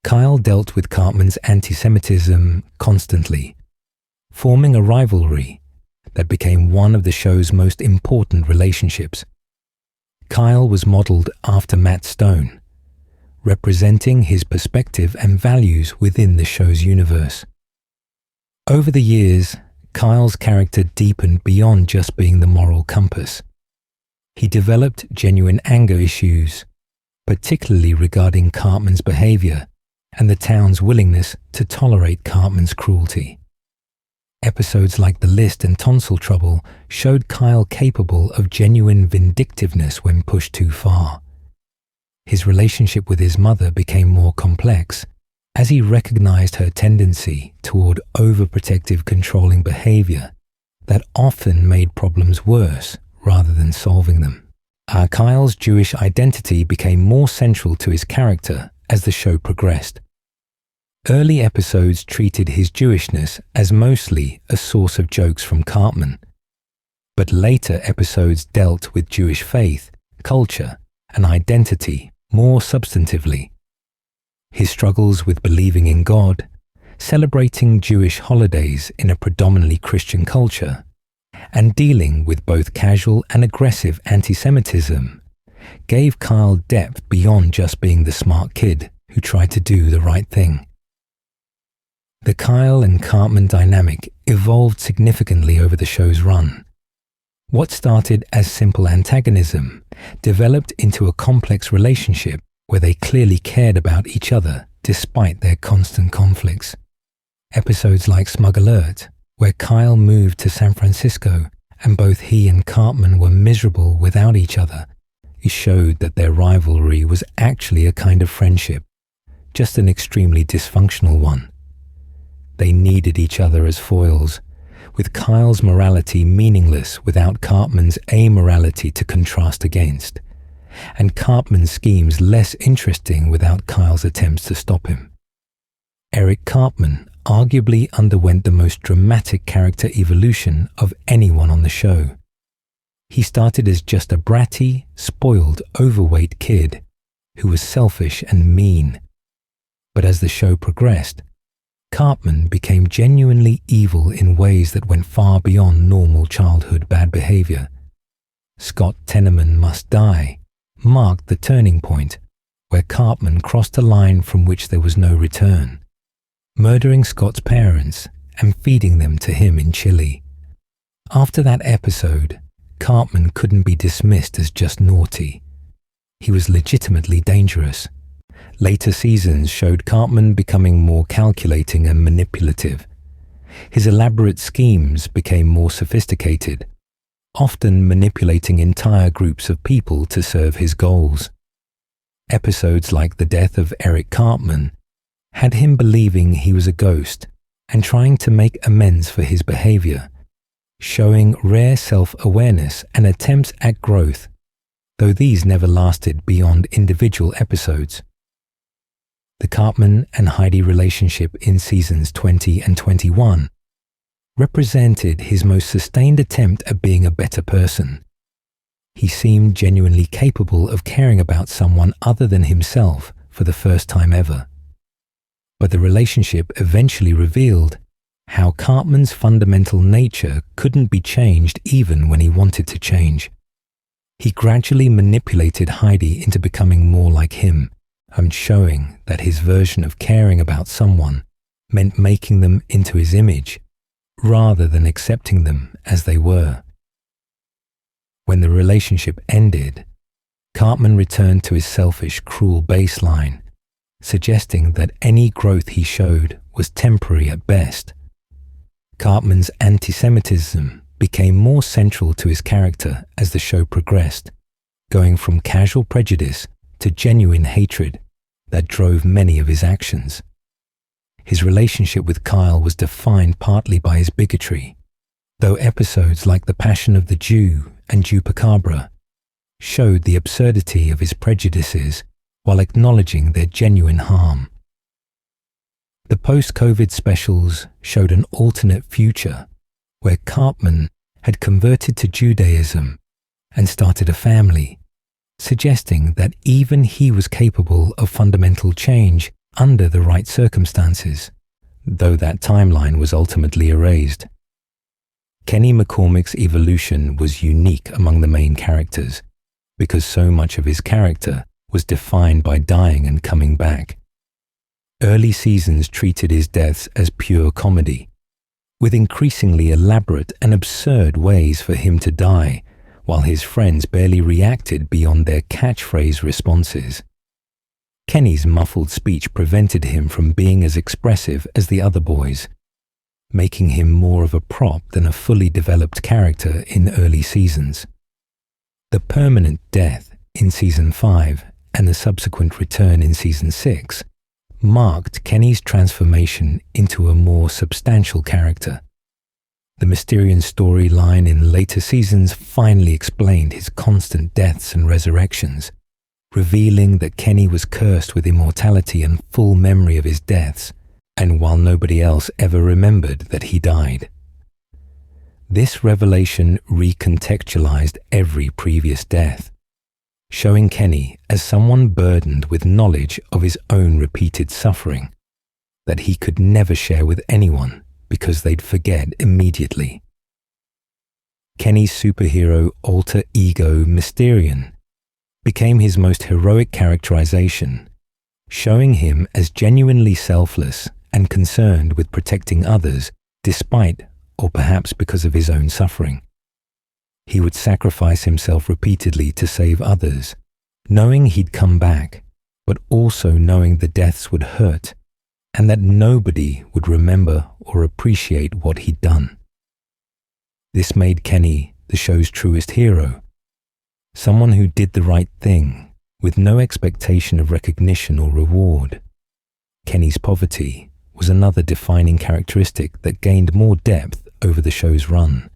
Speaker 1: Kyle dealt with Cartman's anti-Semitism constantly, forming a rivalry that became one of the show's most important relationships. Kyle was modeled after Matt Stone, representing his perspective and values within the show's universe. Over the years, Kyle's character deepened beyond just being the moral compass. He developed genuine anger issues, particularly regarding Cartman's behavior and the town's willingness to tolerate Cartman's cruelty. Episodes like The List and Tonsil Trouble showed Kyle capable of genuine vindictiveness when pushed too far. His relationship with his mother became more complex, as he recognized her tendency toward overprotective, controlling behavior that often made problems worse rather than solving them. Kyle's Jewish identity became more central to his character as the show progressed. Early episodes treated his Jewishness as mostly a source of jokes from Cartman, but later episodes dealt with Jewish faith, culture, and identity more substantively. His struggles with believing in God, celebrating Jewish holidays in a predominantly Christian culture, and dealing with both casual and aggressive anti-Semitism gave Kyle depth beyond just being the smart kid who tried to do the right thing. The Kyle and Cartman dynamic evolved significantly over the show's run. What started as simple antagonism developed into a complex relationship where they clearly cared about each other despite their constant conflicts. Episodes like Smug Alert, where Kyle moved to San Francisco and both he and Cartman were miserable without each other, it showed that their rivalry was actually a kind of friendship, just an extremely dysfunctional one. They needed each other as foils, with Kyle's morality meaningless without Cartman's amorality to contrast against, and Cartman's schemes less interesting without Kyle's attempts to stop him. Eric Cartman arguably underwent the most dramatic character evolution of anyone on the show. He started as just a bratty, spoiled, overweight kid who was selfish and mean. But as the show progressed, Cartman became genuinely evil in ways that went far beyond normal childhood bad behavior. Scott Tenorman Must Die marked the turning point, where Cartman crossed a line from which there was no return, murdering Scott's parents and feeding them to him in Chile. After that episode, Cartman couldn't be dismissed as just naughty. He was legitimately dangerous. Later seasons showed Cartman becoming more calculating and manipulative. His elaborate schemes became more sophisticated, often manipulating entire groups of people to serve his goals. Episodes like the death of Eric Cartman had him believing he was a ghost and trying to make amends for his behavior, showing rare self-awareness and attempts at growth, though these never lasted beyond individual episodes. The Cartman and Heidi relationship in seasons 20 and 21 represented his most sustained attempt at being a better person. He seemed genuinely capable of caring about someone other than himself for the first time ever. But the relationship eventually revealed how Cartman's fundamental nature couldn't be changed even when he wanted to change. He gradually manipulated Heidi into becoming more like him, and showing that his version of caring about someone meant making them into his image, rather than accepting them as they were. When the relationship ended, Cartman returned to his selfish, cruel baseline, suggesting that any growth he showed was temporary at best. Cartman's anti-Semitism became more central to his character as the show progressed, going from casual prejudice to genuine hatred that drove many of his actions. His relationship with Kyle was defined partly by his bigotry, though episodes like The Passion of the Jew and Chupacabra showed the absurdity of his prejudices while acknowledging their genuine harm. The post-COVID specials showed an alternate future where Cartman had converted to Judaism and started a family, suggesting that even he was capable of fundamental change under the right circumstances, though that timeline was ultimately erased. Kenny McCormick's evolution was unique among the main characters because so much of his character was defined by dying and coming back. Early seasons treated his deaths as pure comedy, with increasingly elaborate and absurd ways for him to die, while his friends barely reacted beyond their catchphrase responses. Kenny's muffled speech prevented him from being as expressive as the other boys, making him more of a prop than a fully developed character in early seasons. The permanent death in Season 5 and the subsequent return in Season 6 marked Kenny's transformation into a more substantial character. The Mysterian storyline in later seasons finally explained his constant deaths and resurrections, revealing that Kenny was cursed with immortality and full memory of his deaths, and while nobody else ever remembered that he died. This revelation recontextualized every previous death, showing Kenny as someone burdened with knowledge of his own repeated suffering that he could never share with anyone because they'd forget immediately. Kenny's superhero alter ego Mysterian became his most heroic characterization, showing him as genuinely selfless and concerned with protecting others despite or perhaps because of his own suffering. He would sacrifice himself repeatedly to save others, knowing he'd come back, but also knowing the deaths would hurt and that nobody would remember or appreciate what he'd done. This made Kenny the show's truest hero, someone who did the right thing with no expectation of recognition or reward. Kenny's poverty was another defining characteristic that gained more depth over the show's run.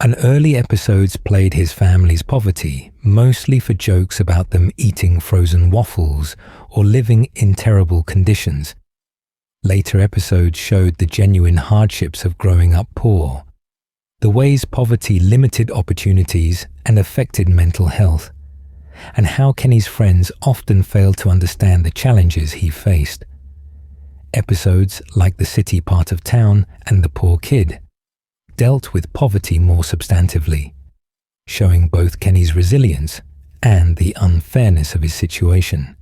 Speaker 1: And early episodes played his family's poverty mostly for jokes about them eating frozen waffles or living in terrible conditions. Later episodes showed the genuine hardships of growing up poor, the ways poverty limited opportunities and affected mental health, and how Kenny's friends often failed to understand the challenges he faced. Episodes like The City Part of Town and The Poor Kid dealt with poverty more substantively, showing both Kenny's resilience and the unfairness of his situation.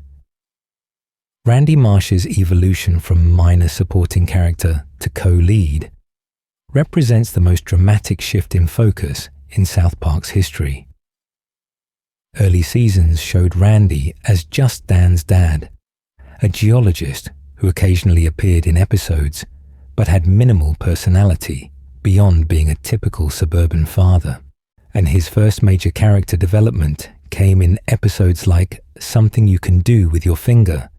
Speaker 1: Randy Marsh's evolution from minor supporting character to co-lead represents the most dramatic shift in focus in South Park's history. Early seasons showed Randy as just Dan's dad, a geologist who occasionally appeared in episodes but had minimal personality beyond being a typical suburban father. And his first major character development came in episodes like Something You Can Do With Your Finger,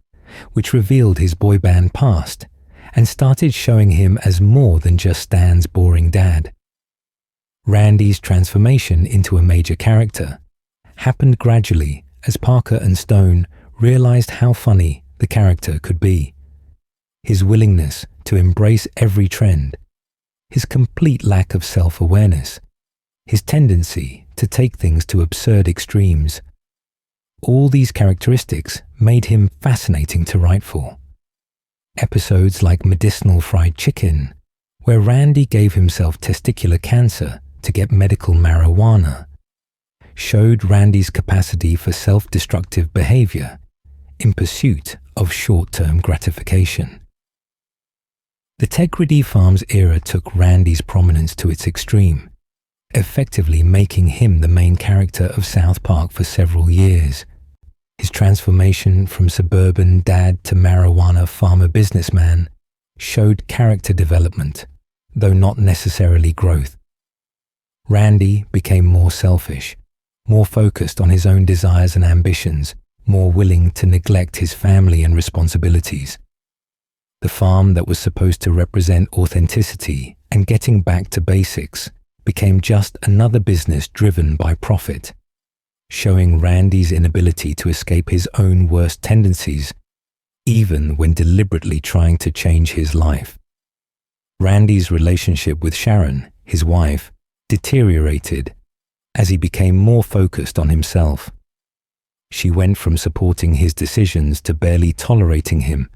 Speaker 1: which revealed his boy band past and started showing him as more than just Dan's boring dad. Randy's transformation into a major character happened gradually as Parker and Stone realized how funny the character could be. His willingness to embrace every trend, his complete lack of self-awareness, his tendency to take things to absurd extremes. All these characteristics made him fascinating to write for. Episodes like Medicinal Fried Chicken, where Randy gave himself testicular cancer to get medical marijuana, showed Randy's capacity for self-destructive behavior in pursuit of short-term gratification. The Tegrity Farms era took Randy's prominence to its extreme, effectively making him the main character of South Park for several years. His transformation from suburban dad to marijuana farmer businessman showed character development, though not necessarily growth. Randy became more selfish, more focused on his own desires and ambitions, more willing to neglect his family and responsibilities. The farm that was supposed to represent authenticity and getting back to basics became just another business driven by profit, showing Randy's inability to escape his own worst tendencies, even when deliberately trying to change his life. Randy's relationship with Sharon, his wife, deteriorated as he became more focused on himself. She went from supporting his decisions to barely tolerating him,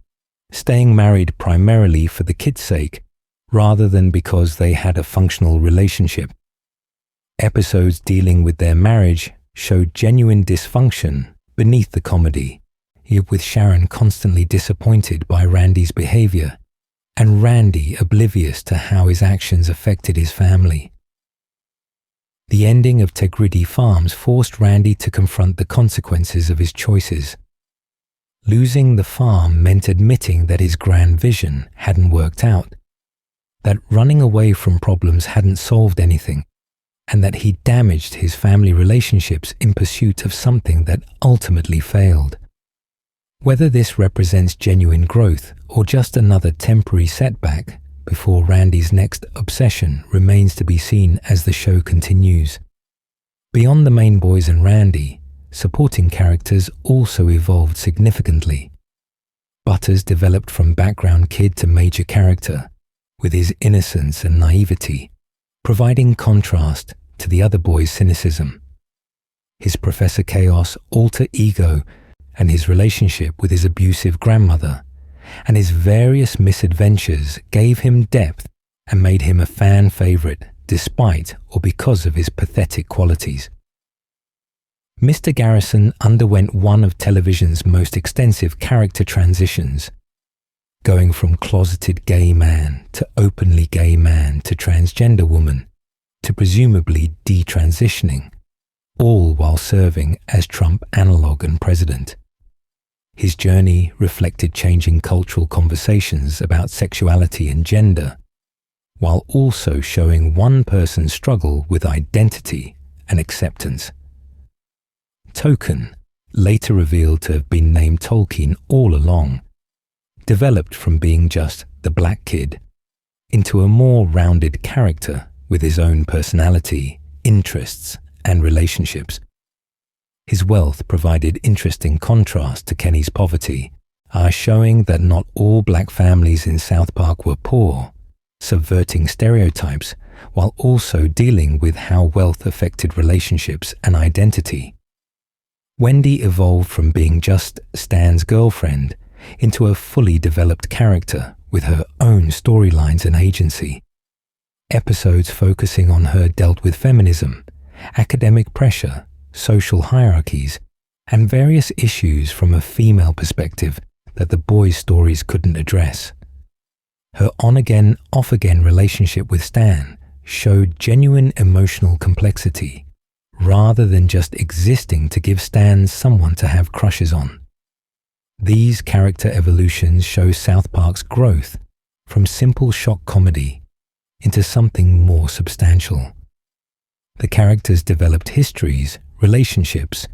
Speaker 1: staying married primarily for the kids' sake, rather than because they had a functional relationship. Episodes dealing with their marriage showed genuine dysfunction beneath the comedy, yet with Sharon constantly disappointed by Randy's behavior, and Randy oblivious to how his actions affected his family. The ending of Tegrity Farms forced Randy to confront the consequences of his choices. Losing the farm meant admitting that his grand vision hadn't worked out, that running away from problems hadn't solved anything, and that he damaged his family relationships in pursuit of something that ultimately failed. Whether this represents genuine growth or just another temporary setback before Randy's next obsession remains to be seen as the show continues. Beyond the main boys and Randy, supporting characters also evolved significantly. Butters developed from background kid to major character, with his innocence and naivety, providing contrast to the other boys' cynicism. His Professor Chaos alter ego and his relationship with his abusive grandmother and his various misadventures gave him depth and made him a fan favorite despite or because of his pathetic qualities. Mr. Garrison underwent one of television's most extensive character transitions. going from closeted gay man to openly gay man to transgender woman to presumably detransitioning, all while serving as Trump analog and president. His journey reflected changing cultural conversations about sexuality and gender, while also showing one person's struggle with identity and acceptance. Token, later revealed to have been named Tolkien all along, developed from being just the black kid into a more rounded character with his own personality, interests, and relationships. His wealth provided interesting contrast to Kenny's poverty, showing that not all black families in South Park were poor, subverting stereotypes while also dealing with how wealth affected relationships and identity. Wendy evolved from being just Stan's girlfriend into a fully developed character with her own storylines and agency. Episodes focusing on her dealt with feminism, academic pressure, social hierarchies, and various issues from a female perspective that the boys' stories couldn't address. Her on-again, off-again relationship with Stan showed genuine emotional complexity, rather than just existing to give Stan someone to have crushes on. These character evolutions show South Park's growth from simple shock comedy into something more substantial. The characters developed histories, relationships,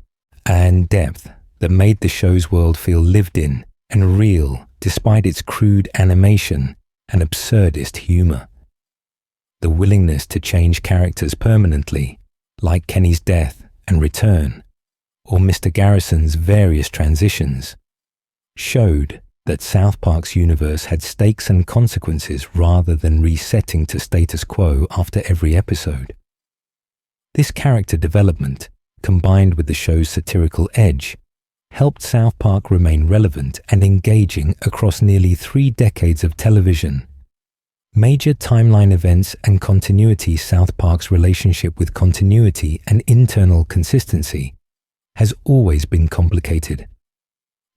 Speaker 1: and depth that made the show's world feel lived in and real despite its crude animation and absurdist humor. The willingness to change characters permanently, like Kenny's death and return, or Mr. Garrison's various transitions, showed that South Park's universe had stakes and consequences rather than resetting to status quo after every episode. This character development, combined with the show's satirical edge, helped South Park remain relevant and engaging across nearly 3 decades of television. Major timeline events and continuity. South Park's relationship with continuity and internal consistency has always been complicated.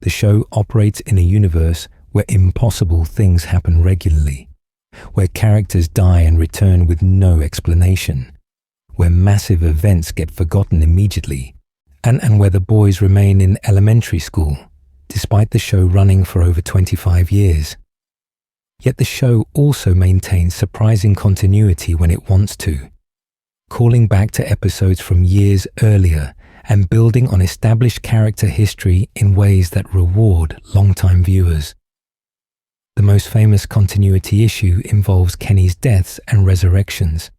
Speaker 1: The show operates in a universe where impossible things happen regularly, where characters die and return with no explanation, where massive events get forgotten immediately, and where the boys remain in elementary school, despite the show running for over 25 years. Yet the show also maintains surprising continuity when it wants to, calling back to episodes from years earlier and building on established character history in ways that reward longtime viewers. The most famous continuity issue involves Kenny's deaths and resurrections.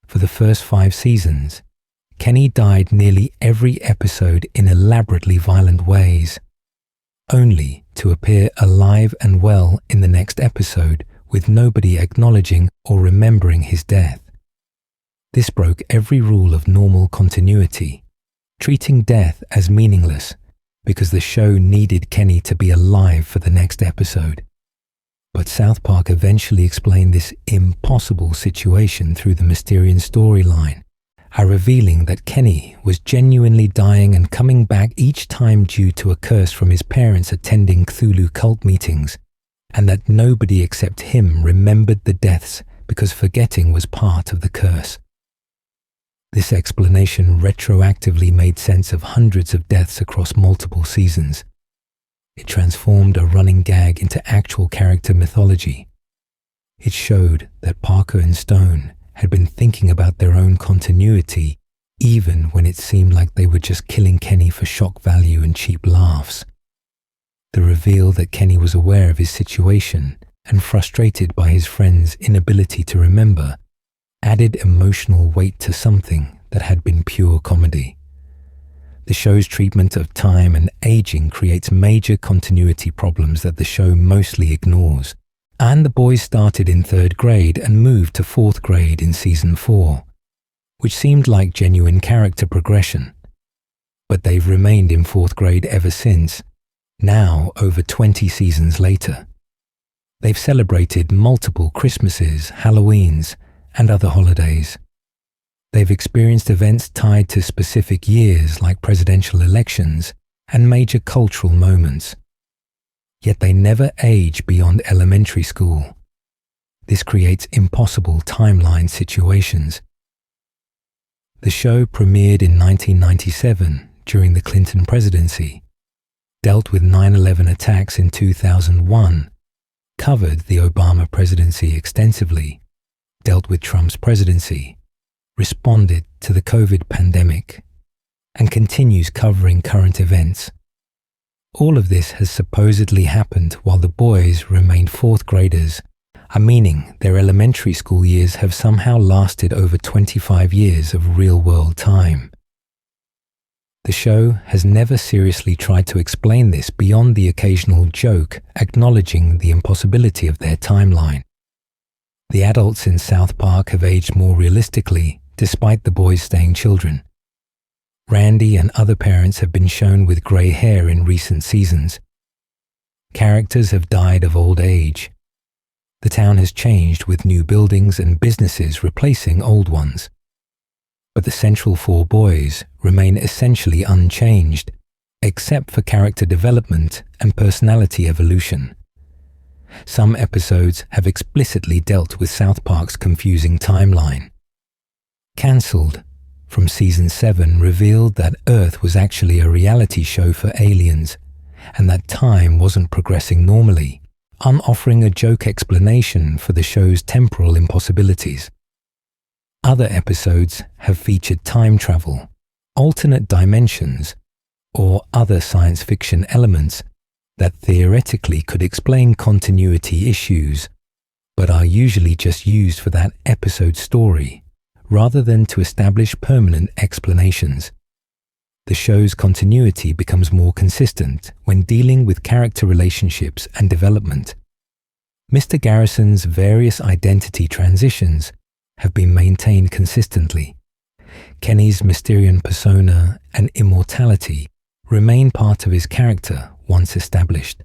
Speaker 1: For the first 5 seasons, Kenny died nearly every episode in elaborately violent ways, only to appear alive and well in the next episode with nobody acknowledging or remembering his death. This broke every rule of normal continuity, treating death as meaningless because the show needed Kenny to be alive for the next episode. But South Park eventually explained this impossible situation through the Mysterian storyline, revealing that Kenny was genuinely dying and coming back each time due to a curse from his parents attending Cthulhu cult meetings, and that nobody except him remembered the deaths because forgetting was part of the curse. This explanation retroactively made sense of hundreds of deaths across multiple seasons. It transformed a running gag into actual character mythology. It showed that Parker and Stone had been thinking about their own continuity even when it seemed like they were just killing Kenny for shock value and cheap laughs. The reveal that Kenny was aware of his situation and frustrated by his friend's inability to remember added emotional weight to something that had been pure comedy. The show's treatment of time and aging creates major continuity problems that the show mostly ignores, and the boys started in 3rd grade and moved to 4th grade in season 4, which seemed like genuine character progression. But they've remained in 4th grade ever since, now over 20 seasons later. They've celebrated multiple Christmases, Halloweens, and other holidays. They've experienced events tied to specific years like presidential elections and major cultural moments. yet they never age beyond elementary school. This creates impossible timeline situations. The show premiered in 1997 during the Clinton presidency, dealt with 9/11 attacks in 2001, covered the Obama presidency extensively, dealt with Trump's presidency, responded to the COVID pandemic, and continues covering current events. All of this has supposedly happened while the boys remained fourth graders, meaning their elementary school years have somehow lasted over 25 years of real-world time. The show has never seriously tried to explain this beyond the occasional joke acknowledging the impossibility of their timeline. The adults in South Park have aged more realistically, despite the boys staying children. Randy and other parents have been shown with grey hair in recent seasons. Characters have died of old age. The town has changed with new buildings and businesses replacing old ones. But the central four boys remain essentially unchanged, except for character development and personality evolution. Some episodes have explicitly dealt with South Park's confusing timeline. Cancelled from Season 7 revealed that Earth was actually a reality show for aliens, and that time wasn't progressing normally, offering a joke explanation for the show's temporal impossibilities. Other episodes have featured time travel, alternate dimensions, or other science fiction elements that theoretically could explain continuity issues, but are usually just used for that episode's story, rather than to establish permanent explanations. The show's continuity becomes more consistent when dealing with character relationships and development. Mr. Garrison's various identity transitions have been maintained consistently. Kenny's Mysterian persona and immortality remain part of his character once established.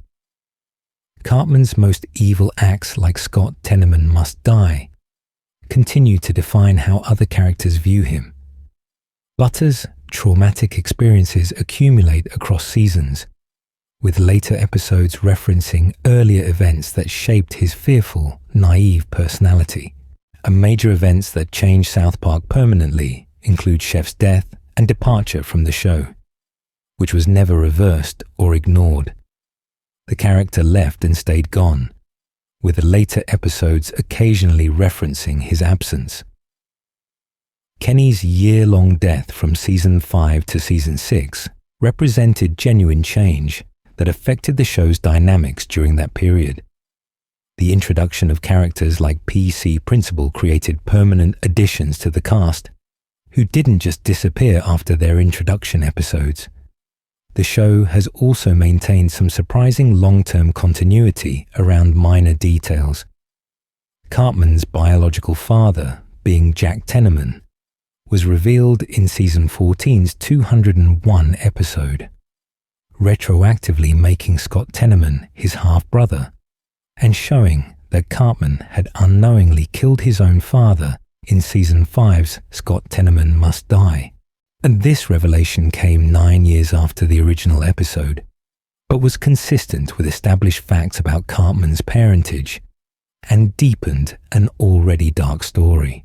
Speaker 1: Cartman's most evil acts, like Scott Tenorman must die, continue to define how other characters view him. Butter's traumatic experiences accumulate across seasons, with later episodes referencing earlier events that shaped his fearful, naive personality. Major events that changed South Park permanently include Chef's death and departure from the show, which was never reversed or ignored. The character left and stayed gone, with the later episodes occasionally referencing his absence. Kenny's year-long death from Season 5 to Season 6 represented genuine change that affected the show's dynamics during that period. The introduction of characters like PC Principal created permanent additions to the cast, who didn't just disappear after their introduction episodes. The show has also maintained some surprising long-term continuity around minor details. Cartman's biological father, being Jack Tenorman, was revealed in Season 14's 201 episode, retroactively making Scott Tenorman his half-brother, and showing that Cartman had unknowingly killed his own father in Season 5's Scott Tenorman Must Die. And this revelation came 9 years after the original episode, but was consistent with established facts about Cartman's parentage and deepened an already dark story.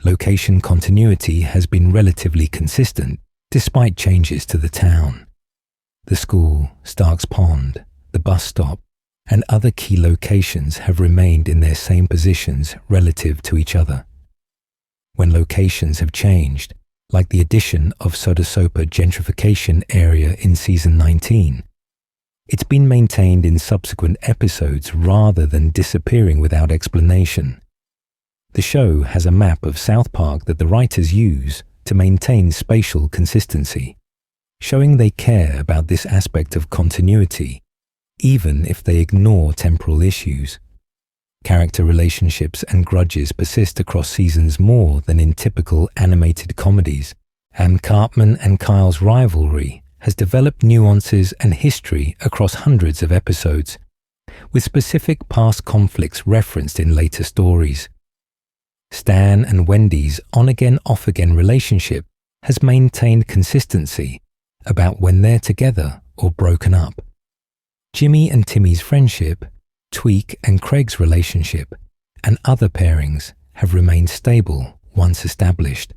Speaker 1: Location continuity has been relatively consistent despite changes to the town. The school, Stark's Pond, the bus stop, and other key locations have remained in their same positions relative to each other. When locations have changed, like the addition of Sodasopa gentrification area in Season 19, it's been maintained in subsequent episodes rather than disappearing without explanation. The show has a map of South Park that the writers use to maintain spatial consistency, showing they care about this aspect of continuity, even if they ignore temporal issues. Character relationships and grudges persist across seasons more than in typical animated comedies, and Cartman and Kyle's rivalry has developed nuances and history across hundreds of episodes, with specific past conflicts referenced in later stories. Stan and Wendy's on-again, off-again relationship has maintained consistency about when they're together or broken up. Jimmy and Timmy's friendship, Tweek and Craig's relationship, and other pairings have remained stable once established.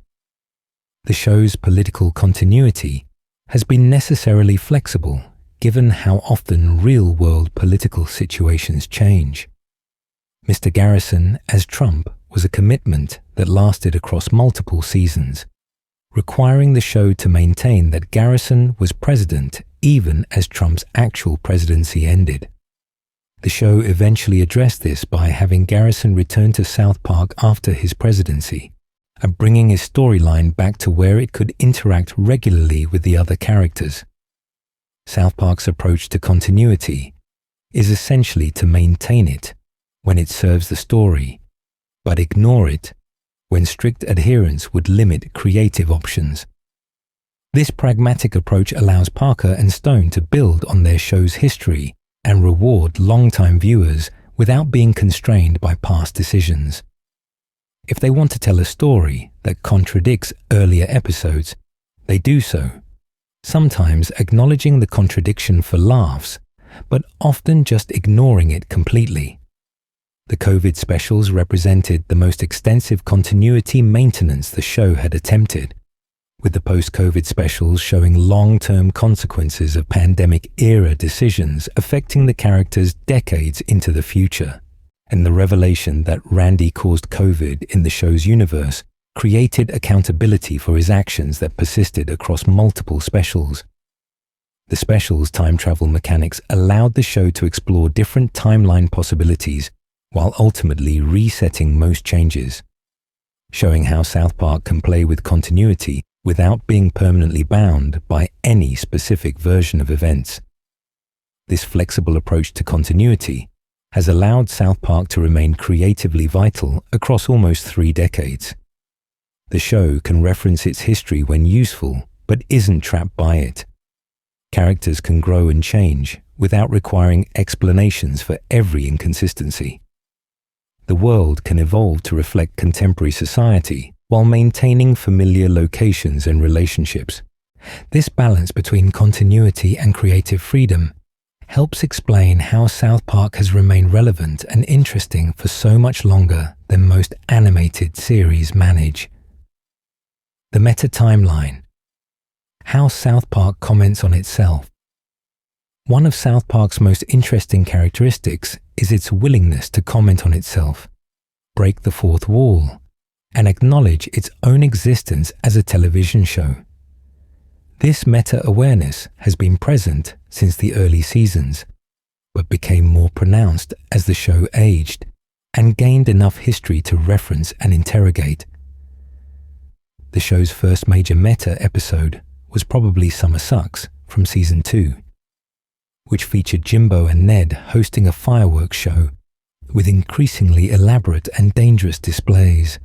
Speaker 1: The show's political continuity has been necessarily flexible given how often real-world political situations change. Mr. Garrison as Trump was a commitment that lasted across multiple seasons, requiring the show to maintain that Garrison was president even as Trump's actual presidency ended. The show eventually addressed this by having Garrison return to South Park after his presidency, and bringing his storyline back to where it could interact regularly with the other characters. South Park's approach to continuity is essentially to maintain it when it serves the story, but ignore it when strict adherence would limit creative options. This pragmatic approach allows Parker and Stone to build on their show's history and reward longtime viewers without being constrained by past decisions. If they want to tell a story that contradicts earlier episodes, they do so, sometimes acknowledging the contradiction for laughs, but often just ignoring it completely. The COVID specials represented the most extensive continuity maintenance the show had attempted, with the post-COVID specials showing long-term consequences of pandemic-era decisions affecting the characters decades into the future, and the revelation that Randy caused COVID in the show's universe created accountability for his actions that persisted across multiple specials. The specials' time travel mechanics allowed the show to explore different timeline possibilities while ultimately resetting most changes, showing how South Park can play with continuity without being permanently bound by any specific version of events. This flexible approach to continuity has allowed South Park to remain creatively vital across almost 3 decades. The show can reference its history when useful, but isn't trapped by it. Characters can grow and change without requiring explanations for every inconsistency. The world can evolve to reflect contemporary society while maintaining familiar locations and relationships. This balance between continuity and creative freedom helps explain how South Park has remained relevant and interesting for so much longer than most animated series manage. The meta-timeline. How South Park comments on itself. One of South Park's most interesting characteristics is its willingness to comment on itself, break the fourth wall, and acknowledge its own existence as a television show. This meta-awareness has been present since the early seasons, but became more pronounced as the show aged and gained enough history to reference and interrogate. The show's first major meta episode was probably Summer Sucks from Season 2, which featured Jimbo and Ned hosting a fireworks show with increasingly elaborate and dangerous displays.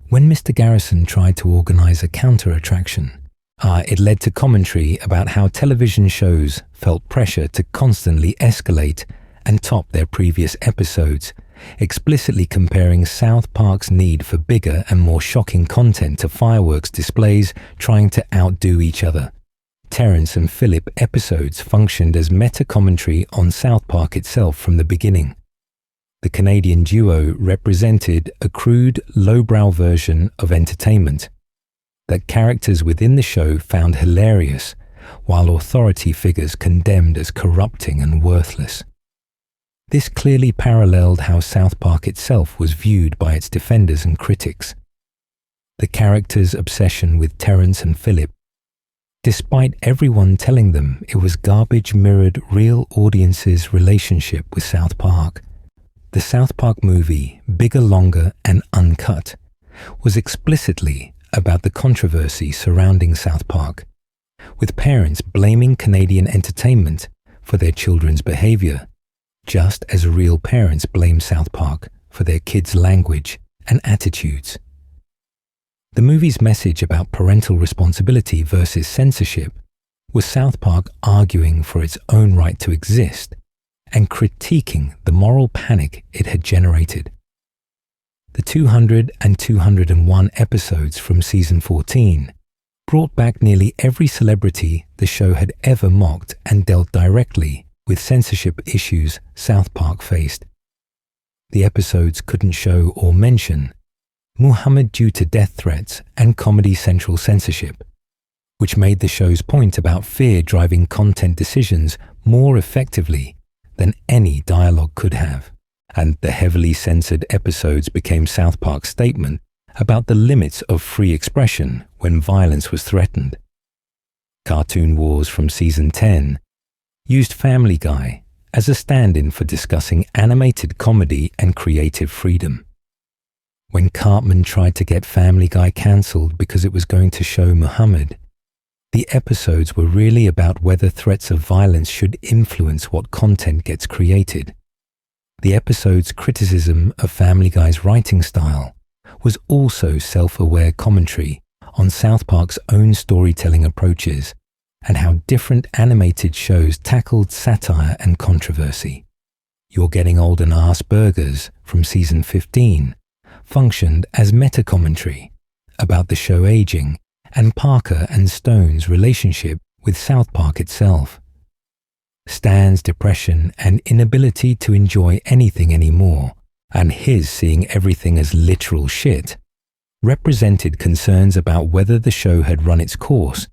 Speaker 1: When Mr. Garrison tried to organize a counter-attraction, it led to commentary about how television shows felt pressure to constantly escalate and top their previous episodes, explicitly comparing South Park's need for bigger and more shocking content to fireworks displays trying to outdo each other. Terrence and Phillip episodes functioned as meta-commentary on South Park itself from the beginning. The Canadian duo represented a crude, lowbrow version of entertainment that characters within the show found hilarious, while authority figures condemned as corrupting and worthless. This clearly paralleled how South Park itself was viewed by its defenders and critics. The characters' obsession with Terrence and Phillip, despite everyone telling them it was garbage, mirrored real audiences' relationship with South Park. The South Park movie, Bigger, Longer, and Uncut, was explicitly about the controversy surrounding South Park, with parents blaming Canadian entertainment for their children's behavior, just as real parents blame South Park for their kids' language and attitudes. The movie's message about parental responsibility versus censorship was South Park arguing for its own right to exist and critiquing the moral panic it had generated. The 200 and 201 episodes from Season 14 brought back nearly every celebrity the show had ever mocked and dealt directly with censorship issues South Park faced. The episodes couldn't show or mention Muhammad due to death threats and Comedy Central censorship, which made the show's point about fear driving content decisions more effectively than any dialogue could have. And the heavily censored episodes became South Park's statement about the limits of free expression when violence was threatened. Cartoon Wars from Season 10 used Family Guy as a stand-in for discussing animated comedy and creative freedom. When Cartman tried to get Family Guy cancelled because it was going to show Muhammad, the episodes were really about whether threats of violence should influence what content gets created. The episode's criticism of Family Guy's writing style was also self-aware commentary on South Park's own storytelling approaches and how different animated shows tackled satire and controversy. You're Getting Old and Arse Burgers from Season 15 functioned as meta-commentary about the show aging and Parker and Stone's relationship with South Park itself. Stan's depression and inability to enjoy anything anymore, and his seeing everything as literal shit, represented concerns about whether the show had run its course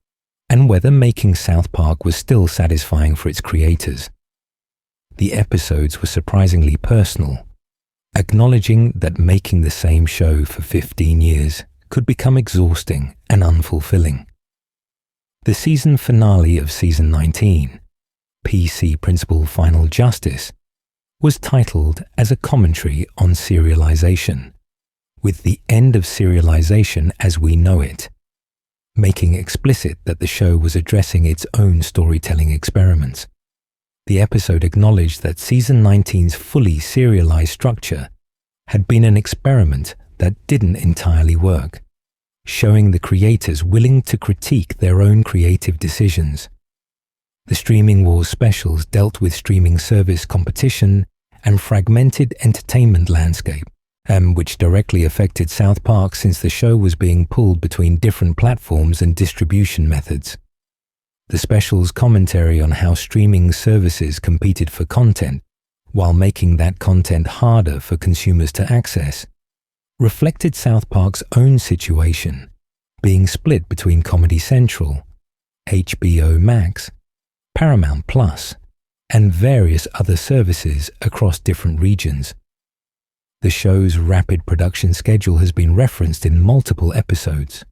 Speaker 1: and whether making South Park was still satisfying for its creators. The episodes were surprisingly personal, acknowledging that making the same show for 15 years could become exhausting and unfulfilling. The season finale of Season 19, PC Principal Final Justice, was titled as a commentary on serialization, with the end of serialization as we know it, making explicit that the show was addressing its own storytelling experiments. The episode acknowledged that Season 19's fully serialized structure had been an experiment that didn't entirely work, showing the creators willing to critique their own creative decisions. The Streaming Wars specials dealt with streaming service competition and fragmented entertainment landscape, which directly affected South Park since the show was being pulled between different platforms and distribution methods. The special's commentary on how streaming services competed for content, while making that content harder for consumers to access, reflected South Park's own situation, being split between Comedy Central, HBO Max, Paramount Plus, and various other services across different regions. The show's rapid production schedule has been referenced in multiple episodes,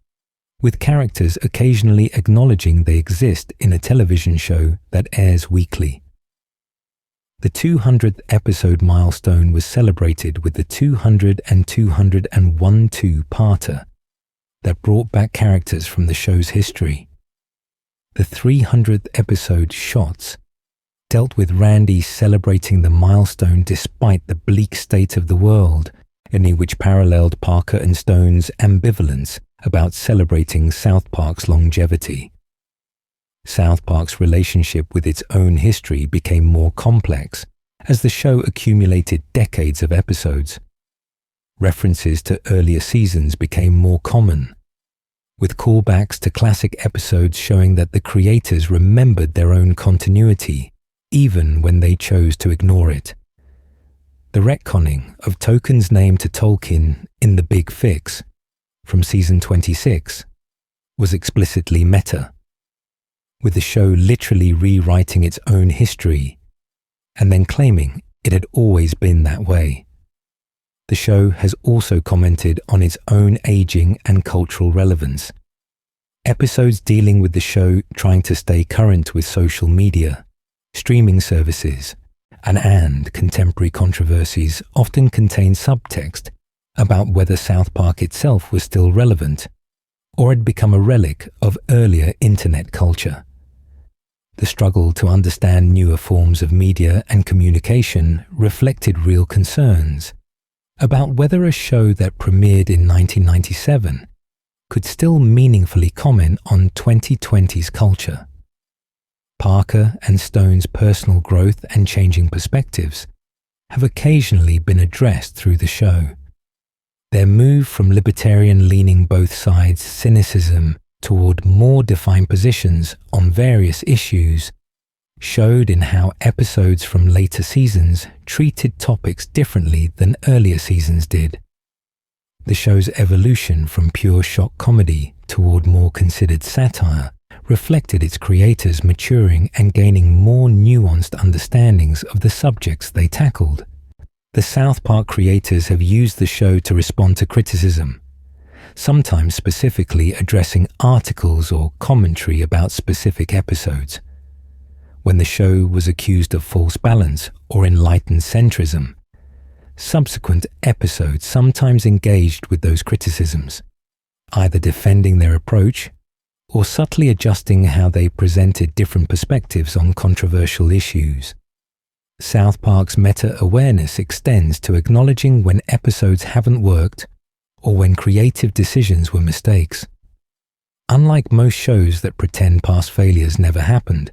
Speaker 1: with characters occasionally acknowledging they exist in a television show that airs weekly. The 200th episode milestone was celebrated with the 200 and 201 two-parter that brought back characters from the show's history. The 300th episode, Shots, dealt with Randy celebrating the milestone despite the bleak state of the world, in which paralleled Parker and Stone's ambivalence about celebrating South Park's longevity. South Park's relationship with its own history became more complex as the show accumulated decades of episodes. References to earlier seasons became more common, with callbacks to classic episodes showing that the creators remembered their own continuity even when they chose to ignore it. The retconning of Tolkien's name to Tolkien in The Big Fix from Season 26 was explicitly meta, with the show literally rewriting its own history and then claiming it had always been that way. The show has also commented on its own aging and cultural relevance. Episodes dealing with the show trying to stay current with social media, streaming services, and contemporary controversies often contain subtext about whether South Park itself was still relevant or had become a relic of earlier internet culture. The struggle to understand newer forms of media and communication reflected real concerns about whether a show that premiered in 1997 could still meaningfully comment on 2020's culture. Parker and Stone's personal growth and changing perspectives have occasionally been addressed through the show. Their move from libertarian-leaning both sides cynicism toward more defined positions on various issues showed in how episodes from later seasons treated topics differently than earlier seasons did. The show's evolution from pure shock comedy toward more considered satire reflected its creators maturing and gaining more nuanced understandings of the subjects they tackled. The South Park creators have used the show to respond to criticism, sometimes specifically addressing articles or commentary about specific episodes. When the show was accused of false balance or enlightened centrism, subsequent episodes sometimes engaged with those criticisms, either defending their approach or subtly adjusting how they presented different perspectives on controversial issues. South Park's meta-awareness extends to acknowledging when episodes haven't worked or when creative decisions were mistakes. Unlike most shows that pretend past failures never happened,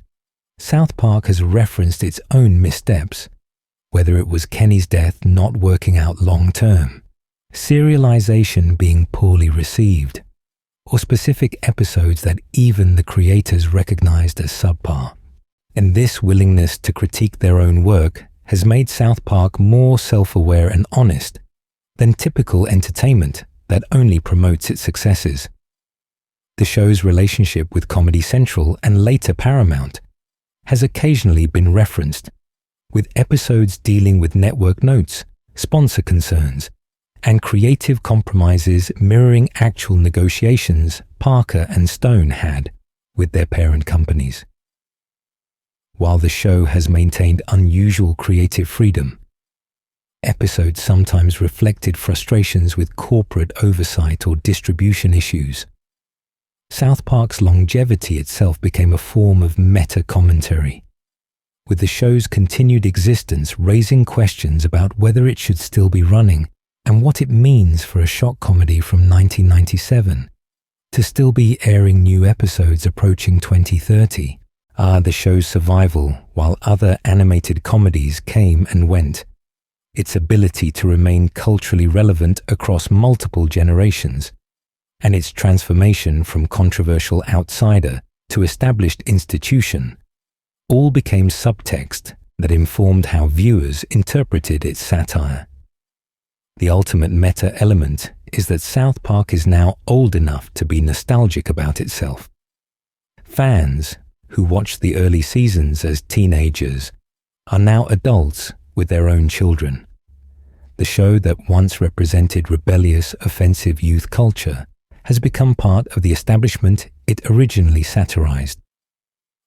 Speaker 1: South Park has referenced its own missteps, whether it was Kenny's death not working out long-term, serialization being poorly received, or specific episodes that even the creators recognized as subpar. And this willingness to critique their own work has made South Park more self-aware and honest than typical entertainment that only promotes its successes. The show's relationship with Comedy Central and later Paramount has occasionally been referenced, with episodes dealing with network notes, sponsor concerns, and creative compromises mirroring actual negotiations Parker and Stone had with their parent companies. While the show has maintained unusual creative freedom, episodes sometimes reflected frustrations with corporate oversight or distribution issues. South Park's longevity itself became a form of meta-commentary, with the show's continued existence raising questions about whether it should still be running and what it means for a shock comedy from 1997 to still be airing new episodes approaching 2030. The show's survival, while other animated comedies came and went, its ability to remain culturally relevant across multiple generations, and its transformation from controversial outsider to established institution, all became subtext that informed how viewers interpreted its satire. The ultimate meta element is that South Park is now old enough to be nostalgic about itself. Fans who watched the early seasons as teenagers are now adults with their own children. The show that once represented rebellious, offensive youth culture has become part of the establishment it originally satirized.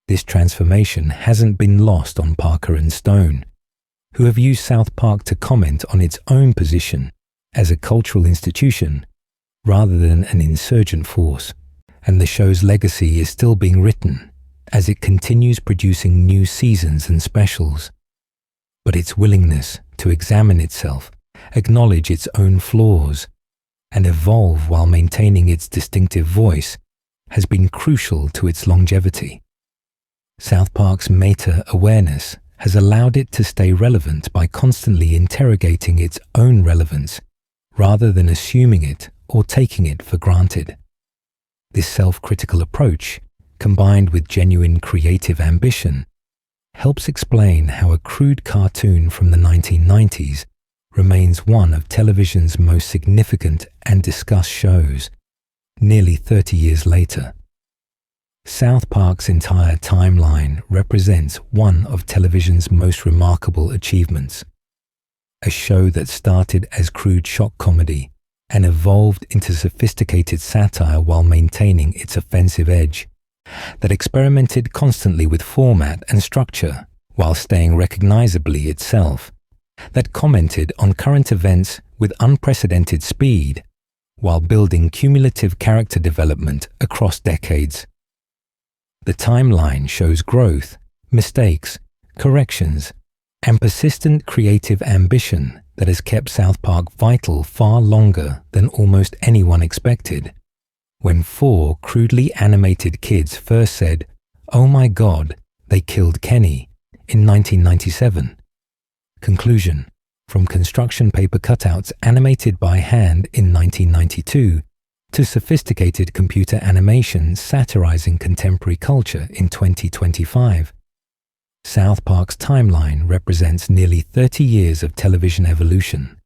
Speaker 1: This transformation hasn't been lost on Parker and Stone, who have used South Park to comment on its own position as a cultural institution rather than an insurgent force, and the show's legacy is still being written as it continues producing new seasons and specials. But its willingness to examine itself, acknowledge its own flaws, and evolve while maintaining its distinctive voice has been crucial to its longevity. South Park's meta-awareness has allowed it to stay relevant by constantly interrogating its own relevance rather than assuming it or taking it for granted. This self-critical approach, combined with genuine creative ambition, helps explain how a crude cartoon from the 1990s remains one of television's most significant and discussed shows nearly 30 years later. South Park's entire timeline represents one of television's most remarkable achievements. A show that started as crude shock comedy and evolved into sophisticated satire while maintaining its offensive edge, that experimented constantly with format and structure while staying recognizably itself, that commented on current events with unprecedented speed while building cumulative character development across decades. The timeline shows growth, mistakes, corrections, and persistent creative ambition that has kept South Park vital far longer than almost anyone expected. When 4 crudely animated kids first said, "Oh my God, they killed Kenny," in 1997. Conclusion: from construction paper cutouts animated by hand in 1992 to sophisticated computer animation satirizing contemporary culture in 2025. South Park's timeline represents nearly 30 years of television evolution.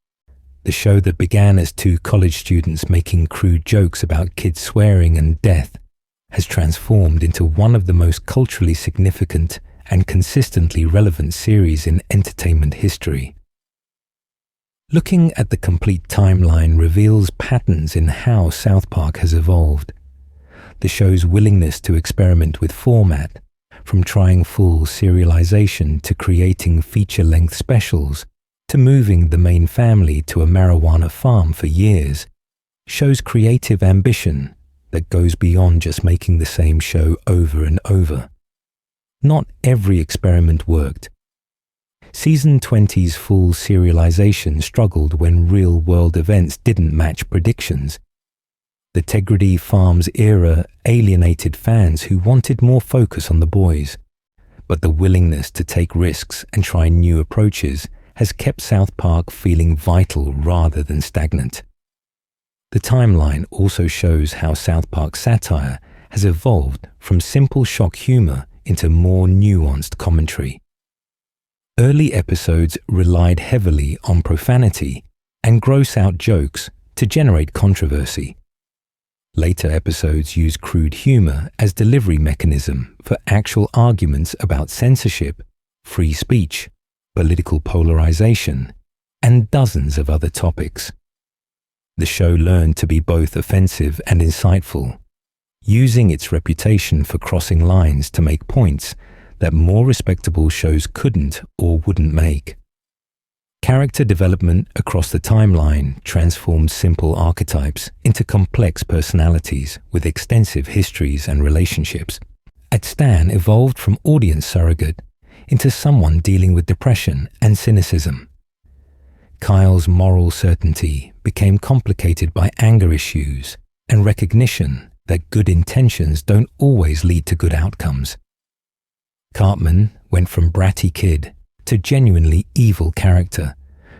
Speaker 1: The show that began as two college students making crude jokes about kids swearing and death has transformed into one of the most culturally significant and consistently relevant series in entertainment history. Looking at the complete timeline reveals patterns in how South Park has evolved. The show's willingness to experiment with format, from trying full serialization to creating feature-length specials, to moving the main family to a marijuana farm for years, shows creative ambition that goes beyond just making the same show over and over. Not every experiment worked. Season 20's full serialization struggled when real-world events didn't match predictions. The Tegrity Farms era alienated fans who wanted more focus on the boys, but the willingness to take risks and try new approaches has kept South Park feeling vital rather than stagnant. The timeline also shows how South Park satire has evolved from simple shock humor into more nuanced commentary. Early episodes relied heavily on profanity and gross-out jokes to generate controversy. Later episodes use crude humor as delivery mechanism for actual arguments about censorship, free speech, political polarization, and dozens of other topics. The show learned to be both offensive and insightful, using its reputation for crossing lines to make points that more respectable shows couldn't or wouldn't make. Character development across the timeline transformed simple archetypes into complex personalities with extensive histories and relationships. Stan evolved from audience surrogate into someone dealing with depression and cynicism. Kyle's moral certainty became complicated by anger issues and recognition that good intentions don't always lead to good outcomes. Cartman went from bratty kid to genuinely evil character,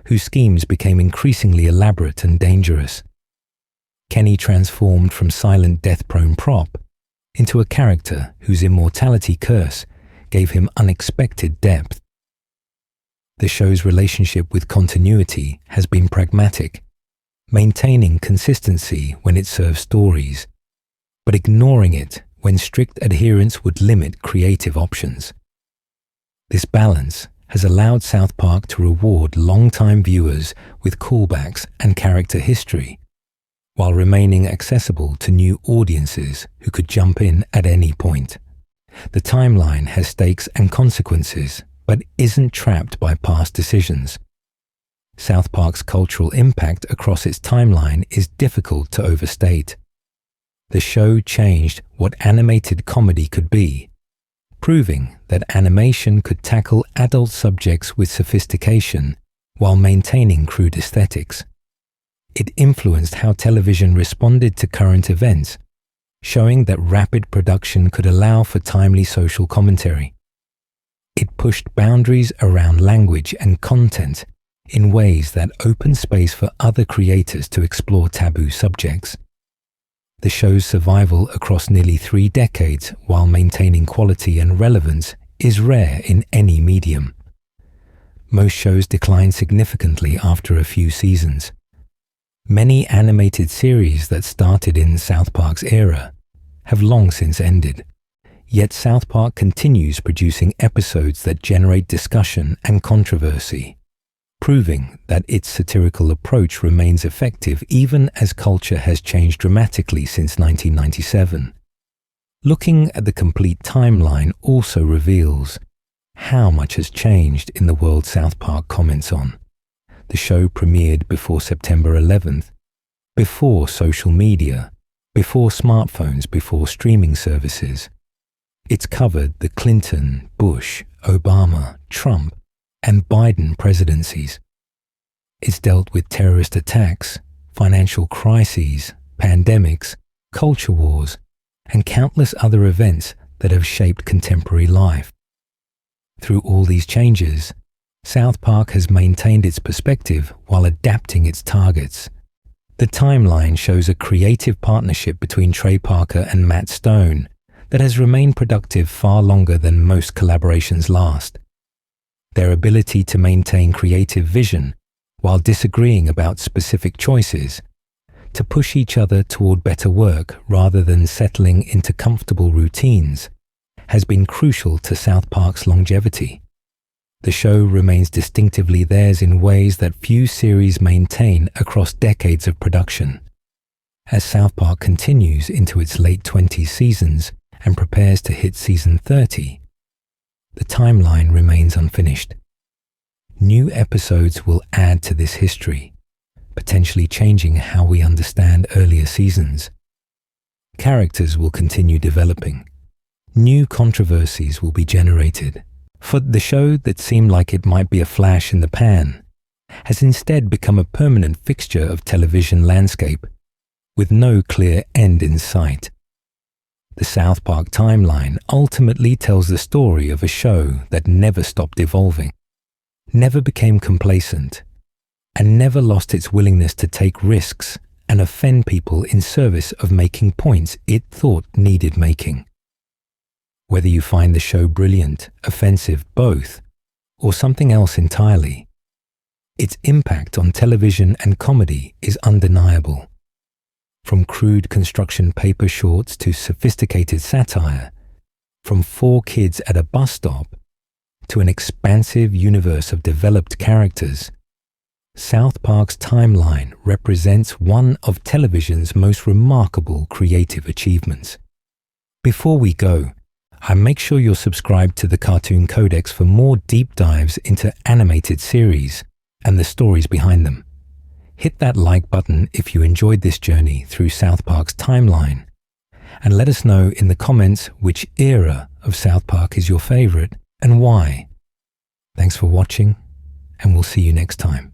Speaker 1: whose schemes became increasingly elaborate and dangerous. Kenny transformed from silent death-prone prop into a character whose immortality curse gave him unexpected depth. The show's relationship with continuity has been pragmatic, maintaining consistency when it serves stories, but ignoring it when strict adherence would limit creative options. This balance has allowed South Park to reward long-time viewers with callbacks and character history, while remaining accessible to new audiences who could jump in at any point. The timeline has stakes and consequences, but isn't trapped by past decisions. South Park's cultural impact across its timeline is difficult to overstate. The show changed what animated comedy could be, proving that animation could tackle adult subjects with sophistication while maintaining crude aesthetics. It influenced how television responded to current events, showing that rapid production could allow for timely social commentary. It pushed boundaries around language and content in ways that opened space for other creators to explore taboo subjects. The show's survival across nearly 3 decades while maintaining quality and relevance is rare in any medium. Most shows decline significantly after a few seasons. Many animated series that started in South Park's era have long since ended, yet South Park continues producing episodes that generate discussion and controversy, proving that its satirical approach remains effective even as culture has changed dramatically since 1997. Looking at the complete timeline also reveals how much has changed in the world South Park comments on. The show premiered before September 11th, before social media, before smartphones, before streaming services. It's covered the Clinton, Bush, Obama, Trump, and Biden presidencies. It's dealt with terrorist attacks, financial crises, pandemics, culture wars, and countless other events that have shaped contemporary life. Through all these changes, South Park has maintained its perspective while adapting its targets. The timeline shows a creative partnership between Trey Parker and Matt Stone that has remained productive far longer than most collaborations last. Their ability to maintain creative vision while disagreeing about specific choices, to push each other toward better work rather than settling into comfortable routines, has been crucial to South Park's longevity. The show remains distinctively theirs in ways that few series maintain across decades of production. As South Park continues into its late 20s seasons and prepares to hit season 30, the timeline remains unfinished. New episodes will add to this history, potentially changing how we understand earlier seasons. Characters will continue developing. New controversies will be generated. For the show that seemed like it might be a flash in the pan has instead become a permanent fixture of television landscape, with no clear end in sight. The South Park timeline ultimately tells the story of a show that never stopped evolving, never became complacent, and never lost its willingness to take risks and offend people in service of making points it thought needed making. Whether you find the show brilliant, offensive, both, or something else entirely, its impact on television and comedy is undeniable. From crude construction paper shorts to sophisticated satire, from 4 kids at a bus stop to an expansive universe of developed characters, South Park's timeline represents one of television's most remarkable creative achievements. Before we go, make sure you're subscribed to the Cartoon Codex for more deep dives into animated series and the stories behind them. Hit that like button if you enjoyed this journey through South Park's timeline, and let us know in the comments which era of South Park is your favorite and why. Thanks for watching, and we'll see you next time.